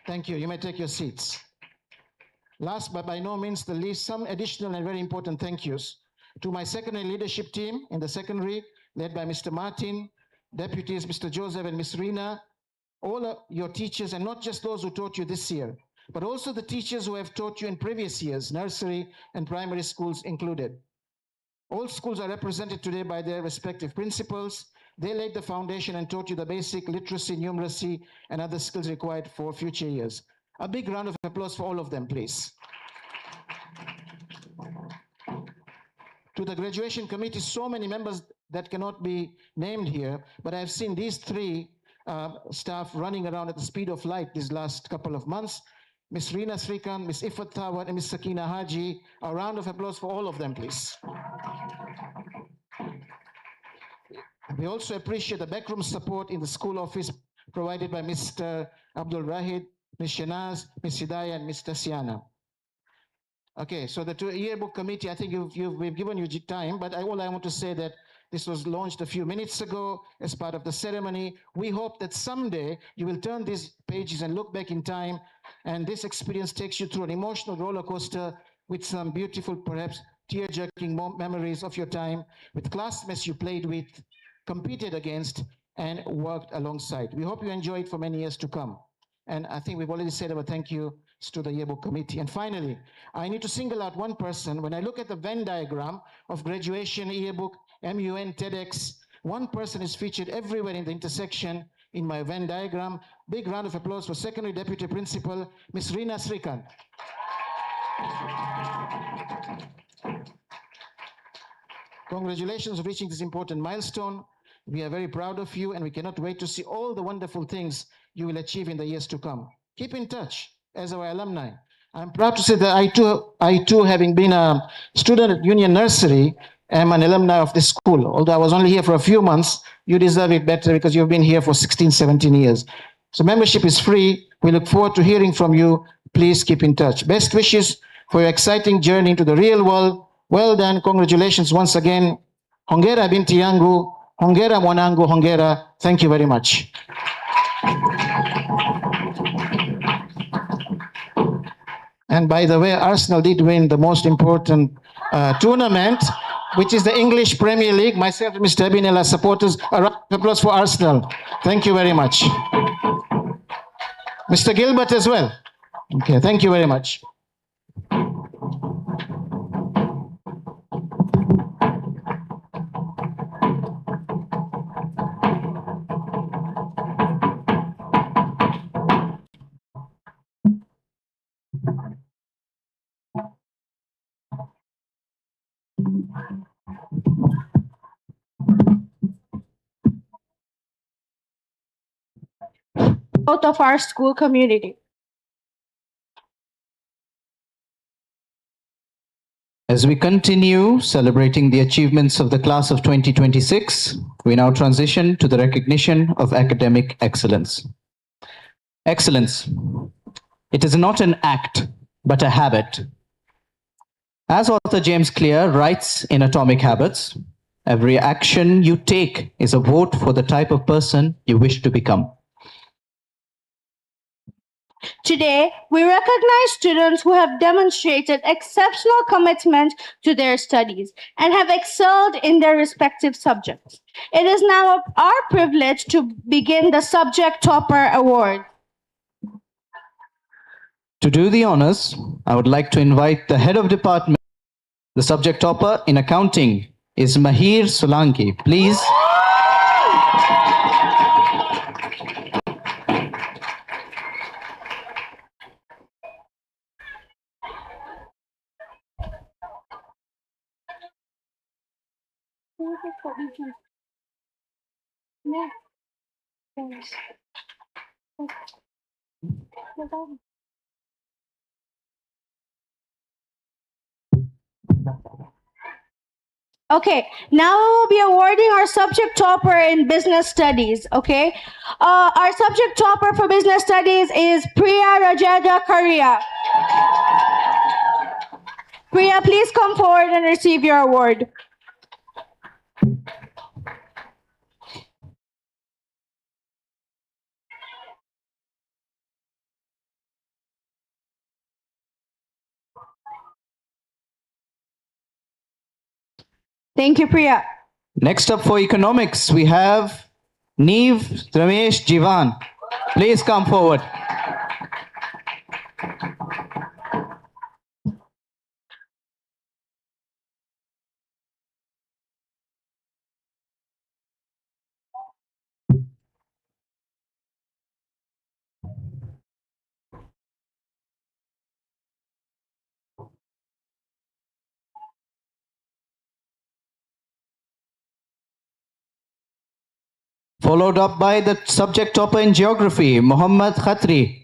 Thank you. You may take your seats. Last but by no means the least, some additional and very important thank yous to my secondary leadership team in the secondary, led by Mr. Martin, deputies Mr. Joseph and Ms. Rina, all of your teachers, and not just those who taught you this year, but also the teachers who have taught you in previous years, nursery and primary schools included. All schools are represented today by their respective principals. They laid the foundation and taught you the basic literacy, numeracy, and other skills required for future years. A big round of applause for all of them, please. To the graduation committee, so many members that cannot be named here, but I've seen these three staff running around at the speed of light these last couple of months. Ms. Rina Srikan, Ms. Ifat Thawat, and Ms. Sakina Haji. A round of applause for all of them, please. We also appreciate the backroom support in the school office provided by Mr. Abdul Rahid, Ms. Shanaz, Ms. Hidayah, and Mr. Siana. Okay, so the yearbook committee, I think we've given you time, but all I want to say that This was launched a few minutes ago as part of the ceremony. We hope that someday you will turn these pages and look back in time, and this experience takes you through an emotional roller coaster with some beautiful, perhaps tear-jerking memories of your time with classmates you played with, competed against, and worked alongside. We hope you enjoy it for many years to come. And I think we've already said our thank you to the yearbook committee. And finally, I need to single out one person. When I look at the Venn diagram of graduation, yearbook, MUN, TEDx, one person is featured everywhere in the intersection in my Venn diagram. Big round of applause for Secondary Deputy Principal, Ms. Rina Srikan. Congratulations on reaching this important milestone. We are very proud of you, and we cannot wait to see all the wonderful things you will achieve in the years to come. Keep in touch as our alumni. I'm proud to say that I too, having been a student at Union Nursery, am an alumni of this school. Although I was only here for a few months, you deserve it better because you've been here for 16, 17 years. So membership is free. We look forward to hearing from you. Please keep in touch. Best wishes for your exciting journey into the real world. Well done. Congratulations once again. Hongera binti yangu. Hongera mwanangu. Hongera. Thank you very much. And by the way, Arsenal did win the most important tournament, which is the English Premier League. Myself and Mr. Abinella supporters. A round of applause for Arsenal. Thank you very much. Mr. Gilbert as well. Okay, thank you very much. Out of our school community. As we continue celebrating the achievements of the class of 2026, we now transition to the recognition of academic excellence. Excellence. It is not an act, but a habit. As author James Clear writes in Atomic Habits, every action you take is a vote for the type of person you wish to become. Today, we recognize students who have demonstrated exceptional commitment to their studies and have excelled in their respective subjects. It is now our privilege to begin the Subject Topper Award. To do the honors, I would like to invite the head of department. The subject topper in accounting is Mahir Solanki. Please. Okay, now we'll be awarding our subject topper in business studies, okay? Our subject topper for business studies is Priya Rajada Karia. Priya, please come forward and receive your award. Thank you, Priya. Next up for economics, we have Neve Ramesh Jivan. Please come forward. Followed up by the subject topper in geography, Muhammad Khatri.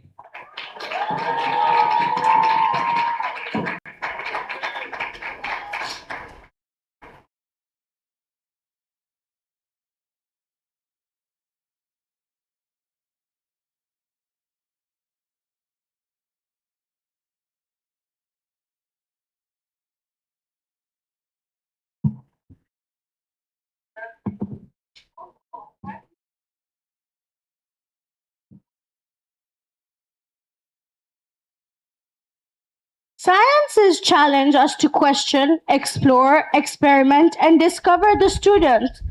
Sciences challenge us to question, explore, experiment, and discover the students.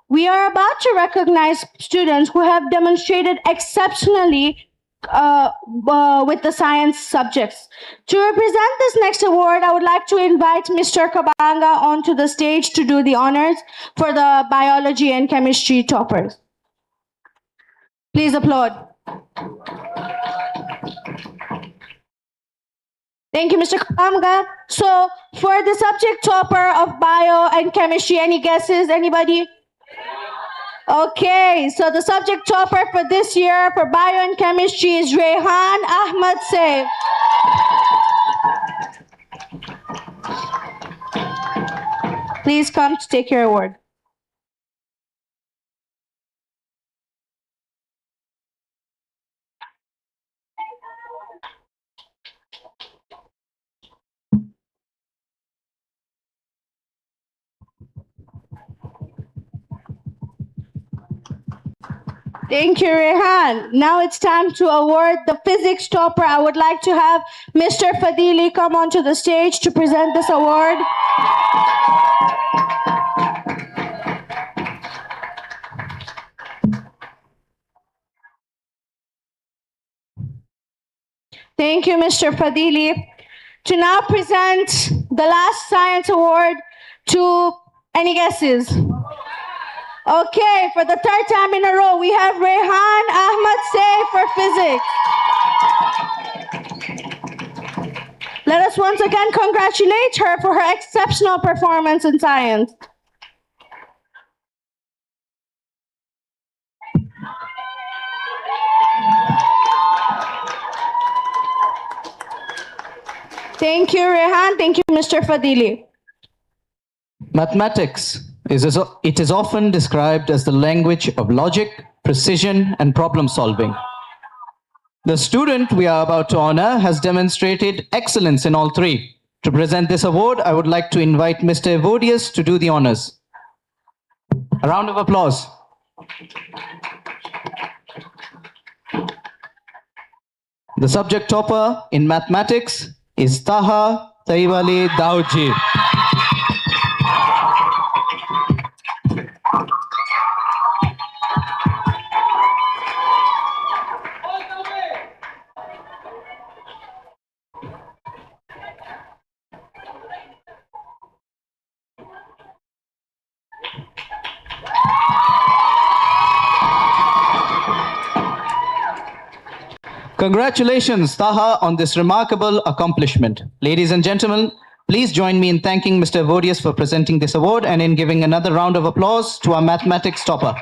We are about to recognize students who have demonstrated exceptionally with the science subjects. To represent this next award, I would like to invite Mr. Kabanga onto the stage to do the honors for the biology and chemistry toppers. Please applaud. Thank you, Mr. Kabanga. So, for the subject topper of bio and chemistry, any guesses? Anybody? Okay, so the subject topper for this year for bio and chemistry is Rehan Ahmad Saif. Please come to take your award. Thank you, Rehan. Now it's time to award the physics topper. I would like to have Mr. Fadili come onto the stage to present this award. Thank you, Mr. Fadili. To now present the last science award to, any guesses? Okay, for the third time in a row, we have Rehan Ahmad Saif for physics. Let us once again congratulate her for her exceptional performance in science. Thank you, Rehan. Thank you, Mr. Fadili. Mathematics is often described as the language of logic, precision, and problem solving. The student we are about to honor has demonstrated excellence in all three. To present this award, I would like to invite Mr. Evodius to do the honors. A round of applause. The subject topper in mathematics is Taha Taiwali Daoji. Congratulations, Taha, on this remarkable accomplishment. Ladies and gentlemen, please join me in thanking Mr. Evodius for presenting this award and in giving another round of applause to our mathematics topper.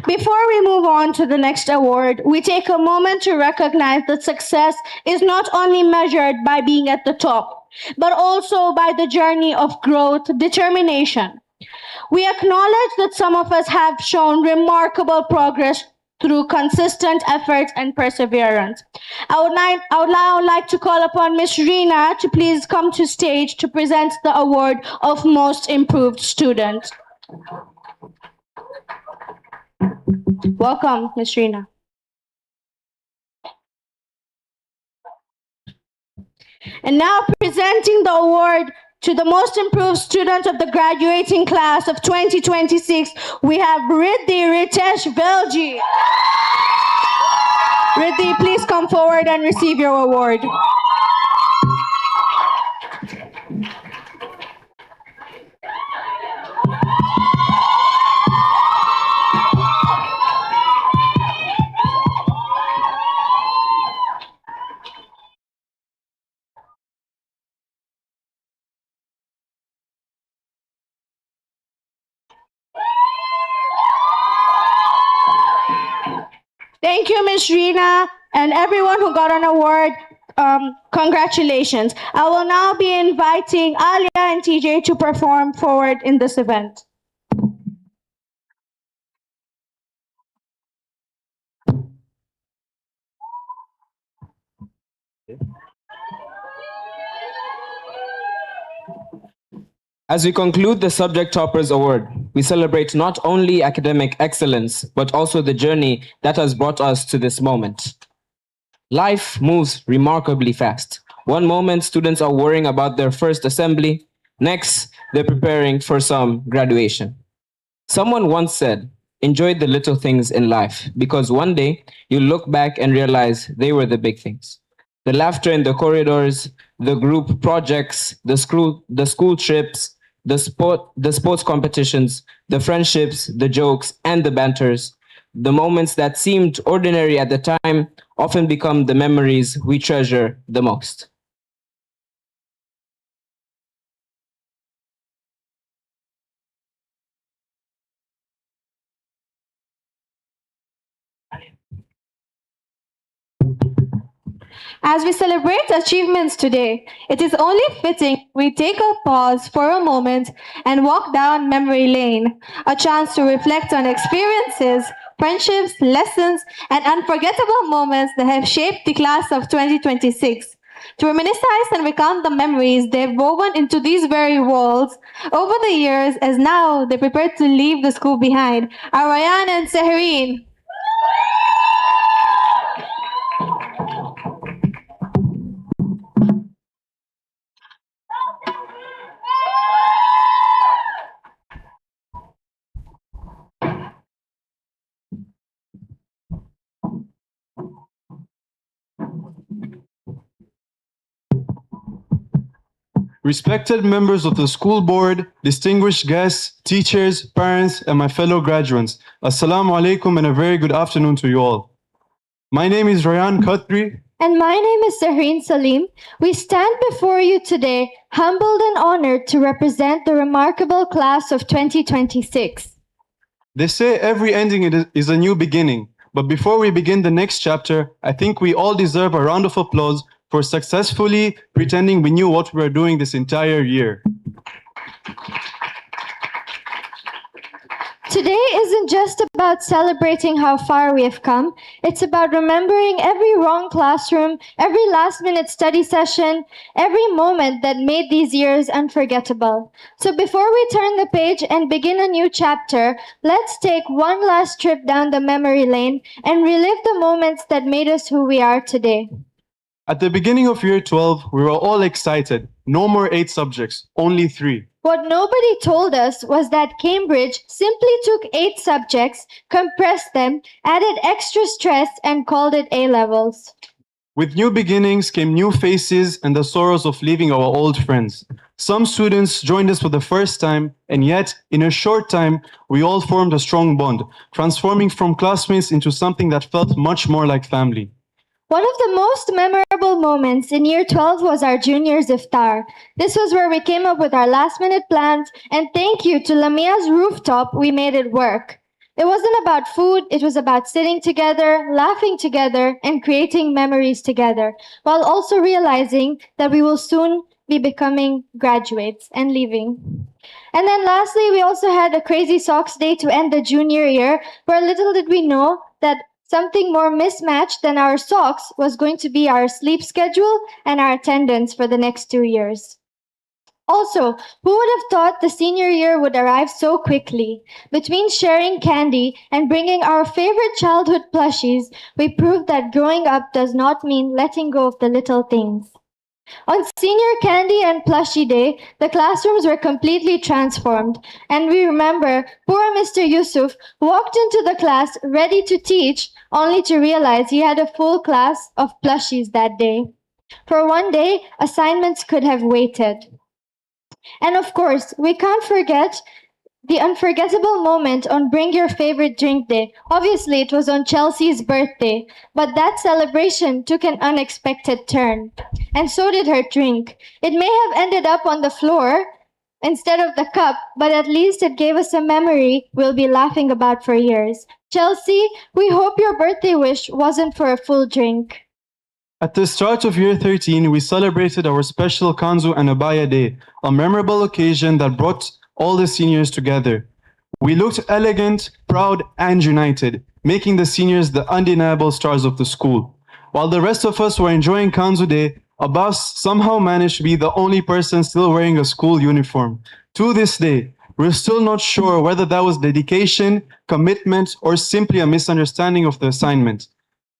Before we move on to the next award, we take a moment to recognize that success is not only measured by being at the top, but also by the journey of growth, determination. We acknowledge that some of us have shown remarkable progress through consistent efforts and perseverance. I would now like to call upon Ms. Rina to please come to stage to present the award of Most Improved Student. Welcome, Ms. Rina. And now presenting the award to the Most Improved Student of the graduating class of 2026, we have Riddhi Ritesh Velji. Riddhi, please come forward and receive your award. Thank you, Ms. Rina, and everyone who got an award. Congratulations. I will now be inviting Alia and TJ to perform forward in this event. As we conclude the Subject Toppers Award, we celebrate not only academic excellence, but also the journey that has brought us to this moment. Life moves remarkably fast. One moment, students are worrying about their first assembly. Next, they're preparing for some graduation. Someone once said, enjoy the little things in life because one day you'll look back and realize they were the big things. The laughter in the corridors, the group projects, the school trips, the sports competitions, the friendships, the jokes, and the banters. The moments that seemed ordinary at the time often become the memories we treasure the most. As we celebrate achievements today, it is only fitting we take a pause for a moment and walk down memory lane, a chance to reflect on experiences, friendships, lessons, and unforgettable moments that have shaped the class of 2026. To reminisce and recount the memories they've woven into these very walls over the years as now they prepare to leave the school behind are Ryan and Sehereen. Respected members of the school board, distinguished guests, teachers, parents, and my fellow graduates, Assalamu alaikum and a very good afternoon to you all. My name is Rayan Khatri. And my name is Sehereen Salim. We stand before you today, humbled and honored to represent the remarkable class of 2026. They say every ending is a new beginning. But before we begin the next chapter, I think we all deserve a round of applause for successfully pretending we knew what we were doing this entire year. Today isn't just about celebrating how far we have come. It's about remembering every wrong classroom, every last-minute study session, every moment that made these years unforgettable. So before we turn the page and begin a new chapter, let's take one last trip down the memory lane and relive the moments that made us who we are today. At the beginning of year 12, we were all excited. No more 8 subjects, only 3. What nobody told us was that Cambridge simply took 8 subjects, compressed them, added extra stress, and called it A-levels. With new beginnings came new faces and the sorrows of leaving our old friends. Some students joined us for the first time, and yet, in a short time, we all formed a strong bond, transforming from classmates into something that felt much more like family. One of the most memorable moments in year 12 was our juniors iftar. This was where we came up with our last-minute plans, and thank you to Lamia's rooftop, we made it work. It wasn't about food, it was about sitting together, laughing together, and creating memories together, while also realizing that we will soon be becoming graduates and leaving. And then lastly, we also had a crazy socks day to end the junior year, where little did we know that something more mismatched than our socks was going to be our sleep schedule and our attendance for the next 2 years. Also, who would have thought the senior year would arrive so quickly? Between sharing candy and bringing our favorite childhood plushies, we proved that growing up does not mean letting go of the little things. On Senior Candy and Plushie Day, the classrooms were completely transformed, and we remember poor Mr. Yusuf walked into the class ready to teach, only to realize he had a full class of plushies that day. For one day, assignments could have waited. And of course, we can't forget the unforgettable moment on Bring Your Favorite Drink Day. Obviously, it was on Chelsea's birthday, but that celebration took an unexpected turn. And so did her drink. It may have ended up on the floor instead of the cup, but at least it gave us a memory we'll be laughing about for years. Chelsea, we hope your birthday wish wasn't for a full drink. At the start of year 13, we celebrated our special Kanzu and Abaya Day, a memorable occasion that brought all the seniors together. We looked elegant, proud, and united, making the seniors the undeniable stars of the school. While the rest of us were enjoying Kanzu Day, Abbas somehow managed to be the only person still wearing a school uniform. To this day, we're still not sure whether that was dedication, commitment, or simply a misunderstanding of the assignment.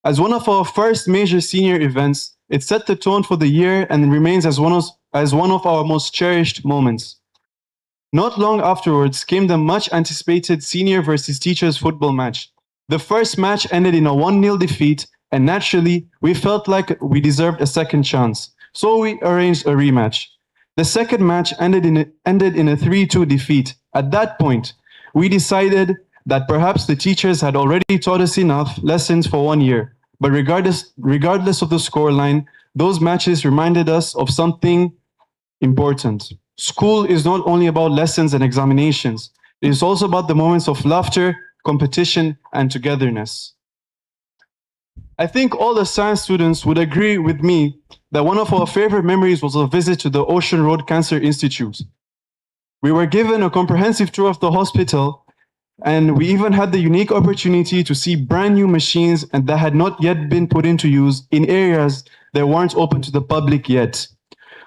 As one of our first major senior events, it set the tone for the year and remains as one of our most cherished moments. Not long afterwards came the much anticipated senior versus teachers football match. The first match ended in a 1-0 defeat, and naturally, we felt like we deserved a second chance. So we arranged a rematch. The second match ended in a 3-2 defeat. At that point, we decided that perhaps the teachers had already taught us enough lessons for 1 year. But regardless of the scoreline, those matches reminded us of something important. School is not only about lessons and examinations. It is also about the moments of laughter, competition, and togetherness. I think all the science students would agree with me that one of our favorite memories was a visit to the Ocean Road Cancer Institute. We were given a comprehensive tour of the hospital, and we even had the unique opportunity to see brand new machines and that had not yet been put into use in areas that weren't open to the public yet.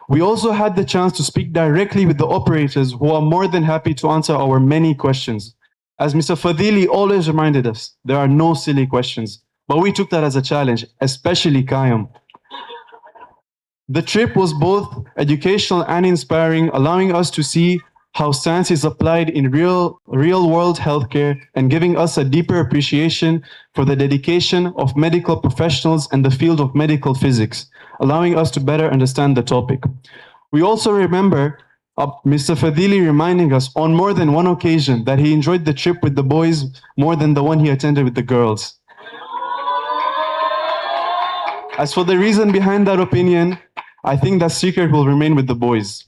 We also had the chance to speak directly with the operators, who are more than happy to answer our many questions. As Mr. Fadili always reminded us, there are no silly questions, but we took that as a challenge, especially Kayam. The trip was both educational and inspiring, allowing us to see how science is applied in real-world healthcare and giving us a deeper appreciation for the dedication of medical professionals and the field of medical physics, allowing us to better understand the topic. We also remember Mr. Fadili reminding us on more than one occasion that he enjoyed the trip with the boys more than the one he attended with the girls. As for the reason behind that opinion, I think that secret will remain with the boys.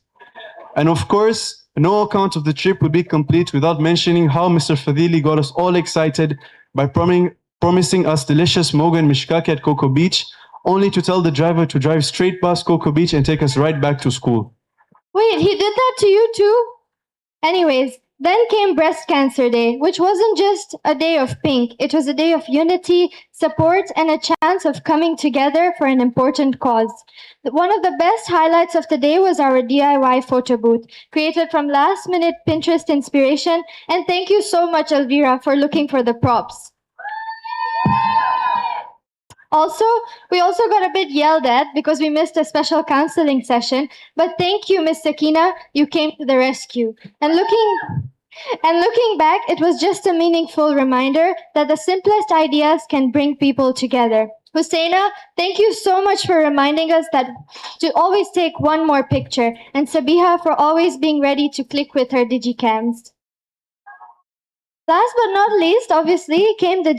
And of course, no account of the trip would be complete without mentioning how Mr. Fadili got us all excited by promising us delicious moga and mishkaki at Cocoa Beach, only to tell the driver to drive straight past Cocoa Beach and take us right back to school. Wait, he did that to you too? Anyways, then came Breast Cancer Day, which wasn't just a day of pink. It was a day of unity, support, and a chance of coming together for an important cause. One of the best highlights of the day was our DIY photo booth, created from last-minute Pinterest inspiration. And thank you so much, Elvira, for looking for the props. We also got a bit yelled at because we missed a special counseling session, but thank you, Miss Sakina, you came to the rescue. And looking back, it was just a meaningful reminder that the simplest ideas can bring people together. Husseina, thank you so much for reminding us that to always take one more picture, and Sabiha for always being ready to click with her digicams. Last but not least, obviously, came the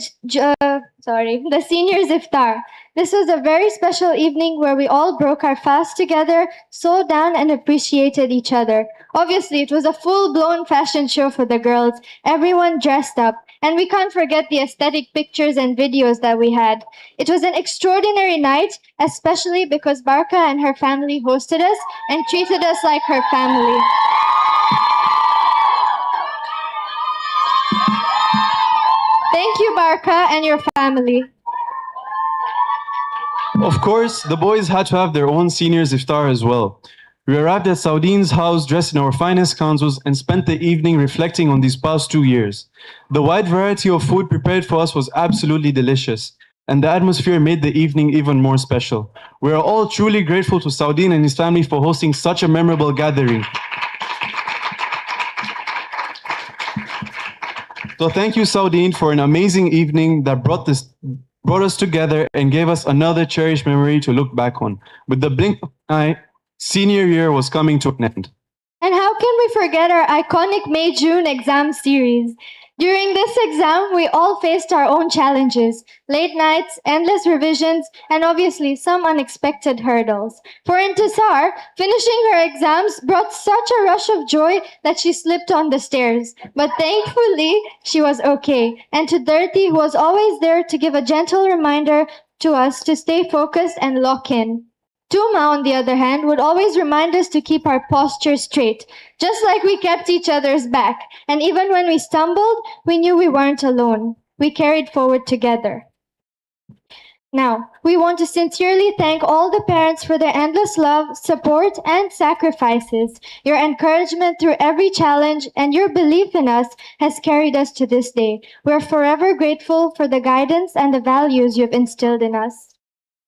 seniors iftar. This was a very special evening where we all broke our fast together, slowed down, and appreciated each other. Obviously, it was a full-blown fashion show for the girls, everyone dressed up, and we can't forget the aesthetic pictures and videos that we had. It was an extraordinary night, especially because Barka and her family hosted us and treated us like her family. Thank you, Barka, and your family. Of course, the boys had to have their own seniors iftar as well. We arrived at Saudine's house dressed in our finest kanzus and spent the evening reflecting on these past 2 years. The wide variety of food prepared for us was absolutely delicious, and the atmosphere made the evening even more special. We are all truly grateful to Saudine and his family for hosting such a memorable gathering. So thank you, Saudine, for an amazing evening that brought us together and gave us another cherished memory to look back on. With the blink of an eye, senior year was coming to an end. And how can we forget our iconic May-June exam series? During this exam, we all faced our own challenges, late nights, endless revisions, and obviously some unexpected hurdles. For Intisar, finishing her exams brought such a rush of joy that she slipped on the stairs. But thankfully, she was okay. And to Dirty, who was always there to give a gentle reminder to us to stay focused and lock in. Tuma, on the other hand, would always remind us to keep our posture straight, just like we kept each other's back. And even when we stumbled, we knew we weren't alone. We carried forward together. Now, we want to sincerely thank all the parents for their endless love, support, and sacrifices. Your encouragement through every challenge and your belief in us has carried us to this day. We're forever grateful for the guidance and the values you've instilled in us.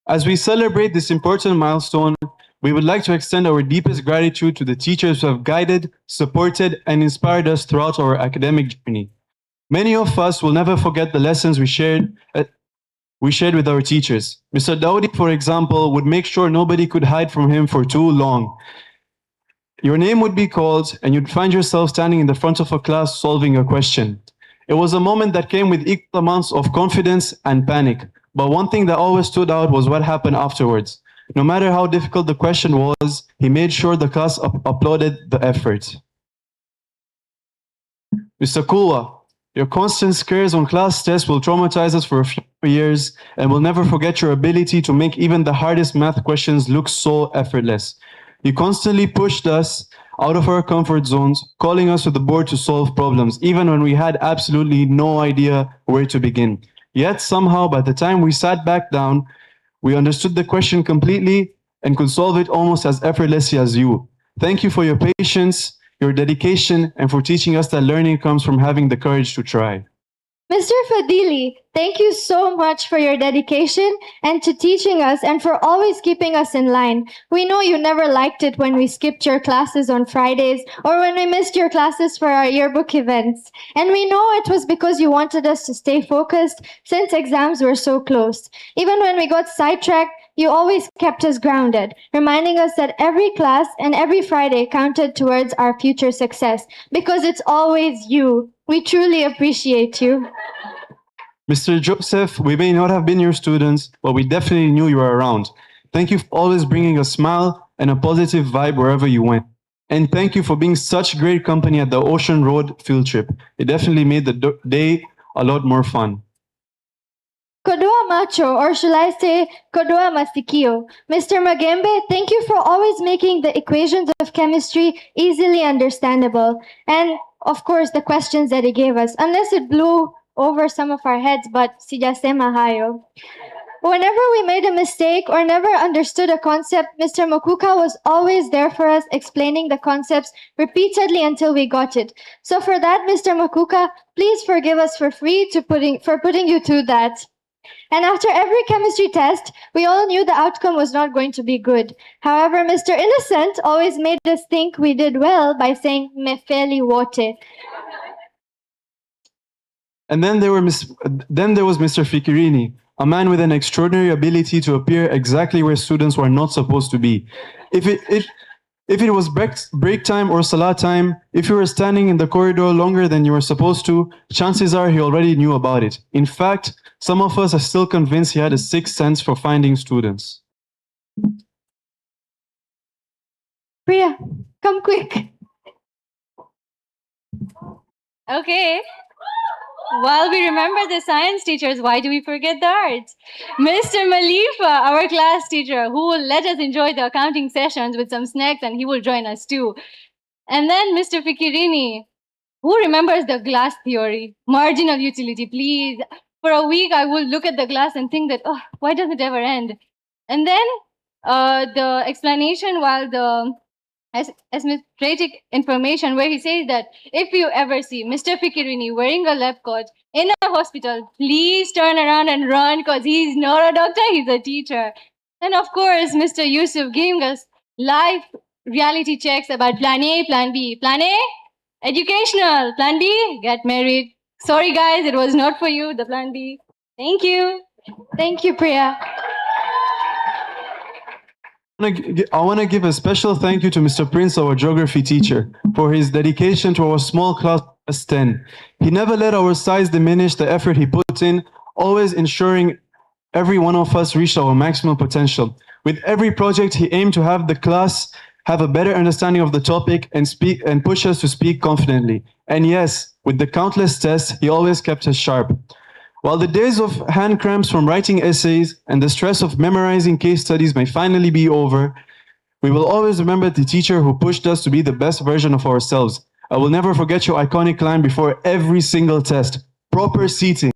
As we celebrate this important milestone, we would like to extend our deepest gratitude to the teachers who have guided, supported, and inspired us throughout our academic journey. Many of us will never forget the lessons we shared with our teachers. Mr. Daudi, for example, would make sure nobody could hide from him for too long. Your name would be called, and you'd find yourself standing in the front of a class solving a question. It was a moment that came with equal amounts of confidence and panic. But one thing that always stood out was what happened afterwards. No matter how difficult the question was, he made sure the class applauded the effort. Mr. Kulwa, your constant scares on class tests will traumatize us for a few years, and we'll never forget your ability to make even the hardest math questions look so effortless. You constantly pushed us out of our comfort zones, calling us to the board to solve problems, even when we had absolutely no idea where to begin. Yet somehow, by the time we sat back down, we understood the question completely and could solve it almost as effortlessly as you. Thank you for your patience, your dedication, and for teaching us that learning comes from having the courage to try. Mr. Fadili, thank you so much for your dedication and to teaching us and for always keeping us in line. We know you never liked it when we skipped your classes on Fridays or when we missed your classes for our yearbook events. And we know it was because you wanted us to stay focused since exams were so close. Even when we got sidetracked, you always kept us grounded, reminding us that every class and every Friday counted towards our future success because it's always you. We truly appreciate you. Mr. Joseph, we may not have been your students, but we definitely knew you were around. Thank you for always bringing a smile and a positive vibe wherever you went. And thank you for being such great company at the Ocean Road field trip. It definitely made the day a lot more fun. Kodua Macho, or shall I say Kodua Masikio. Mr. Magembe, thank you for always making the equations of chemistry easily understandable. And of course, the questions that he gave us, unless it blew over some of our heads, but sijasema hayo. Whenever we made a mistake or never understood a concept, Mr. Makuka was always there for us, explaining the concepts repeatedly until we got it. So for that, Mr. Makuka, please forgive us for putting you through that. And after every chemistry test, we all knew the outcome was not going to be good. However, Mr. Innocent always made us think we did well by saying mefeli wote. And then there was Mr. Fikirini, a man with an extraordinary ability to appear exactly where students were not supposed to be. If it was break time or salah time, if you were standing in the corridor longer than you were supposed to, chances are he already knew about it. In fact, some of us are still convinced he had a sixth sense for finding students. Priya, come quick. Okay. While we remember the science teachers, why do we forget the arts? Mr. Malifa, our class teacher, who will let us enjoy the accounting sessions with some snacks, and he will join us too. And then Mr. Fikirini, who remembers the glass theory? Marginal utility, please. For a week, I will look at the glass and think that, oh, why does it ever end? And then the explanation while the administrative information where he says that if you ever see Mr. Fikirini wearing a lab coat in a hospital, please turn around and run because he's not a doctor, he's a teacher. And of course, Mr. Yusuf giving us live reality checks about plan A, plan B. Plan A, educational. Plan B, get married. Sorry guys, it was not for you, the plan B. Thank you. Thank you, Priya. I want to give a special thank you to Mr. Prince, our geography teacher, for his dedication to our small class 10. He never let our size diminish the effort he put in, always ensuring every one of us reached our maximum potential. With every project, he aimed to have the class have a better understanding of the topic and push us to speak confidently. And yes, with the countless tests, he always kept us sharp. While the days of hand cramps from writing essays and the stress of memorizing case studies may finally be over, we will always remember the teacher who pushed us to be the best version of ourselves. I will never forget your iconic line before every single test: proper seating.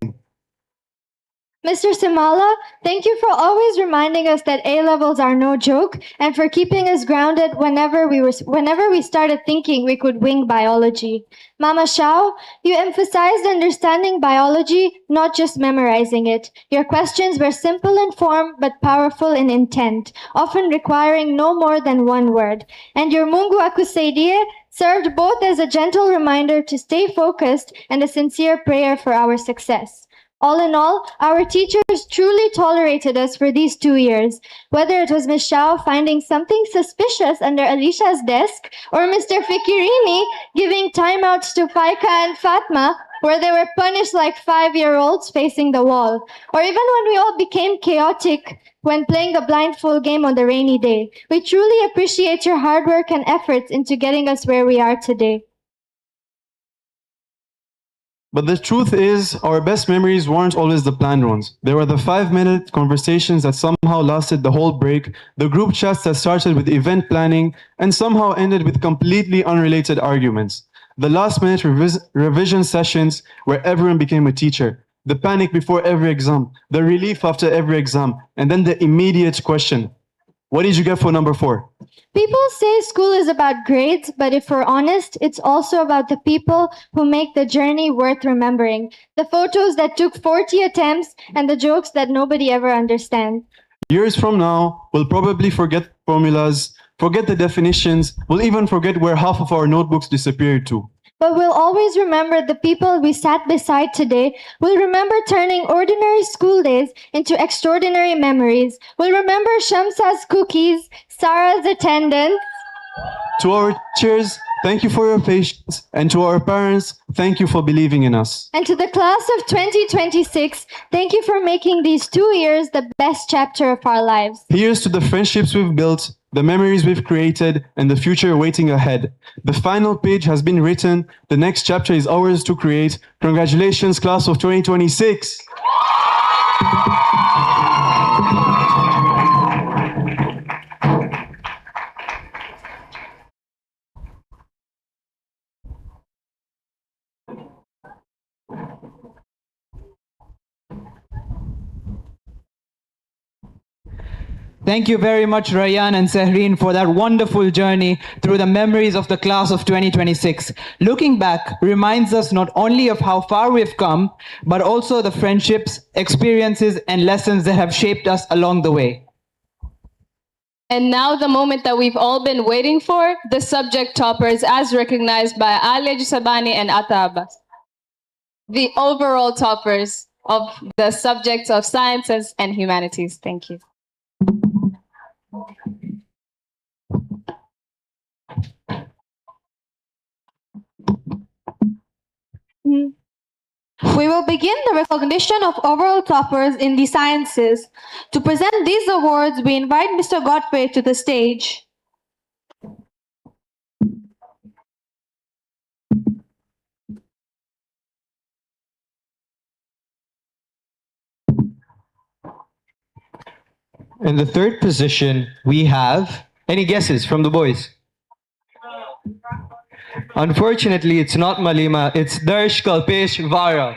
Mr. Simala, thank you for always reminding us that A levels are no joke and for keeping us grounded whenever we started thinking we could wing biology. Mama Shao, you emphasized understanding biology, not just memorizing it. Your questions were simple in form but powerful in intent, often requiring no more than one word. And your Mungu Akusaidie served both as a gentle reminder to stay focused and a sincere prayer for our success. All in all, our teachers truly tolerated us for these 2 years. Whether it was Miss Shao finding something suspicious under Alicia's desk, or Mr. Fikirini giving timeouts to Faika and Fatma, where they were punished like 5-year-olds facing the wall, or even when we all became chaotic when playing the blindfold game on the rainy day. We truly appreciate your hard work and efforts into getting us where we are today. But the truth is, our best memories weren't always the planned ones. There were the 5-minute conversations that somehow lasted the whole break, the group chats that started with event planning and somehow ended with completely unrelated arguments, the last-minute revision sessions where everyone became a teacher, the panic before every exam, the relief after every exam, and then the immediate question, what did you get for number 4? People say school is about grades, but if we're honest, it's also about the people who make the journey worth remembering. The photos that took 40 attempts and the jokes that nobody ever understands. Years from now, we'll probably forget formulas, forget the definitions, we'll even forget where half of our notebooks disappeared to. But we'll always remember the people we sat beside today. We'll remember turning ordinary school days into extraordinary memories. We'll remember Shamsa's cookies, Sarah's attendance. To our teachers, thank you for your patience, and to our parents, thank you for believing in us. And to the class of 2026, thank you for making these 2 years the best chapter of our lives. Here's to the friendships we've built, the memories we've created, and the future waiting ahead. The final page has been written. The next chapter is ours to create. Congratulations, class of 2026. Thank you very much, Rayan and Sehreen, for that wonderful journey through the memories of the class of 2026. Looking back reminds us not only of how far we've come, but also the friendships, experiences, and lessons that have shaped us along the way. And now the moment that we've all been waiting for, the subject toppers as recognized by Ali Jusabani and Atta Abbas. The overall toppers of the subjects of sciences and humanities. Thank you. We will begin the recognition of overall toppers in the sciences. To present these awards, we invite Mr. Godfrey to the stage. In the third position, we have... Any guesses from the boys? Unfortunately, it's not Malima, it's Darsh Kalpesh Vara.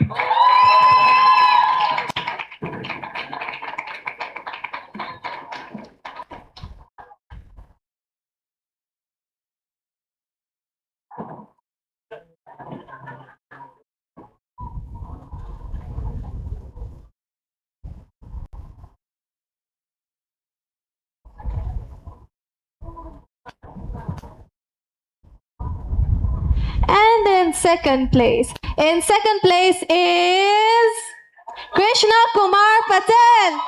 And in second place is Krishna Kumar Patel.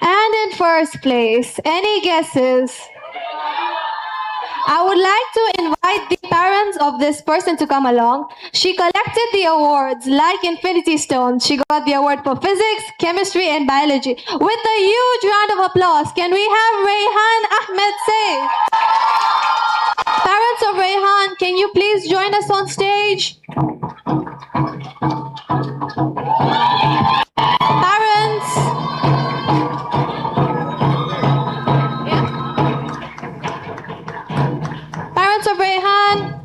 And in first place, any guesses? I would like to invite the parents of this person to come along. She collected the awards like Infinity Stones. She got the award for physics, chemistry, and biology. With a huge round of applause, can we have Rayhan Ahmed say? Parents of Rayhan, can you please join us on stage? Parents. Parents of Rayhan.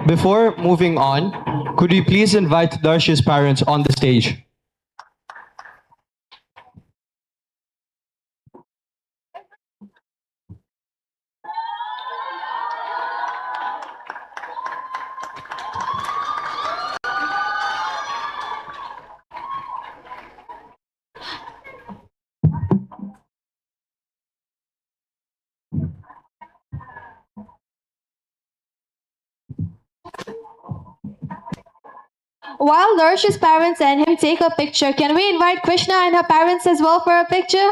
Before moving on, could we please invite Darsh's parents on the stage? While Darsh's parents and him take a picture, can we invite Krishna and her parents as well for a picture?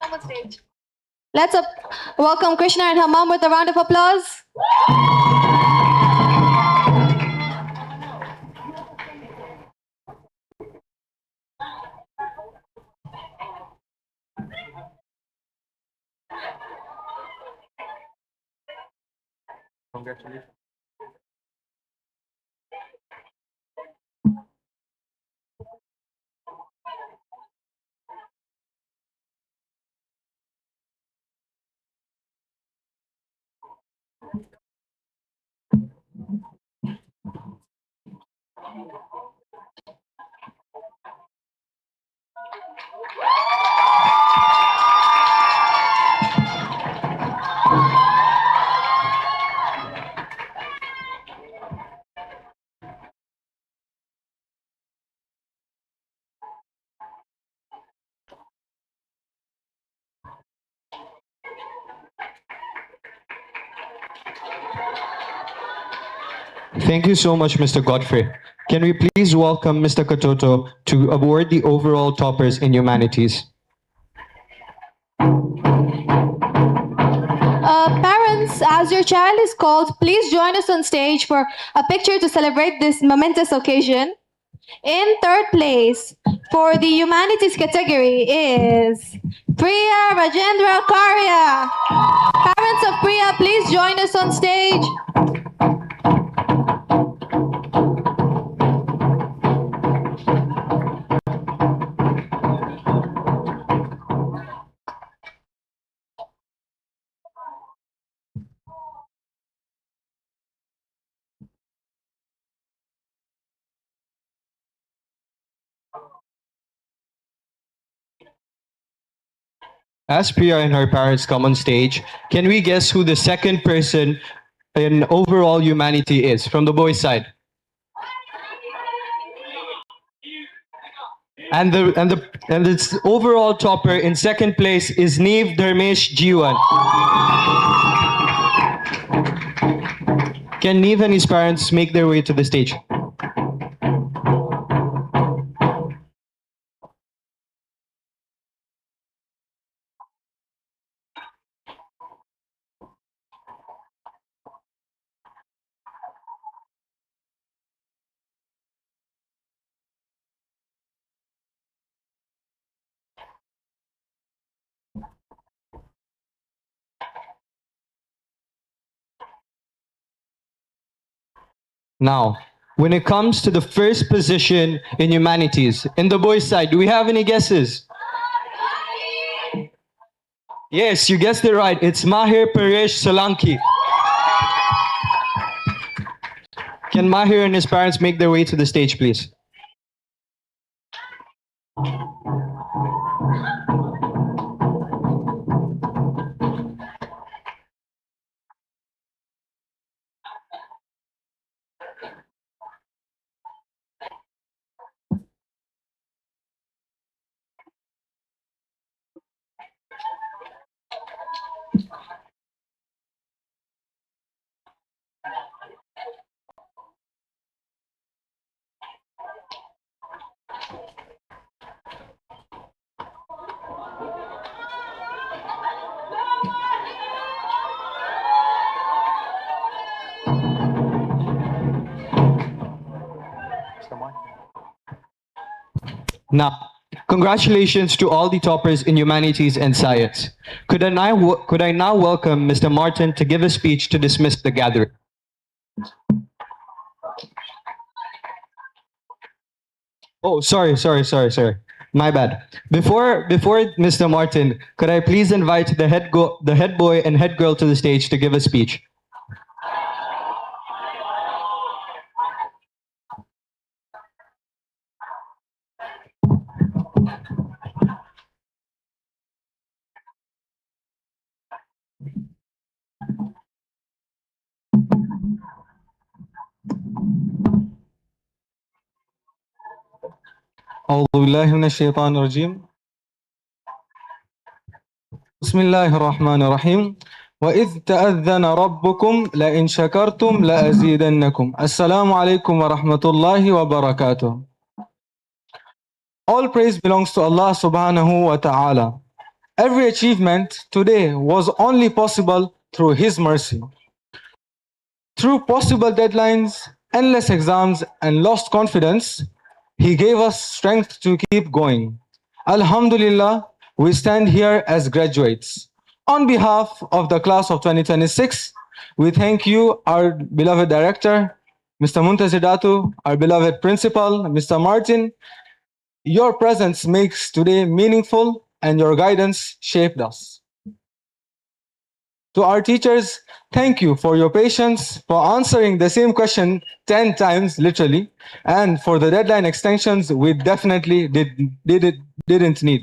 Come on stage. Let's welcome Krishna and her mom with a round of applause. Congratulations. Thank you so much, Mr. Godfrey. Can we please welcome Mr. Katoto to award the overall toppers in humanities? Parents, as your child is called, please join us on stage for a picture to celebrate this momentous occasion. In third place for the humanities category is Priya Rajendra Karya. Parents of Priya, please join us on stage. As Priya and her parents come on stage, can we guess who the second person in overall humanity is from the boys' side? And its overall topper in second place is Neev Dharmesh Jiwan. Can Neev and his parents make their way to the stage? Now, when it comes to the first position in humanities, in the boys' side, do we have any guesses? Yes, you guessed it right. It's Mahir Paresh Solanki. Can Mahir and his parents make their way to the stage, please? Now, congratulations to all the toppers in humanities and science. Could I now welcome Mr. Martin to give a speech to dismiss the gathering? Oh, sorry. My bad. Before Mr. Martin, could I please invite the head boy and head girl to the stage to give a speech? أعوذ بالله من الشيطان الرجيم. بسم الله الرحمن الرحيم. وإذ تأذن ربكم لئن شكرتم لأزيدنكم. السلام عليكم ورحمة الله وبركاته. All praise belongs to Allah subhanahu wa ta'ala. Every achievement today was only possible through His mercy. Through possible deadlines, endless exams, and lost confidence, He gave us strength to keep going. Alhamdulillah, we stand here as graduates. On behalf of the class of 2026, we thank you, our beloved director, Mr. Muntazir Datu, our beloved principal, Mr. Martin. Your presence makes today meaningful and your guidance shaped us. To our teachers, thank you for your patience, for answering the same question 10 times, literally, and for the deadline extensions we definitely didn't need.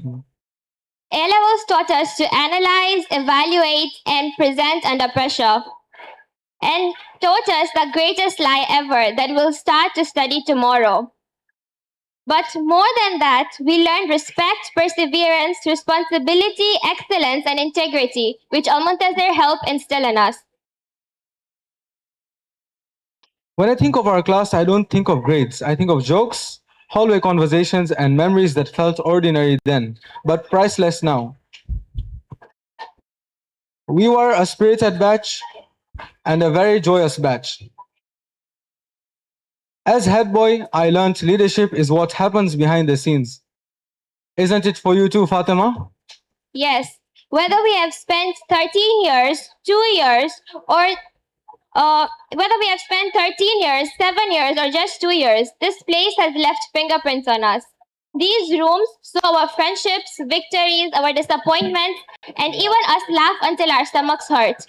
A-levels taught us to analyze, evaluate, and present under pressure, and taught us the greatest lie ever, that we'll start to study tomorrow. But more than that, we learned respect, perseverance, responsibility, excellence, and integrity, which Al-Muntazir helped instill in us. When I think of our class, I don't think of grades. I think of jokes, hallway conversations, and memories that felt ordinary then, but priceless now. We were a spirited batch and a very joyous batch. As head boy, I learned leadership is what happens behind the scenes. Isn't it for you too, Fatima? Yes, whether we have spent 13 years, 2 years, or whether we have spent 13 years, 7 years, or just 2 years, this place has left fingerprints on us. These rooms saw our friendships, victories, our disappointments, and even us laugh until our stomachs hurt.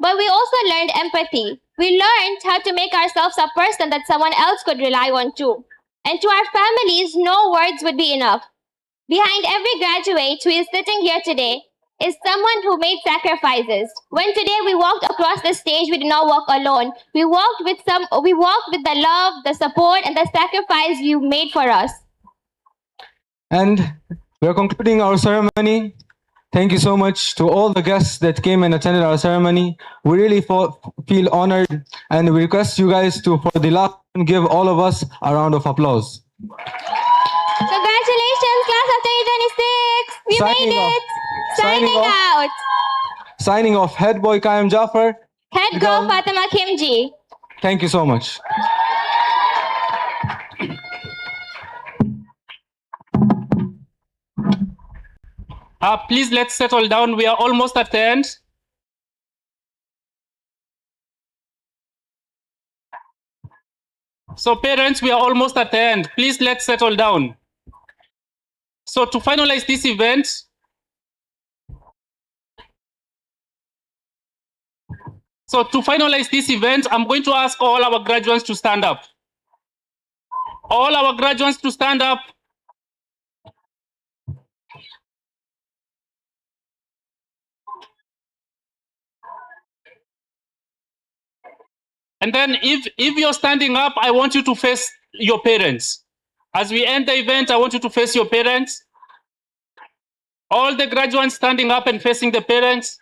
But we also learned empathy. We learned how to make ourselves a person that someone else could rely on too. And to our families, no words would be enough. Behind every graduate who is sitting here today is someone who made sacrifices. When today we walked across the stage, we did not walk alone. We walked with the love, the support, and the sacrifice you made for us. And we're concluding our ceremony. Thank you so much to all the guests that came and attended our ceremony. We really feel honored, and we request you guys to, for the last time, give all of us a round of applause. Congratulations, class of 2026! We made it! Signing out! Signing off, head boy Kaim Jafar. Head girl Fatima Kimji. Thank you so much. Please, let's settle down. We are almost at the end. So parents, we are almost at the end. Please, let's settle down. So to finalize this event, So to finalize this event, I'm going to ask all our graduates to stand up. All our graduates to stand up. And then if you're standing up, I want you to face your parents. As we end the event, I want you to face your parents. All the graduates standing up and facing the parents.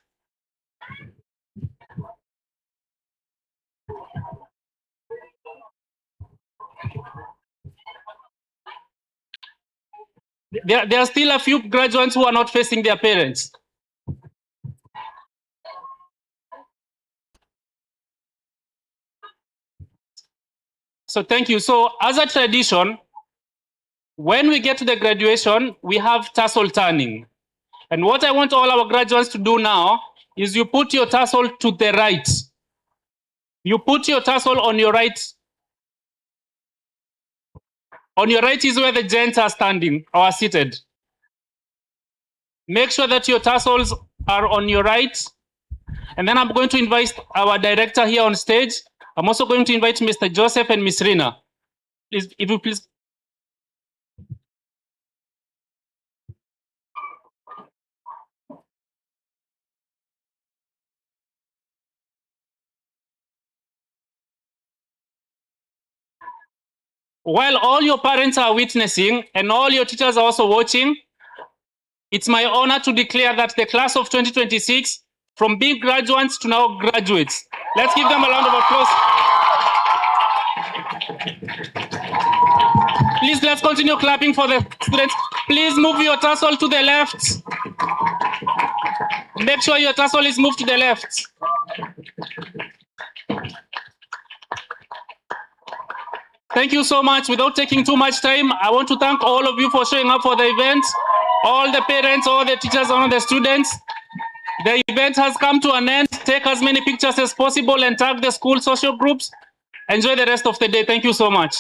There are still a few graduates who are not facing their parents. So thank you. So as a tradition, when we get to the graduation, we have tassel turning. And what I want all our graduates to do now is you put your tassel to the right. You put your tassel on your right. On your right is where the gents are standing or are seated. Make sure that your tassels are on your right. And then I'm going to invite our director here on stage. I'm also going to invite Mr. Joseph and Miss Rina. Please, if you please. While all your parents are witnessing and all your teachers are also watching, it's my honor to declare that the class of 2026, from being graduates to now graduates. Let's give them a round of applause. Please, let's continue clapping for the students. Please move your tassel to the left. Make sure your tassel is moved to the left. Thank you so much. Without taking too much time, I want to thank all of you for showing up for the event. All the parents, all the teachers, all the students. The event has come to an end. Take as many pictures as possible and tag the school social groups. Enjoy the rest of the day. Thank you so much.